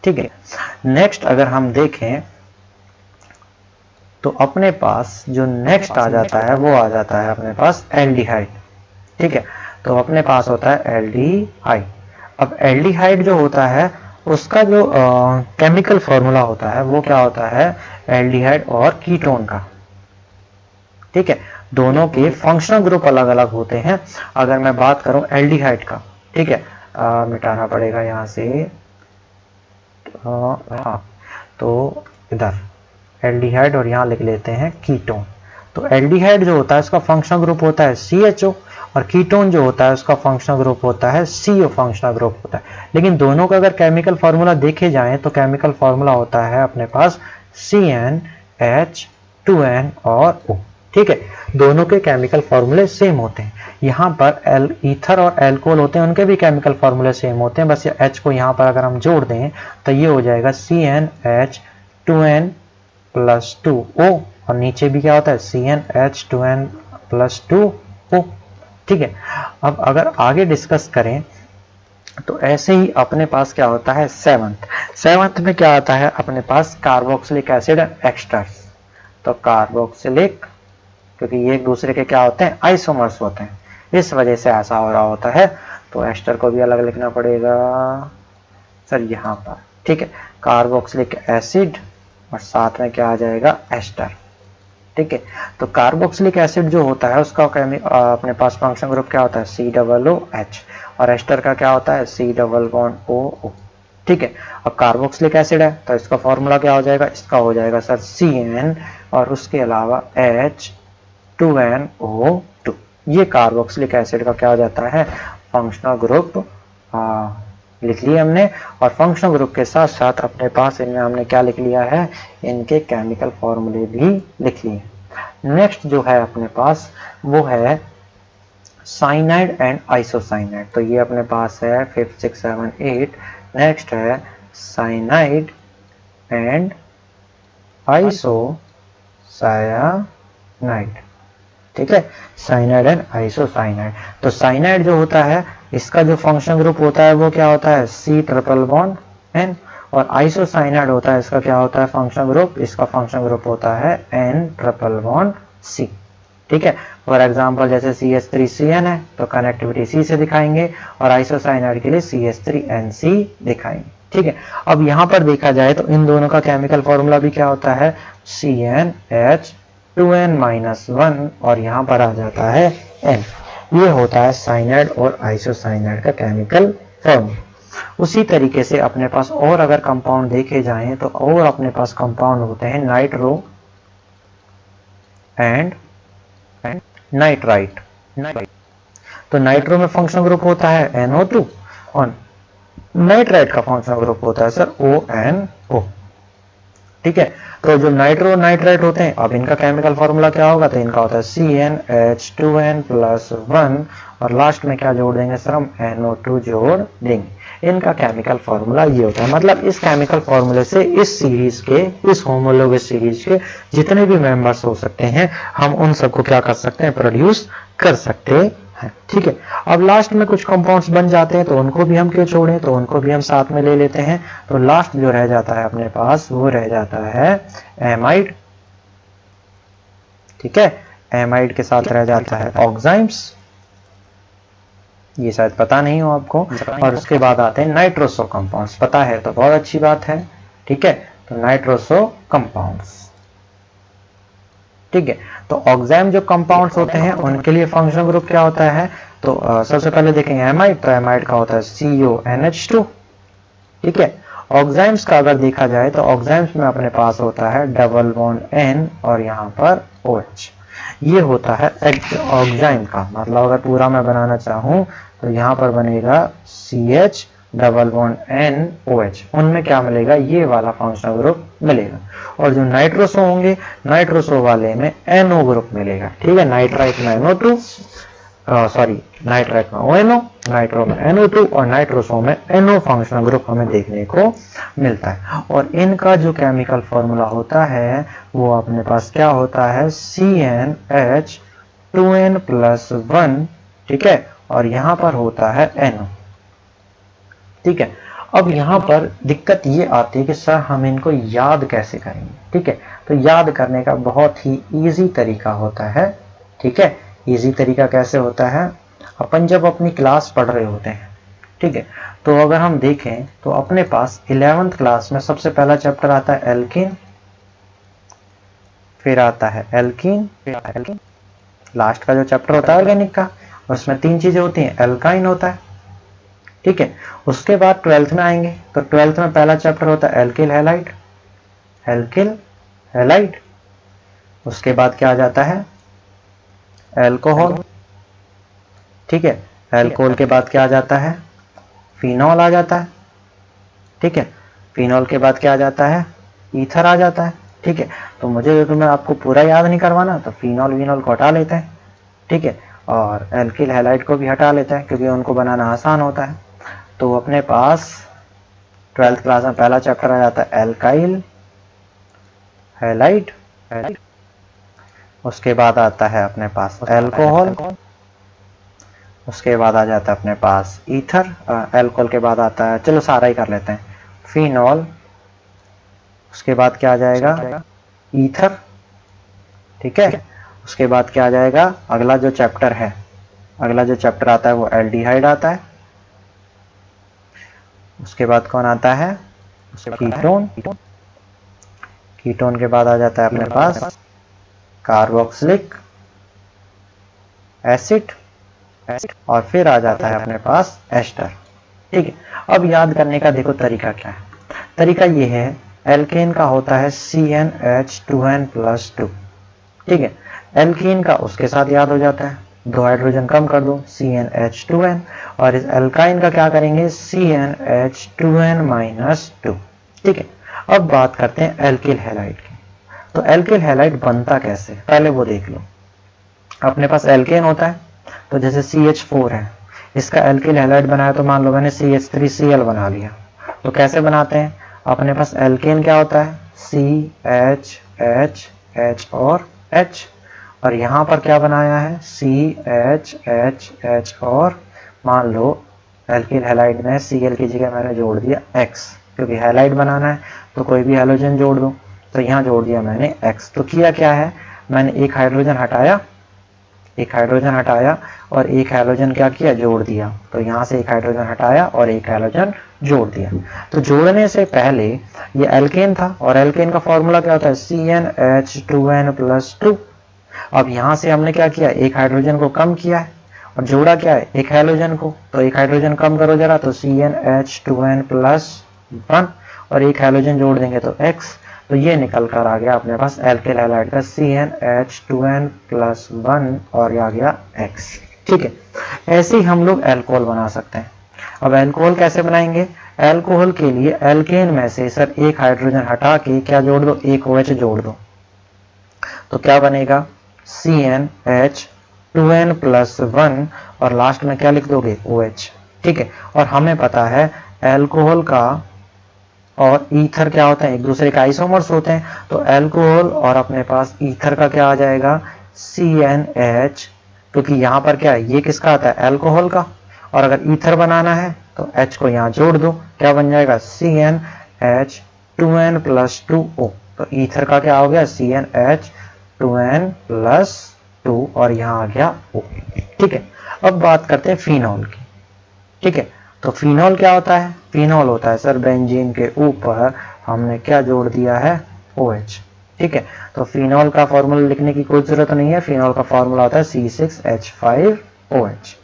ठीक है, नेक्स्ट अगर हम देखें तो अपने पास जो नेक्स्ट आ जाता है वो आ जाता है अपने पास एल्डिहाइड। ठीक है, तो अपने पास होता है एल्डिहाइड। अब एल्डिहाइड जो होता है उसका जो केमिकल फॉर्मूला होता है वो क्या होता है, एल्डिहाइड और कीटोन का। ठीक है, दोनों के फंक्शनल ग्रुप अलग अलग होते हैं। अगर मैं बात करूं एल्डिहाइड का, ठीक है, मिटाना पड़ेगा यहां से, हाँ, तो इधर एल्डिहाइड और यहां लिख लेते हैं कीटोन। तो एल्डिहाइड जो होता है उसका फंक्शनल ग्रुप होता है CHO, और कीटोन जो होता है उसका फंक्शनल ग्रुप होता है CO फंक्शनल ग्रुप होता है। लेकिन दोनों का अगर केमिकल फॉर्मूला देखे जाएं तो केमिकल फॉर्मूला होता है अपने पास CnH2n और O। ठीक है, दोनों के केमिकल फॉर्मूले सेम होते हैं। यहाँ पर ईथर और अल्कोहल होते हैं, उनके भी केमिकल फॉर्मूले सेम होते हैं, बस ये H को यहाँ पर अगर हम जोड़ दें तो ये हो जाएगा CnH2n+2O, और नीचे भी क्या होता है CnH2n+2O। ठीक है, अब अगर आगे डिस्कस करें तो ऐसे ही अपने पास क्या होता है सेवंथ में क्या आता है अपने पास कार्बोक्सिलिक एसिड एक्स्टर्स। तो कार्बोक्सिलिक, क्योंकि ये एक दूसरे के क्या होते हैं, आइसोमर्स होते हैं, इस वजह से ऐसा हो रहा होता है। तो एस्टर को भी अलग लिखना पड़ेगा सर यहाँ पर। ठीक है, कार्बोक्सिलिक एसिड और साथ में क्या आ जाएगा, एस्टर। ठीक है, तो कार्बोक्सिलिक एसिड जो होता है उसका अपने पास फंक्शनल ग्रुप क्या होता है COOH, और एस्टर का क्या होता है C++OO। ठीक है, अब कार्बोक्सिलिक एसिड है तो इसका फॉर्मूला क्या हो जाएगा, इसका हो जाएगा सर CN और उसके अलावा H2NO2। ये कार्बोक्सिलिक एसिड का क्या हो जाता है, फंक्शनल ग्रुप लिख लिया हमने, और फंक्शनल ग्रुप के साथ साथ अपने पास इनमें हमने क्या लिख लिया है, इनके केमिकल फॉर्मूले भी लिख लिए। नेक्स्ट जो है अपने पास वो है साइनाइड एंड आइसोसाइनाइड। तो ये अपने पास है 5, 6, 7, 8। नेक्स्ट है साइनाइड एंड आइसोसाइनाइड। ठीक है, साइनाइड एंड आइसोसाइनाइड। तो साइनाइड जो होता है इसका जो फंक्शनल ग्रुप होता है वो क्या होता है C++N, और आइसोसाइनाइड होता है इसका क्या होता है फंक्शनल ग्रुप, इसका फंक्शनल ग्रुप होता है N++C। ठीक है, फॉर एग्जांपल जैसे CH3CN है तो कनेक्टिविटी C से दिखाएंगे, और आइसोसाइनाइड के लिए CH3NC दिखाएंगे। ठीक है, अब यहाँ पर देखा जाए तो इन दोनों का केमिकल फॉर्मूला भी क्या होता है CnH2n-1, और यहाँ पर आ जाता है N। ये होता है साइनाइड और आइसोसाइनाइड का केमिकल फॉर्मूला। उसी तरीके से अपने पास और अगर कंपाउंड देखे जाएं तो और अपने पास कंपाउंड होते हैं नाइट्रो एंड नाइट्राइट। तो नाइट्रो में फंक्शनल ग्रुप होता है NO2, और नाइट्राइट का फंक्शनल ग्रुप होता है सर ONO। ठीक है, तो जो नाइट्रो नाइट्राइट होते हैं, अब इनका केमिकल फॉर्मूला क्या होगा, तो इनका होता है CnH2n+1, और लास्ट में क्या जोड़ देंगे सर हम NO2 जोड़ देंगे। इनका केमिकल फॉर्मूला ये होता है। मतलब इस केमिकल फॉर्मूले से इस सीरीज के, इस होमोलोगस सीरीज के जितने भी मेंबर्स हो सकते हैं हम उन सबको क्या कर सकते हैं, प्रोड्यूस कर सकते हैं। ठीक है, अब लास्ट में कुछ कंपाउंड्स बन जाते हैं तो उनको भी हम क्यों छोड़ें, तो उनको भी हम साथ में ले लेते हैं। तो लास्ट जो रह जाता है अपने पास वो रह जाता है एमाइड। ठीक है, एमाइड के साथ रह जाता है ऑक्साइम्स, ये शायद पता नहीं हो आपको। और उसके बाद आते हैं नाइट्रोसो कंपाउंड्स, पता है तो बहुत अच्छी बात है। ठीक है, तो नाइट्रोसो कंपाउंड्स। ठीक है, तो ऑक्साइम जो कंपाउंड्स होते हैं उनके लिए फंक्शनल ग्रुप क्या होता है, तो सबसे पहले देखेंगे एमाइड, तो एमाइड का होता है CONH2। ठीक है, ऑक्साइम्स का अगर देखा जाए तो ऑक्साइम्स में अपने पास होता है डबल बॉन्ड N और यहाँ पर OH, ये होता है ऑक्साइम का। मतलब अगर पूरा मैं बनाना चाहूं तो यहाँ पर बनेगा CH डबल बॉन्ड NOH, उनमें क्या मिलेगा, ये वाला फंक्शनल ग्रुप मिलेगा। और जो नाइट्रोसो होंगे, नाइट्रोसो वाले में NO ग्रुप मिलेगा। ठीक है, नाइट्राइट में NO2, सॉरी नाइट्राइट में ONO, नाइट्रो में NO2 और नाइट्रोसो में NO फंक्शनल ग्रुप हमें देखने को मिलता है। और इनका जो केमिकल फॉर्मूला होता है वो अपने पास क्या होता है, CnH2n+1। ठीक है, और यहाँ पर होता है NO। ठीक है, अब यहाँ पर दिक्कत ये आती है कि सर हम इनको याद कैसे करेंगे। ठीक है, तो याद करने का बहुत ही इजी तरीका होता है। ठीक है, इजी तरीका कैसे होता है, अपन जब अपनी क्लास पढ़ रहे होते हैं, ठीक है, तो अगर हम देखें तो अपने पास 11th क्लास में सबसे पहला चैप्टर आता है एल्कीन, फिर आता है एल्कीन, लास्ट का जो चैप्टर होता है ऑर्गेनिक का, उसमें 3 चीजें होती हैं, एल्काइन होता है। ठीक है, उसके बाद 12th में आएंगे तो 12th में पहला चैप्टर होता है एल्किल हैलाइड, एल्किल हैलाइड। उसके बाद क्या आ जाता है, एल्कोहल। ठीक है, एल्कोहल के बाद क्या आ जाता है, फिनॉल आ जाता है। ठीक है, फिनॉल के बाद क्या आ जाता है, ईथर आ जाता है। ठीक है, तो मुझे तो मैं आपको पूरा याद नहीं करवाना, तो फिनॉल विनॉल को हटा लेते हैं। ठीक है, और एल्किल हैलाइड को भी हटा लेते हैं क्योंकि उनको बनाना आसान होता है। तो अपने पास 12th क्लास में पहला चैप्टर आ जाता है एल्काइल हैलाइड, उसके बाद आता है अपने पास एल्कोहल, उसके बाद आ जाता है अपने पास ईथर, एल्कोहल के बाद आता है, चलो सारा ही कर लेते हैं, फिनॉल, उसके बाद क्या आ जाएगा, ईथर। ठीक है, उसके बाद क्या आ जाएगा, अगला जो चैप्टर है, अगला जो चैप्टर आता है वो एल्डिहाइड आता है। उसके बाद कौन आता है, कीटोन, कीटोन के बाद आ जाता है अपने पास कार्बोक्सिलिक एसिड, और फिर आ जाता है अपने पास एस्टर। ठीक है, अब याद करने का देखो तरीका क्या है, तरीका ये है, एल्केन का होता है CnH2n+2। ठीक है, एल्कीन का उसके साथ याद हो जाता है, 2 हाइड्रोजन कम कर दो, CnH2n, और इस एल्काइन का क्या करेंगे, CnH2n-2। ठीक है, अब बात करते हैं एल्किल हैलाइड की। तो एल्किल हैलाइड बनता कैसे, पहले वो देख लो। अपने पास एल्केन होता है, तो जैसे CH4 है, इसका एल्किल हैलाइड बनाया तो मान लो मैंने CH3Cl बना लिया। तो कैसे बनाते हैं, अपने पास एल्केन क्या होता है, CH और H, और यहाँ पर क्या बनाया है, CH और मान लो एल्किल हैलाइड में Cl की जगह मैंने जोड़ दिया X, क्योंकि हैलाइड बनाना है तो कोई भी हाइड्रोजन जोड़ दो, तो यहाँ जोड़ दिया मैंने X। तो किया क्या है, मैंने एक हाइड्रोजन हटाया, एक हाइड्रोजन हटाया और एक हाइड्रोजन क्या किया, जोड़ दिया। तो यहाँ से एक हाइड्रोजन हटाया और एक हाइड्रोजन जोड़ दिया। तो जोड़ने से पहले ये एल्केन था, और एल्केन का फॉर्मूला क्या होता है, CnH2n+2। अब यहाँ से हमने क्या किया, एक हाइड्रोजन को कम किया है और जोड़ा क्या है, एक हाइड्रोजन को। तो एक हाइड्रोजन कम करो जरा, तो CnH2n+1, और एक हाइड्रोजन जोड़ देंगे तो X। तो ये निकल कर आ गया अपने पास एल्किल हैलाइड का CnH2n+1 और ये आ गया X। ठीक है, ऐसे ही हम लोग अल्कोहल बना सकते हैं। अब अल्कोहल कैसे बनाएंगे, अल्कोहल के लिए एल्केन में से सर एक हाइड्रोजन हटा के क्या जोड़ दो, एक OH जोड़ दो, तो क्या बनेगा, CnH2n+1 और लास्ट में क्या लिख दोगे, OH। ठीक है, और हमें पता है एल्कोहल का और ईथर क्या होता है, एक दूसरे के आइसोमर्स होते हैं, तो एल्कोहल और अपने पास ईथर का क्या आ जाएगा, CnH, क्योंकि यहाँ पर क्या है, ये किसका आता है, एल्कोहल का, और अगर ईथर बनाना है तो H को यहाँ जोड़ दो, क्या बन जाएगा, CnH2n + 2O, तो ईथर का क्या हो गया, CnH2n + 2 और यहाँ आ गया O। ठीक है, अब बात करते हैं फिनॉल की। ठीक है, तो फिनॉल क्या होता है, फिनॉल होता है सर बेंजीन के ऊपर हमने क्या जोड़ दिया है, OH। ठीक है, तो फिनॉल का फॉर्मूला लिखने की कोई जरूरत नहीं है, फिनॉल का फॉर्मूला होता है C6H5OH।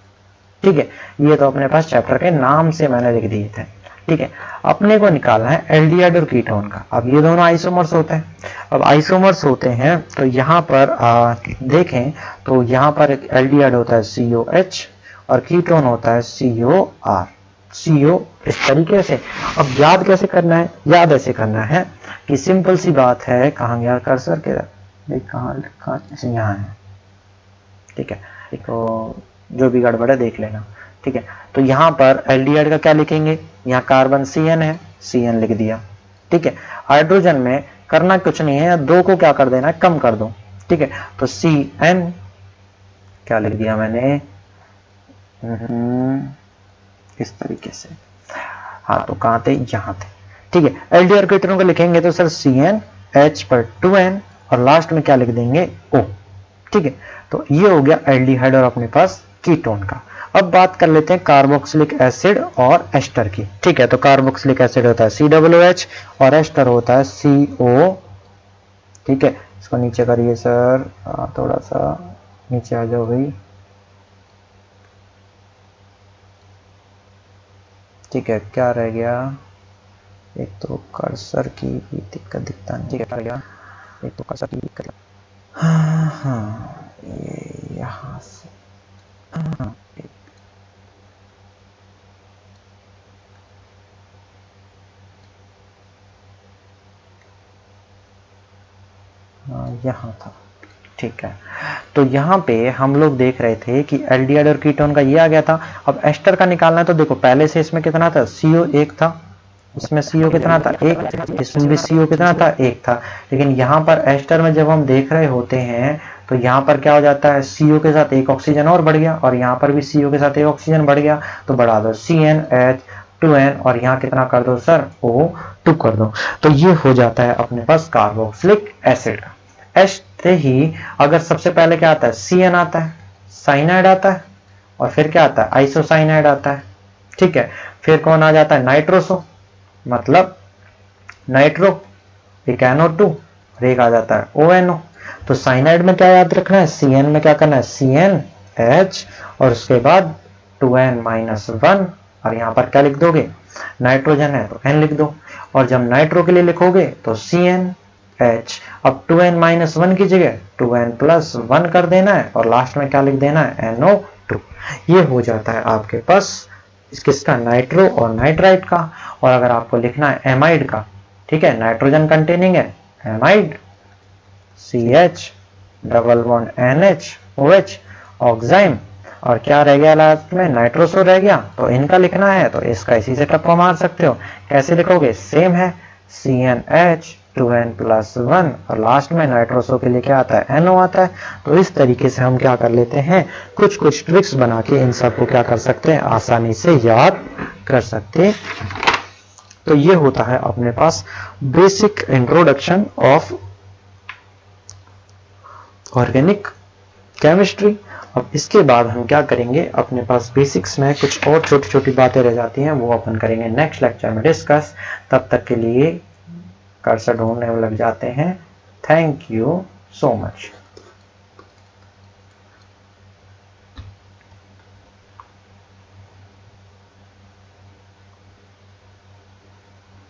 ठीक है, ये तो अपने पास चैप्टर के नाम से मैंने लिख दिए थे। ठीक है, अपने को निकालना है एल्डिहाइड और कीटोन का। अब ये दोनों आइसोमर्स होते हैं, अब आइसोमर्स होते हैं तो यहाँ पर देखें तो यहाँ पर एक एल्डिहाइड होता है COH और कीटोन होता है COR, CO इस तरीके से। अब याद कैसे करना है, याद ऐसे करना है कि सिंपल सी बात है, कहाँ गया कर्सर के, कहाँ यहाँ है। ठीक है, तो जो भी गड़बड़ है देख लेना। ठीक है, तो यहाँ पर एल्डिहाइड का क्या लिखेंगे, यहाँ कार्बन CN है, CN लिख दिया। ठीक है, हाइड्रोजन में करना कुछ नहीं है, 2 को क्या कर देना है, कम कर दो। ठीक है, तो CN क्या लिख दिया मैंने, इस तरीके से, हाँ तो कहाँ थे, यहाँ थे। ठीक है, एल्डिहाइड कीटोन को लिखेंगे तो सर CnH पर 2n और लास्ट में क्या लिख देंगे, O। ठीक है, तो ये हो गया एल्डिहाइड और अपने पास कीटोन का। अब बात कर लेते हैं कार्बोक्सिलिक एसिड और एस्टर की। ठीक है, तो कार्बोक्सिलिक एसिड होता है COOH और एस्टर होता है CO। ठीक है, इसको नीचे करिए सर, थोड़ा सा नीचे आ जाओ भाई। ठीक है, क्या रह गया, एक तो कर्सर की भी दिक्कत दिखता नहीं। ठीक है, क्या रह गया, एक तो कर्सर की दिक्कत, हाँ ये यहाँ से, हाँ यहाँ था। ठीक है, तो यहाँ पे हम लोग देख रहे थे कि एल्डिहाइड और कीटोन का ये आ गया था। अब एस्टर का निकालना है, तो देखो पहले से इसमें कितना था, CO 1 था, इसमें CO कितना था, 1, इसमें भी CO कितना था, 1 था। लेकिन यहाँ पर एस्टर में जब हम देख रहे होते हैं तो यहाँ पर क्या हो जाता है, CO के साथ 1 ऑक्सीजन और बढ़ गया और यहाँ पर भी CO के साथ 1 ऑक्सीजन बढ़ गया, तो बढ़ा दो CnH2n और यहाँ कितना कर दो सर, O2 कर दो, तो ये हो जाता है अपने पास कार्बोक्सिलिक एसिड का। ऐसे ही अगर सबसे पहले क्या आता है, CN आता है, साइनाइड आता है और फिर क्या आता है, आइसोसाइनाइड आता है। ठीक है, फिर कौन आ जाता है, नाइट्रोसो, मतलब नाइट्रो, एक NO2 और एक आ जाता है ONO। तो साइनाइड में क्या याद रखना है, CN में क्या करना है, CnH और उसके बाद 2n-1 और यहाँ पर क्या लिख दोगे, नाइट्रोजन है तो N लिख दो, और जब नाइट्रो के लिए लिखोगे तो CnH, अब 2n-1 की जगह 2n+1 कर देना है और लास्ट में क्या लिख देना है, NO2। ये हो जाता है आपके पास किसका, नाइट्रो और नाइट्राइट का। और अगर आपको लिखना है एमाइड का, ठीक है, नाइट्रोजन कंटेनिंग है amide, CH double bond NH OH oxime, और क्या रह गया लास्ट में, नाइट्रोसो रह गया, तो इनका लिखना है तो इसका इसी से टप्पा मार सकते हो। कैसे लिखोगे, सेम है, CnH 2n+1 और लास्ट में नाइट्रोसो के लिए क्या आता है, NO आता है। तो इस तरीके से हम क्या कर लेते हैं, कुछ कुछ ट्रिक्स बना के इन सबको क्या कर सकते हैं, आसानी से याद कर सकते हैं। तो ये होता है अपने पास basic introduction of organic chemistry. अब इसके बाद हम क्या करेंगे, अपने पास बेसिक्स में कुछ और छोटी छोटी बातें रह जाती हैं, वो अपन करेंगे नेक्स्ट लेक्चर में डिस्कस। तब तक के लिए कर्सर ढूंढने में लग जाते हैं। Thank you so much.